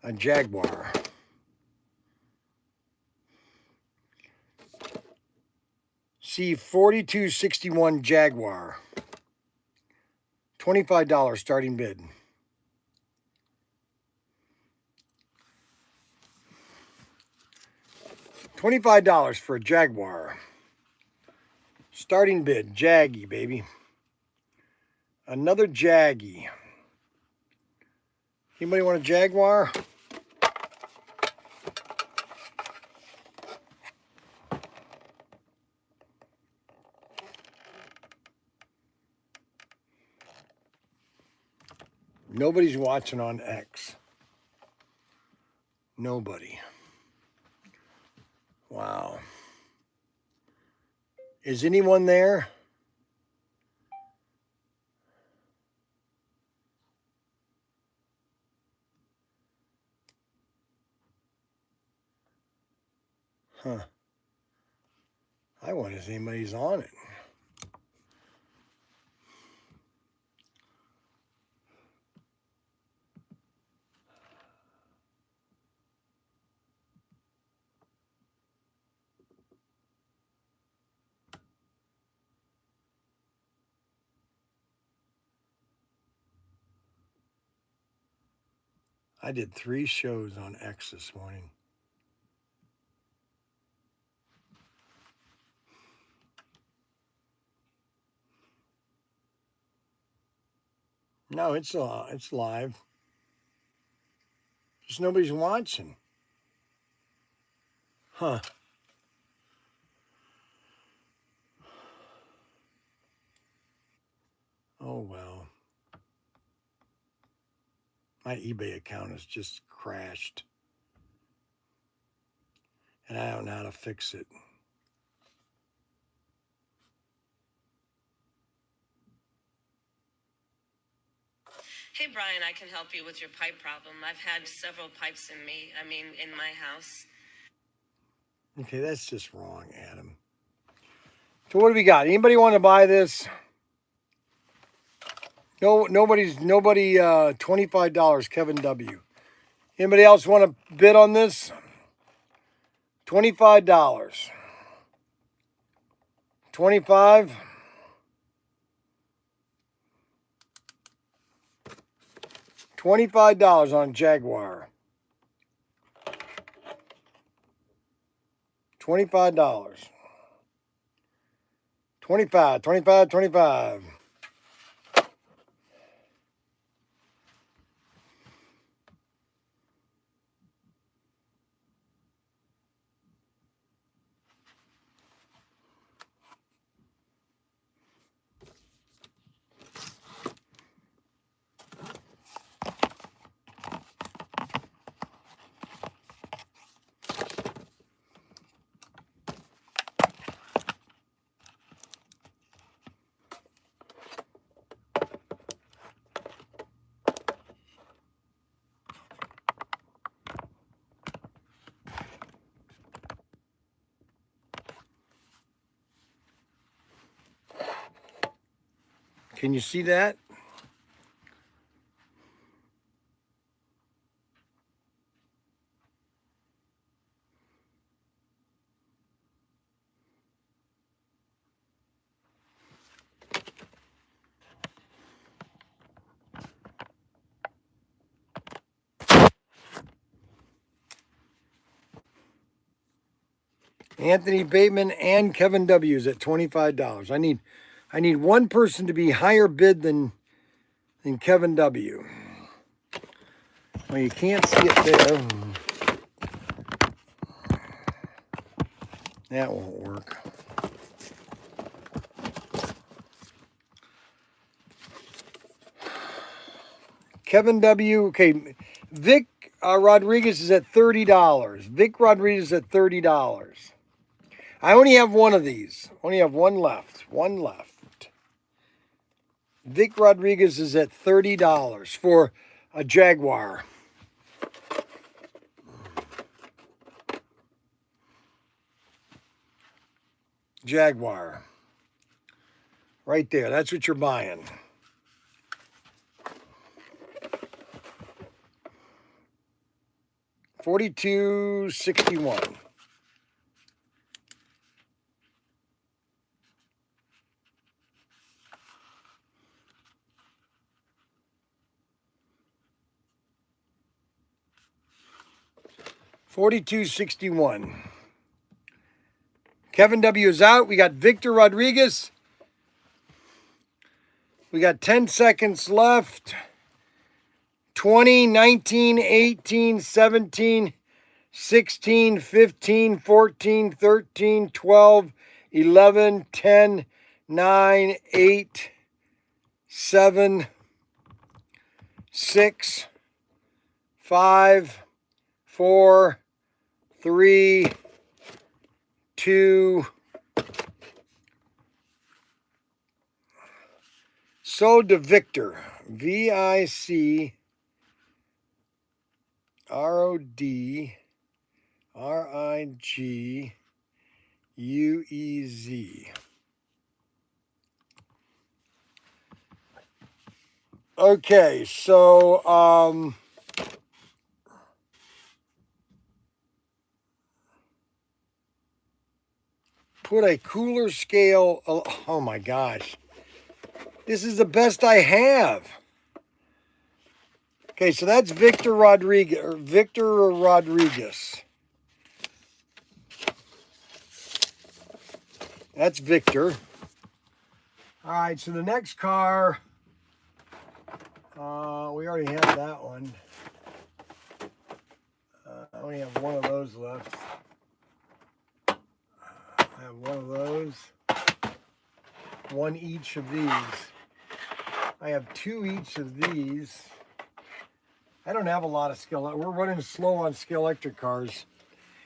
Speaker 1: A Jaguar. See, 4261 Jaguar. $25 starting bid. $25 for a Jaguar. Starting bid, Jaggy, baby. Another Jaggy. Anybody want a Jaguar? Nobody's watching on X. Nobody. Wow. Is anyone there? Huh. I wonder if anybody's on it. I did 3 shows on X this morning. No, it's live. Just nobody's watching. Huh. Oh, well. My eBay account has just crashed. And I don't know how to fix it.
Speaker 7: Hey, Bryan, I can help you with your pipe problem. I've had several pipes in my house.
Speaker 1: Okay, that's just wrong, Adam. So what do we got? Anybody want to buy this? No, nobody, $25, Kevin W. Anybody else want to bid on this? $25. 25. $25 on Jaguar. $25. 25, 25, 25. Can you see that? Anthony Bateman and Kevin W is at $25. I need one person to be higher bid than Kevin W. Well, you can't see it there. That won't work. Kevin W. Okay, Vic Rodriguez is at $30. Vic Rodriguez is at $30. I only have one of these. Only have one left. One left. Vic Rodriguez is at $30 for a Jaguar. Jaguar. Right there. That's what you're buying. $42.61. $42.61. Kevin W is out. We got Victor Rodriguez. We got 10 seconds left. 20, 19, 18, 17, 16, 15, 14, 13, 12, 11, 10, 9, 8, 7, 6, 5, 4, 3, 2. So to Victor. VICRODRIGUEZ. Okay, so put a cooler scale. Oh my gosh. This is the best I have. Okay, so that's Victor Rodriguez. That's Victor. All right, so the next car, we already have that one. I only have one of those left. I have one of those. One each of these. I have two each of these. I don't have a lot of skill. We're running slow on skill electric cars.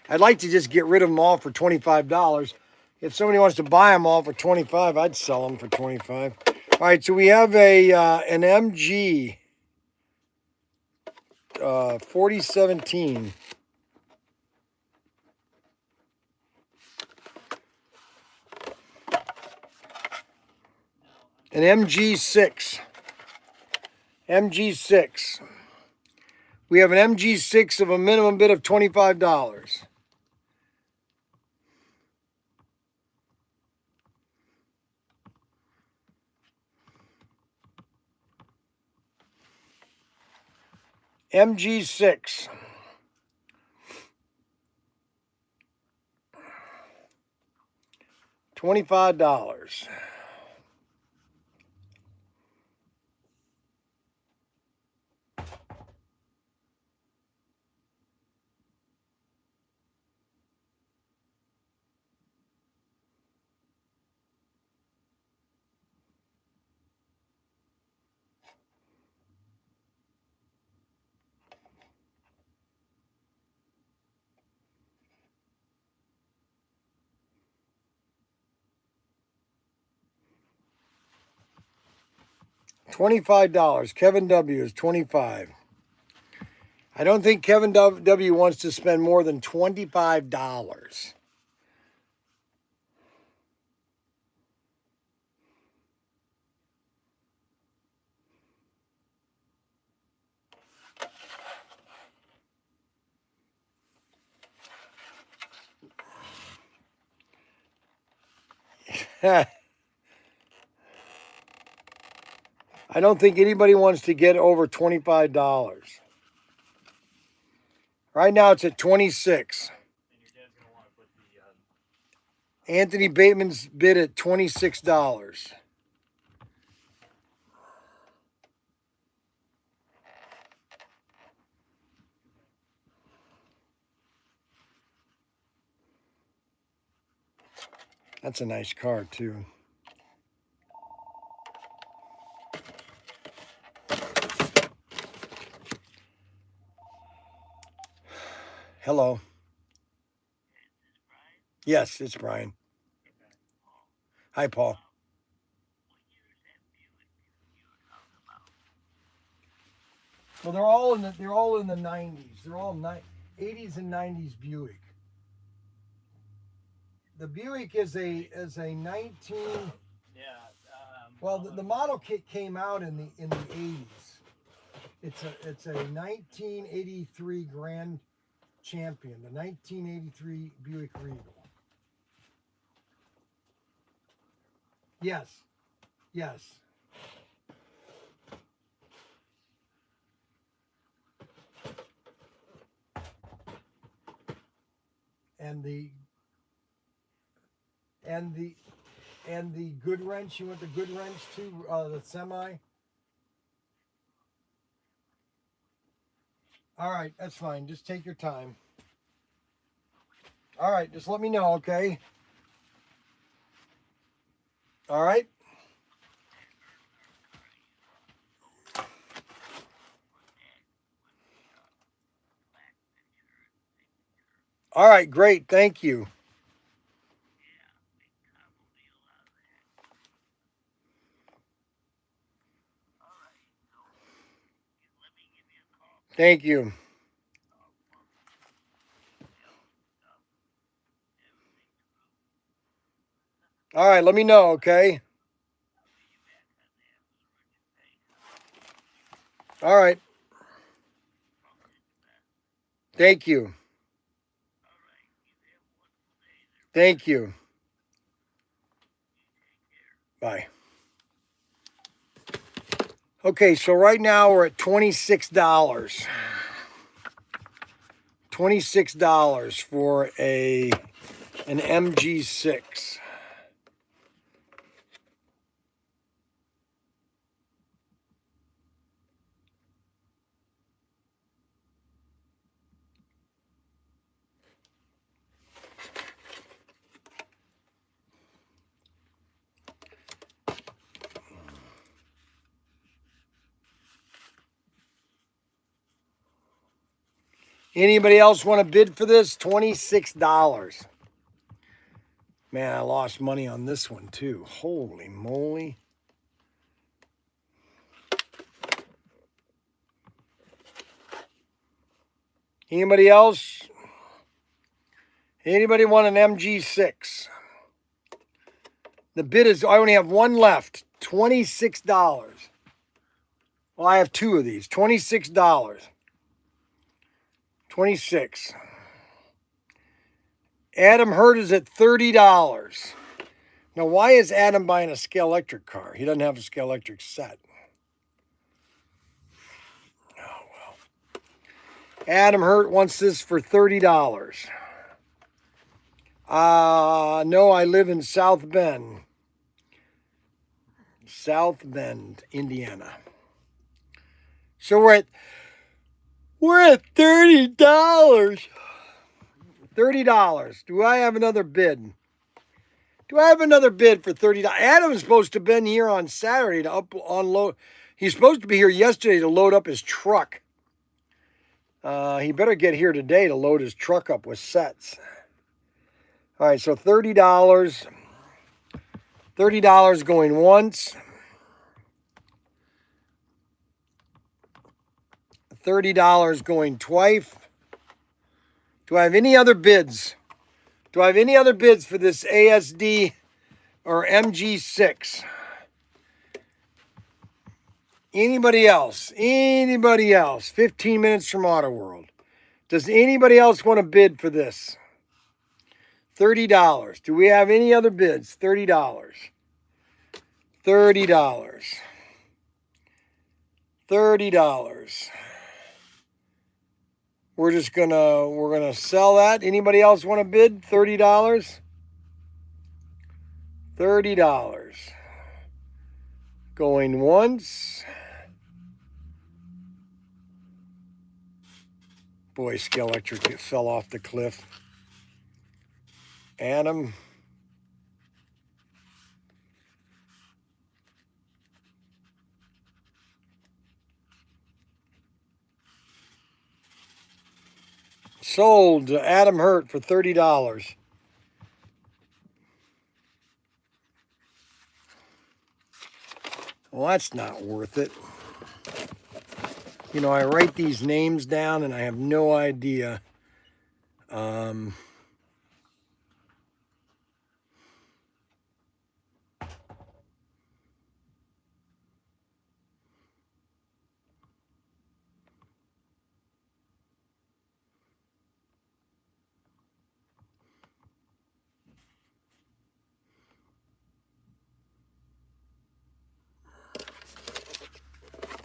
Speaker 1: I'd like to just get rid of them all for $25. If somebody wants to buy them all for $25, I'd sell them for $25. All right, so we have an MG 4017. An MG6. MG6. We have an MG6 of a minimum bid of $25. MG6. $25. $25. Kevin W is 25. I don't think Kevin W wants to spend more than $25. I don't think anybody wants to get over $25. Right now it's at 26. Anthony Bateman's bid at $26. That's a nice car too. Hello. Yes, it's Bryan. Hi, Paul. Well, they're all in the 90s. They're all 80s and 90s Buick. The Buick is a 19.
Speaker 4: Yeah.
Speaker 1: Well, the model kit came out in the 80s. It's a 1983 Grand Champion, the 1983 Buick Regal. Yes. Yes. And the good wrench, you want the good wrench too, the semi? All right, that's fine. Just take your time. All right, just let me know, okay? All right? All right, great. Thank you. Thank you. All right, let me know, okay? All right. Thank you. Thank you. Bye. Okay, so right now we're at $26. $26 for an MG6. Anybody else want to bid for this? $26. Man, I lost money on this one too. Holy moly. Anybody else? Anybody want an MG6? The bid is, I only have one left. $26. Well, I have two of these. $26. 26. Adam Hurt is at $30. Now, why is Adam buying a scale electric car? He doesn't have a scale electric set. Oh, well. Adam Hurt wants this for $30. No, I live in South Bend. South Bend, Indiana. So we're at $30. $30. Do I have another bid? Do I have another bid for $30? Adam's supposed to have been here on Saturday to unload. He's supposed to be here yesterday to load up his truck. He better get here today to load his truck up with sets. All right, so $30. $30 going once. $30 going twice. Do I have any other bids? Do I have any other bids for this ASD or MG6? Anybody else? Anybody else? 15 minutes from Auto World. Does anybody else want to bid for this? $30. Do we have any other bids? $30. $30. $30. We're gonna sell that. Anybody else want to bid? $30. $30. Going once. Boy, scale electric fell off the cliff. Adam. Sold to Adam Hurt for $30. Well, that's not worth it. You know, I write these names down and I have no idea.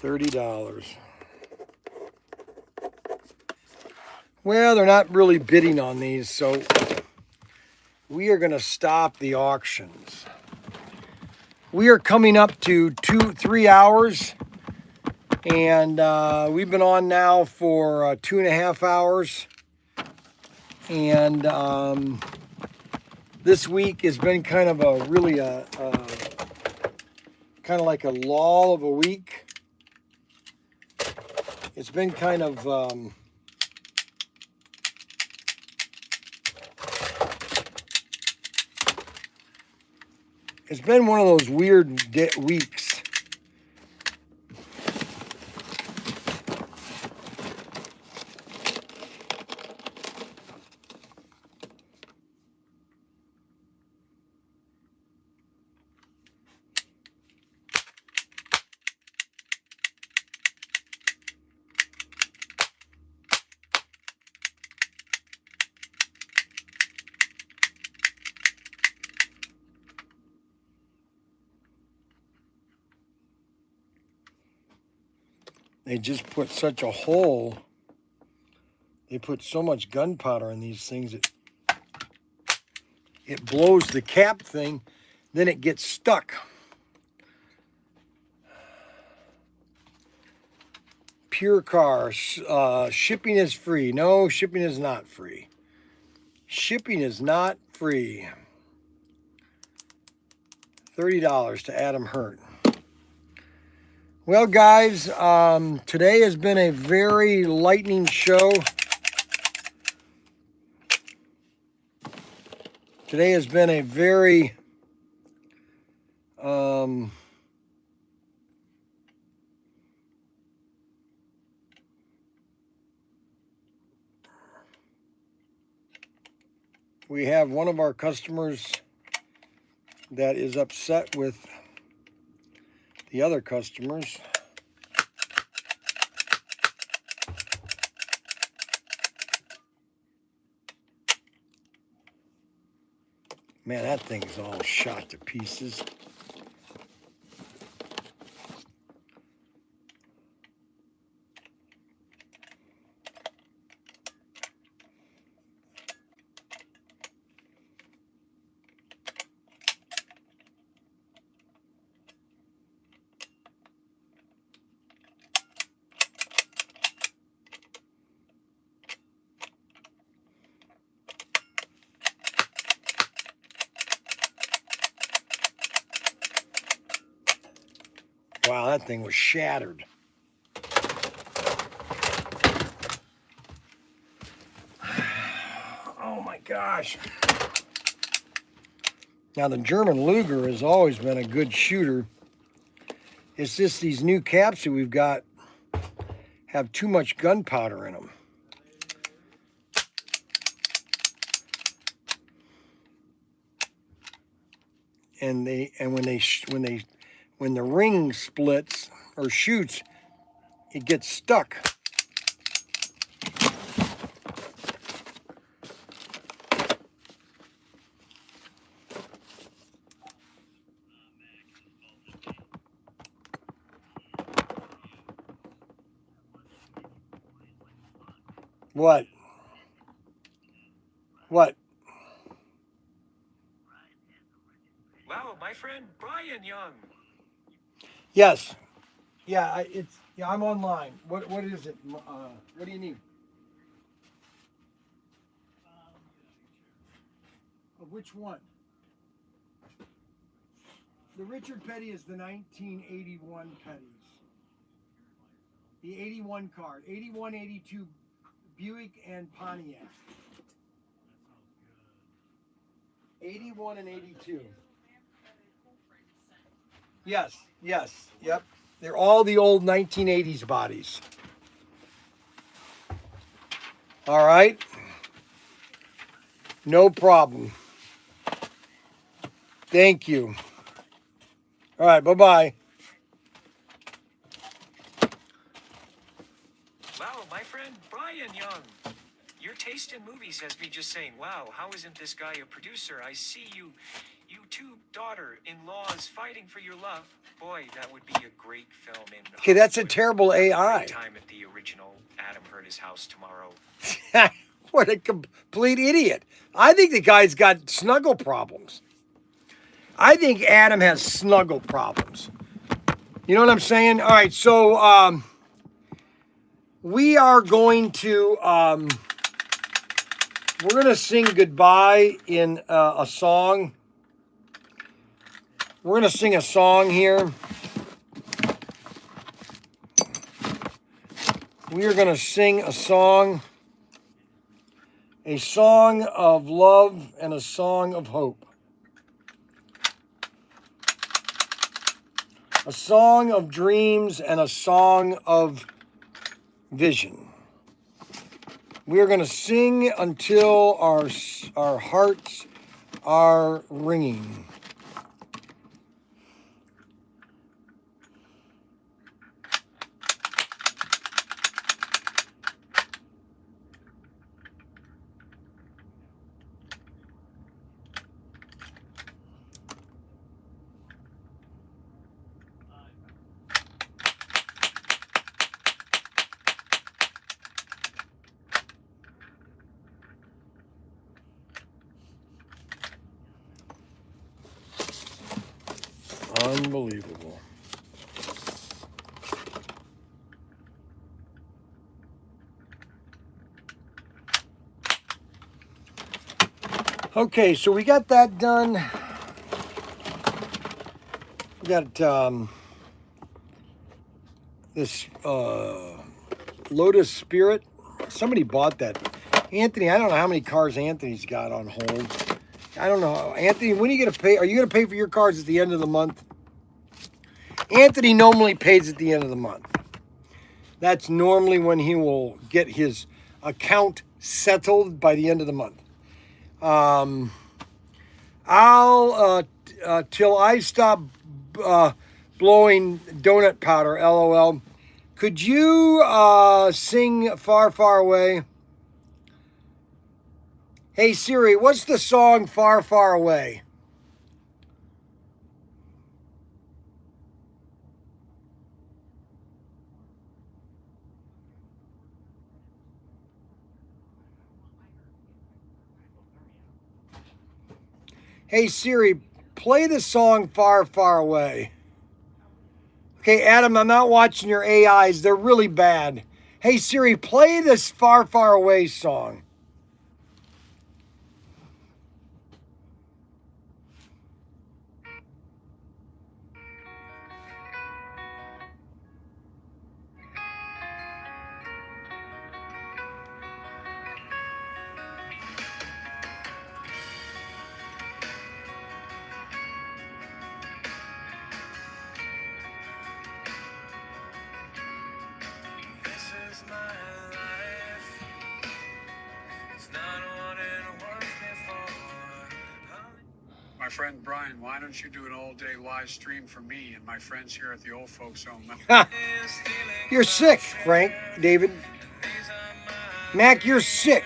Speaker 1: $30. Well, they're not really bidding on these, so we are going to stop the auctions. We are coming up to 3 hours, and we've been on now for 2.5 hours. And this week has been kind of a really kind of like a lull of a week. It's been kind of it's been one of those weird weeks. They just put such a hole. They put so much gunpowder in these things, it blows the cap thing, then it gets stuck. Pure Car, shipping is free. No, shipping is not free. Shipping is not free. $30 to Adam Hurt. Well, guys, today has been a very lightning show. Today has been a very we have one of our customers that is upset with the other customers. Man, that thing's all shot to pieces. Wow, that thing was shattered. Oh my gosh. Now the German Luger has always been a good shooter. It's just these new caps that we've got have too much gunpowder in them. And when the ring splits or shoots, it gets stuck. What? What?
Speaker 8: Wow, my friend Bryan Young.
Speaker 1: Yes. Yeah, I'm online. What is it? What do you need? Which one? The Richard Petty is the 1981 Petties. The 81 card. 81, 82 Buick and Pontiac. 81 and 82. Yes, yes, yep. They're all the old 1980s bodies. All right. No problem. Thank you. All right, bye-bye.
Speaker 8: Wow, my friend Bryan Young. Your taste in movies has me just saying, wow, how isn't this guy a producer? I see you two daughter-in-laws fighting for your love. Boy, that would be a great film in
Speaker 1: Okay, that's a
Speaker 8: Hollywood.
Speaker 1: terrible AI.
Speaker 8: Great time at the original Adam Hurt His House tomorrow.
Speaker 1: What a complete idiot. I think the guy's got snuggle problems. I think Adam has snuggle problems. You know what I'm saying? All right, so we are going to we're going to sing goodbye in a song. We're going to sing a song here. We are going to sing a song of love and a song of hope. A song of dreams and a song of vision. We are going to sing until our hearts are ringing. Unbelievable. Okay, so we got that done. We got this Lotus Spirit. Somebody bought that. Anthony, I don't know how many cars Anthony's got on hold. I don't know. Anthony, when are you going to pay? Are you going to pay for your cars at the end of the month? Anthony normally pays at the end of the month. That's normally when he will get his account settled by the end of the month. Till I stop blowing donut powder, LOL. Could you sing Far, Far Away? Hey Siri, what's the song Far, Far Away? Hey Siri, play the song Far, Far Away. Okay, Adam, I'm not watching your AIs. They're really bad. Hey Siri, play this Far, Far Away song.
Speaker 9: My friend Bryan, why don't you do an all-day live stream for me and my friends here at the old folks home?
Speaker 1: You're sick, Frank, David. Mac, you're sick.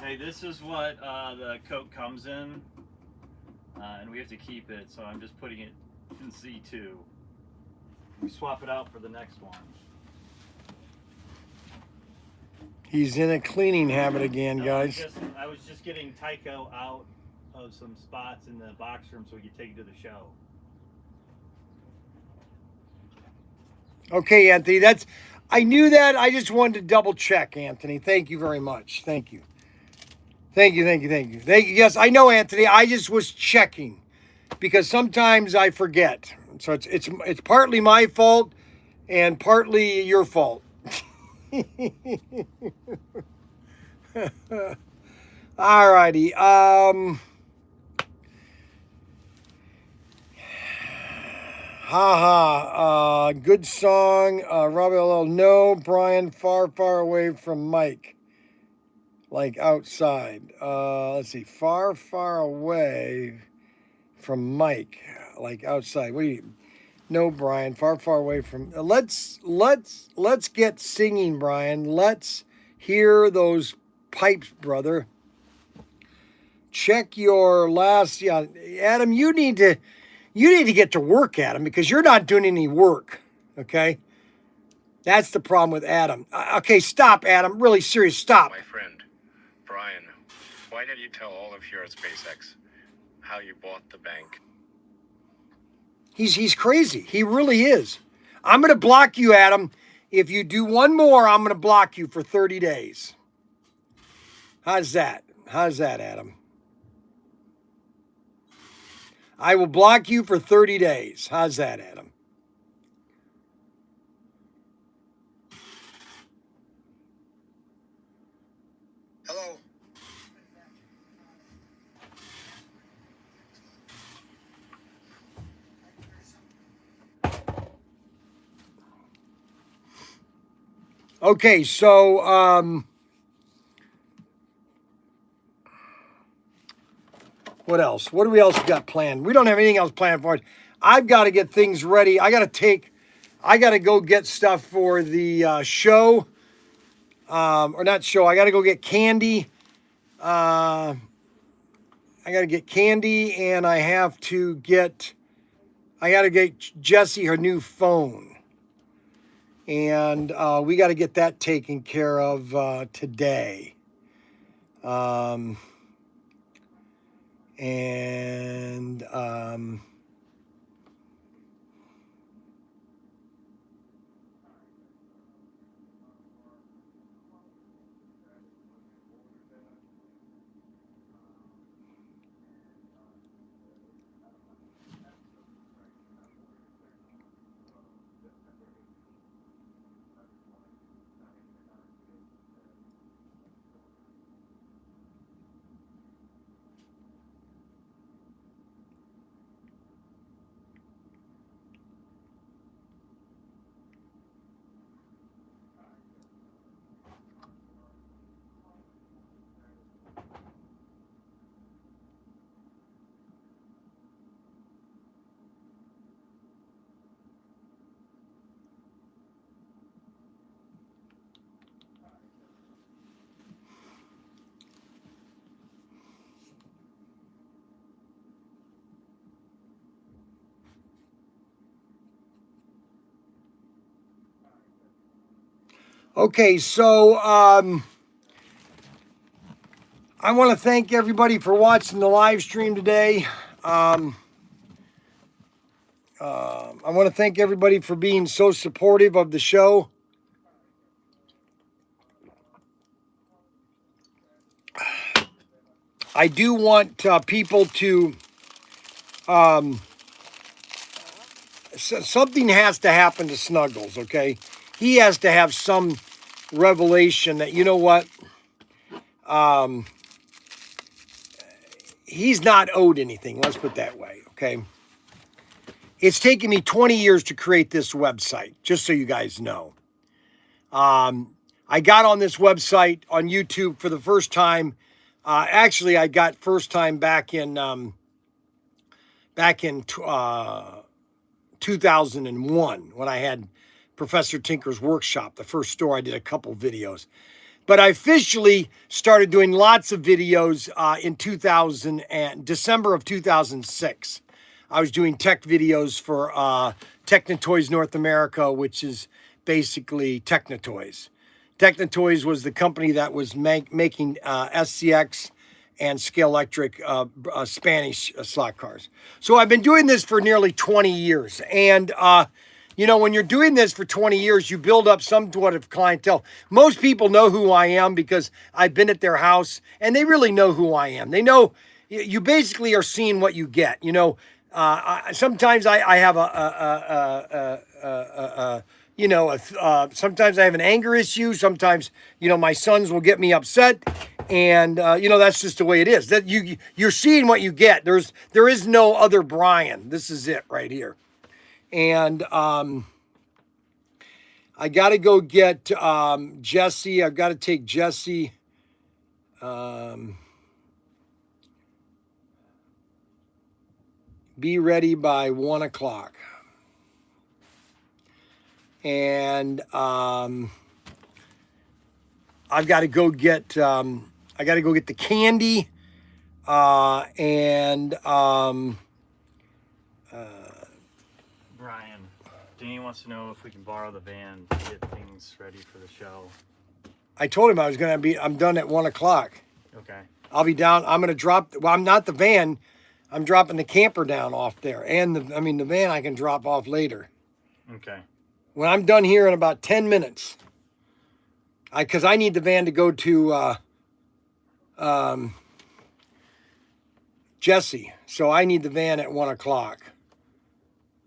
Speaker 4: Hey, this is what the Coke comes in, and we have to keep it, so I'm just putting it in C2. We swap it out for the next one.
Speaker 1: He's in a cleaning habit again, guys.
Speaker 4: I was just getting Tycho out of some spots in the box room so we could take it to the show.
Speaker 1: Okay, Anthony, I knew that. I just wanted to double check, Anthony. Thank you very much. Thank you. Thank you. Yes, I know, Anthony. I just was checking because sometimes I forget. So it's partly my fault and partly your fault. All righty. Good song. Robbie LL, no. Bryan, far, far away from Mike. Like outside. Let's see. Far, far away from Mike. Like outside. What do you... No, Bryan, far, far away from... Let's get singing, Bryan. Let's hear those pipes, brother. Check your last... Yeah, Adam, you need to get to work, Adam, because you're not doing any work, okay? That's the problem with Adam. Okay, stop, Adam. Really serious, stop.
Speaker 10: My friend, Bryan, why did you tell all of here at SpaceX how you bought the bank?
Speaker 1: He's crazy. He really is. I'm going to block you, Adam. If you do one more, I'm going to block you for 30 days. How's that? Adam? I will block you for 30 days. How's that, Adam?
Speaker 5: Hello.
Speaker 1: Okay, so what else? What do we else got planned? We don't have anything else planned for it. I've got to get things ready. I got to go get stuff for the show. Or not show. I got to go get candy. I got to get candy, and I got to get Jessie her new phone. And we got to get that taken care of today. Okay, so I want to thank everybody for watching the live stream today. I want to thank everybody for being so supportive of the show. I do want people to... something has to happen to Snuggles, okay? He has to have some revelation that, you know what? He's not owed anything. Let's put it that way, okay? It's taken me 20 years to create this website, just so you guys know. I got on this website on YouTube for the first time. Actually, I got first time back in 2001 when I had Professor Tinker's Workshop, the first store. I did a couple videos. But I officially started doing lots of videos in December of 2006. I was doing tech videos for TechnoToys North America, which is basically TechnoToys. TechnoToys was the company that was making SCX and Scale Electric Spanish slot cars. So I've been doing this for nearly 20 years. And You know, when you're doing this for 20 years, you build up somewhat of clientele. Most people know who I am because I've been at their house, and they really know who I am. They know you basically are seeing what you get. You know, sometimes I have sometimes I have an anger issue. Sometimes, you know, my sons will get me upset. And, you know, that's just the way it is. That you're seeing what you get. There is no other Bryan. This is it right here. And I got to go get Jesse. I've got to take Jesse. Be ready by 1 o'clock. And I've got to go get the candy.
Speaker 4: Brian, Danny wants to know if we can borrow the van to get things ready for the show.
Speaker 1: I told him I'm done at 1 o'clock.
Speaker 4: Okay.
Speaker 1: I'll be down. I'm going to drop, well, I'm not the van. I'm dropping the camper down off there. And the van I can drop off later.
Speaker 4: Okay.
Speaker 1: When I'm done here in about 10 minutes. Because I need the van to go to Jesse. So I need the van at 1 o'clock.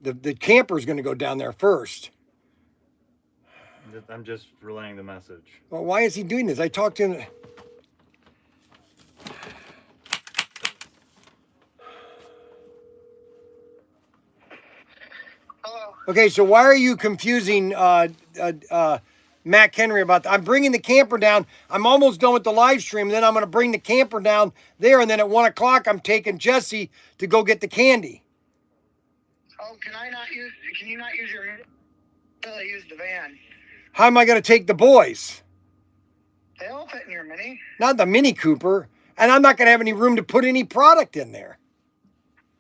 Speaker 1: The camper's going to go down there first.
Speaker 4: I'm just relaying the message.
Speaker 1: Well, why is he doing this? I talked to him.
Speaker 2: Hello.
Speaker 1: Okay, so why are you confusing Matt Henry about that? I'm bringing the camper down. I'm almost done with the live stream. Then I'm going to bring the camper down there. And then at 1 o'clock, I'm taking Jesse to go get the candy.
Speaker 2: Oh, can you not use your, use the van?
Speaker 1: How am I going to take the boys?
Speaker 2: They all fit in your Mini.
Speaker 1: Not the Mini Cooper. And I'm not going to have any room to put any product in there.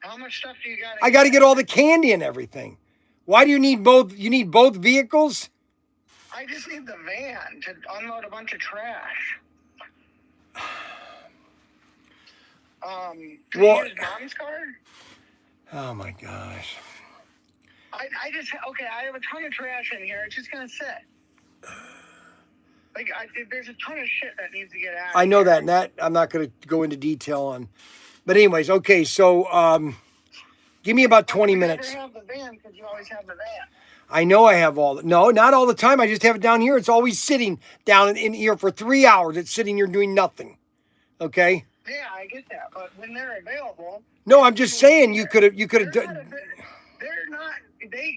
Speaker 2: How much stuff do you got?
Speaker 1: I got to get all the candy and everything. Why do you need both? You need both vehicles?
Speaker 2: I just need the van to unload a bunch of trash. Can you use Mom's card?
Speaker 1: Oh my gosh.
Speaker 2: I have a ton of trash in here. It's just gonna sit. Like, there's a ton of shit that needs to get out.
Speaker 1: I know that, and that I'm not going to go into detail on. But anyways, okay, so give me about 20 minutes.
Speaker 2: You never have the van because you always have the van.
Speaker 1: I know I have no, not all the time. I just have it down here. It's always sitting down in here for 3 hours. It's sitting here doing nothing. Okay?
Speaker 2: Yeah, I get that. But when they're available.
Speaker 1: No, I'm just saying you could have
Speaker 2: They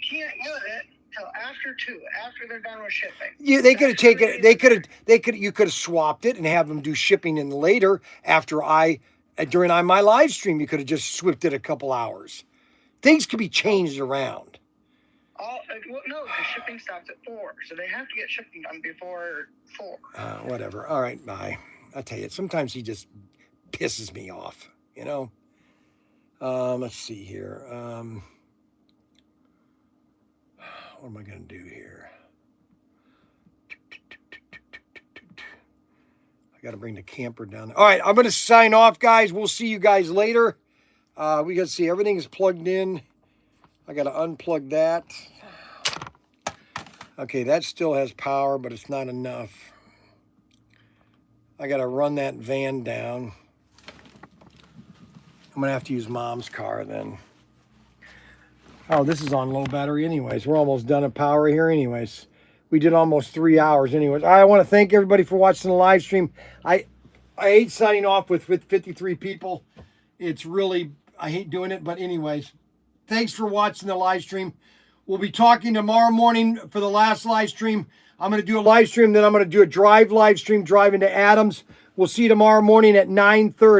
Speaker 2: can't use it till after 2, after they're done with shipping.
Speaker 1: They could have taken you could have swapped it and have them do shipping in later during my live stream. You could have just swapped it a couple hours. Things could be changed around.
Speaker 2: No, the shipping stops at 4, so they have to get shipping done before 4.
Speaker 1: Whatever. All right, bye. I'll tell you, sometimes he just pisses me off, you know? Let's see here. What am I going to do here? I got to bring the camper down there. All right, I'm going to sign off, guys. We'll see you guys later. We got to see everything is plugged in. I got to unplug that. Okay, that still has power, but it's not enough. I got to run that van down. I'm going to have to use Mom's car then. Oh, this is on low battery anyways. We're almost done at power here anyways. We did almost 3 hours anyways. I want to thank everybody for watching the live stream. I hate signing off with 53 people. It's really, I hate doing it, but anyways. Thanks for watching the live stream. We'll be talking tomorrow morning for the last live stream. I'm going to do a live stream, then I'm going to do a live stream driving to Adams. We'll see you tomorrow morning at 9:30.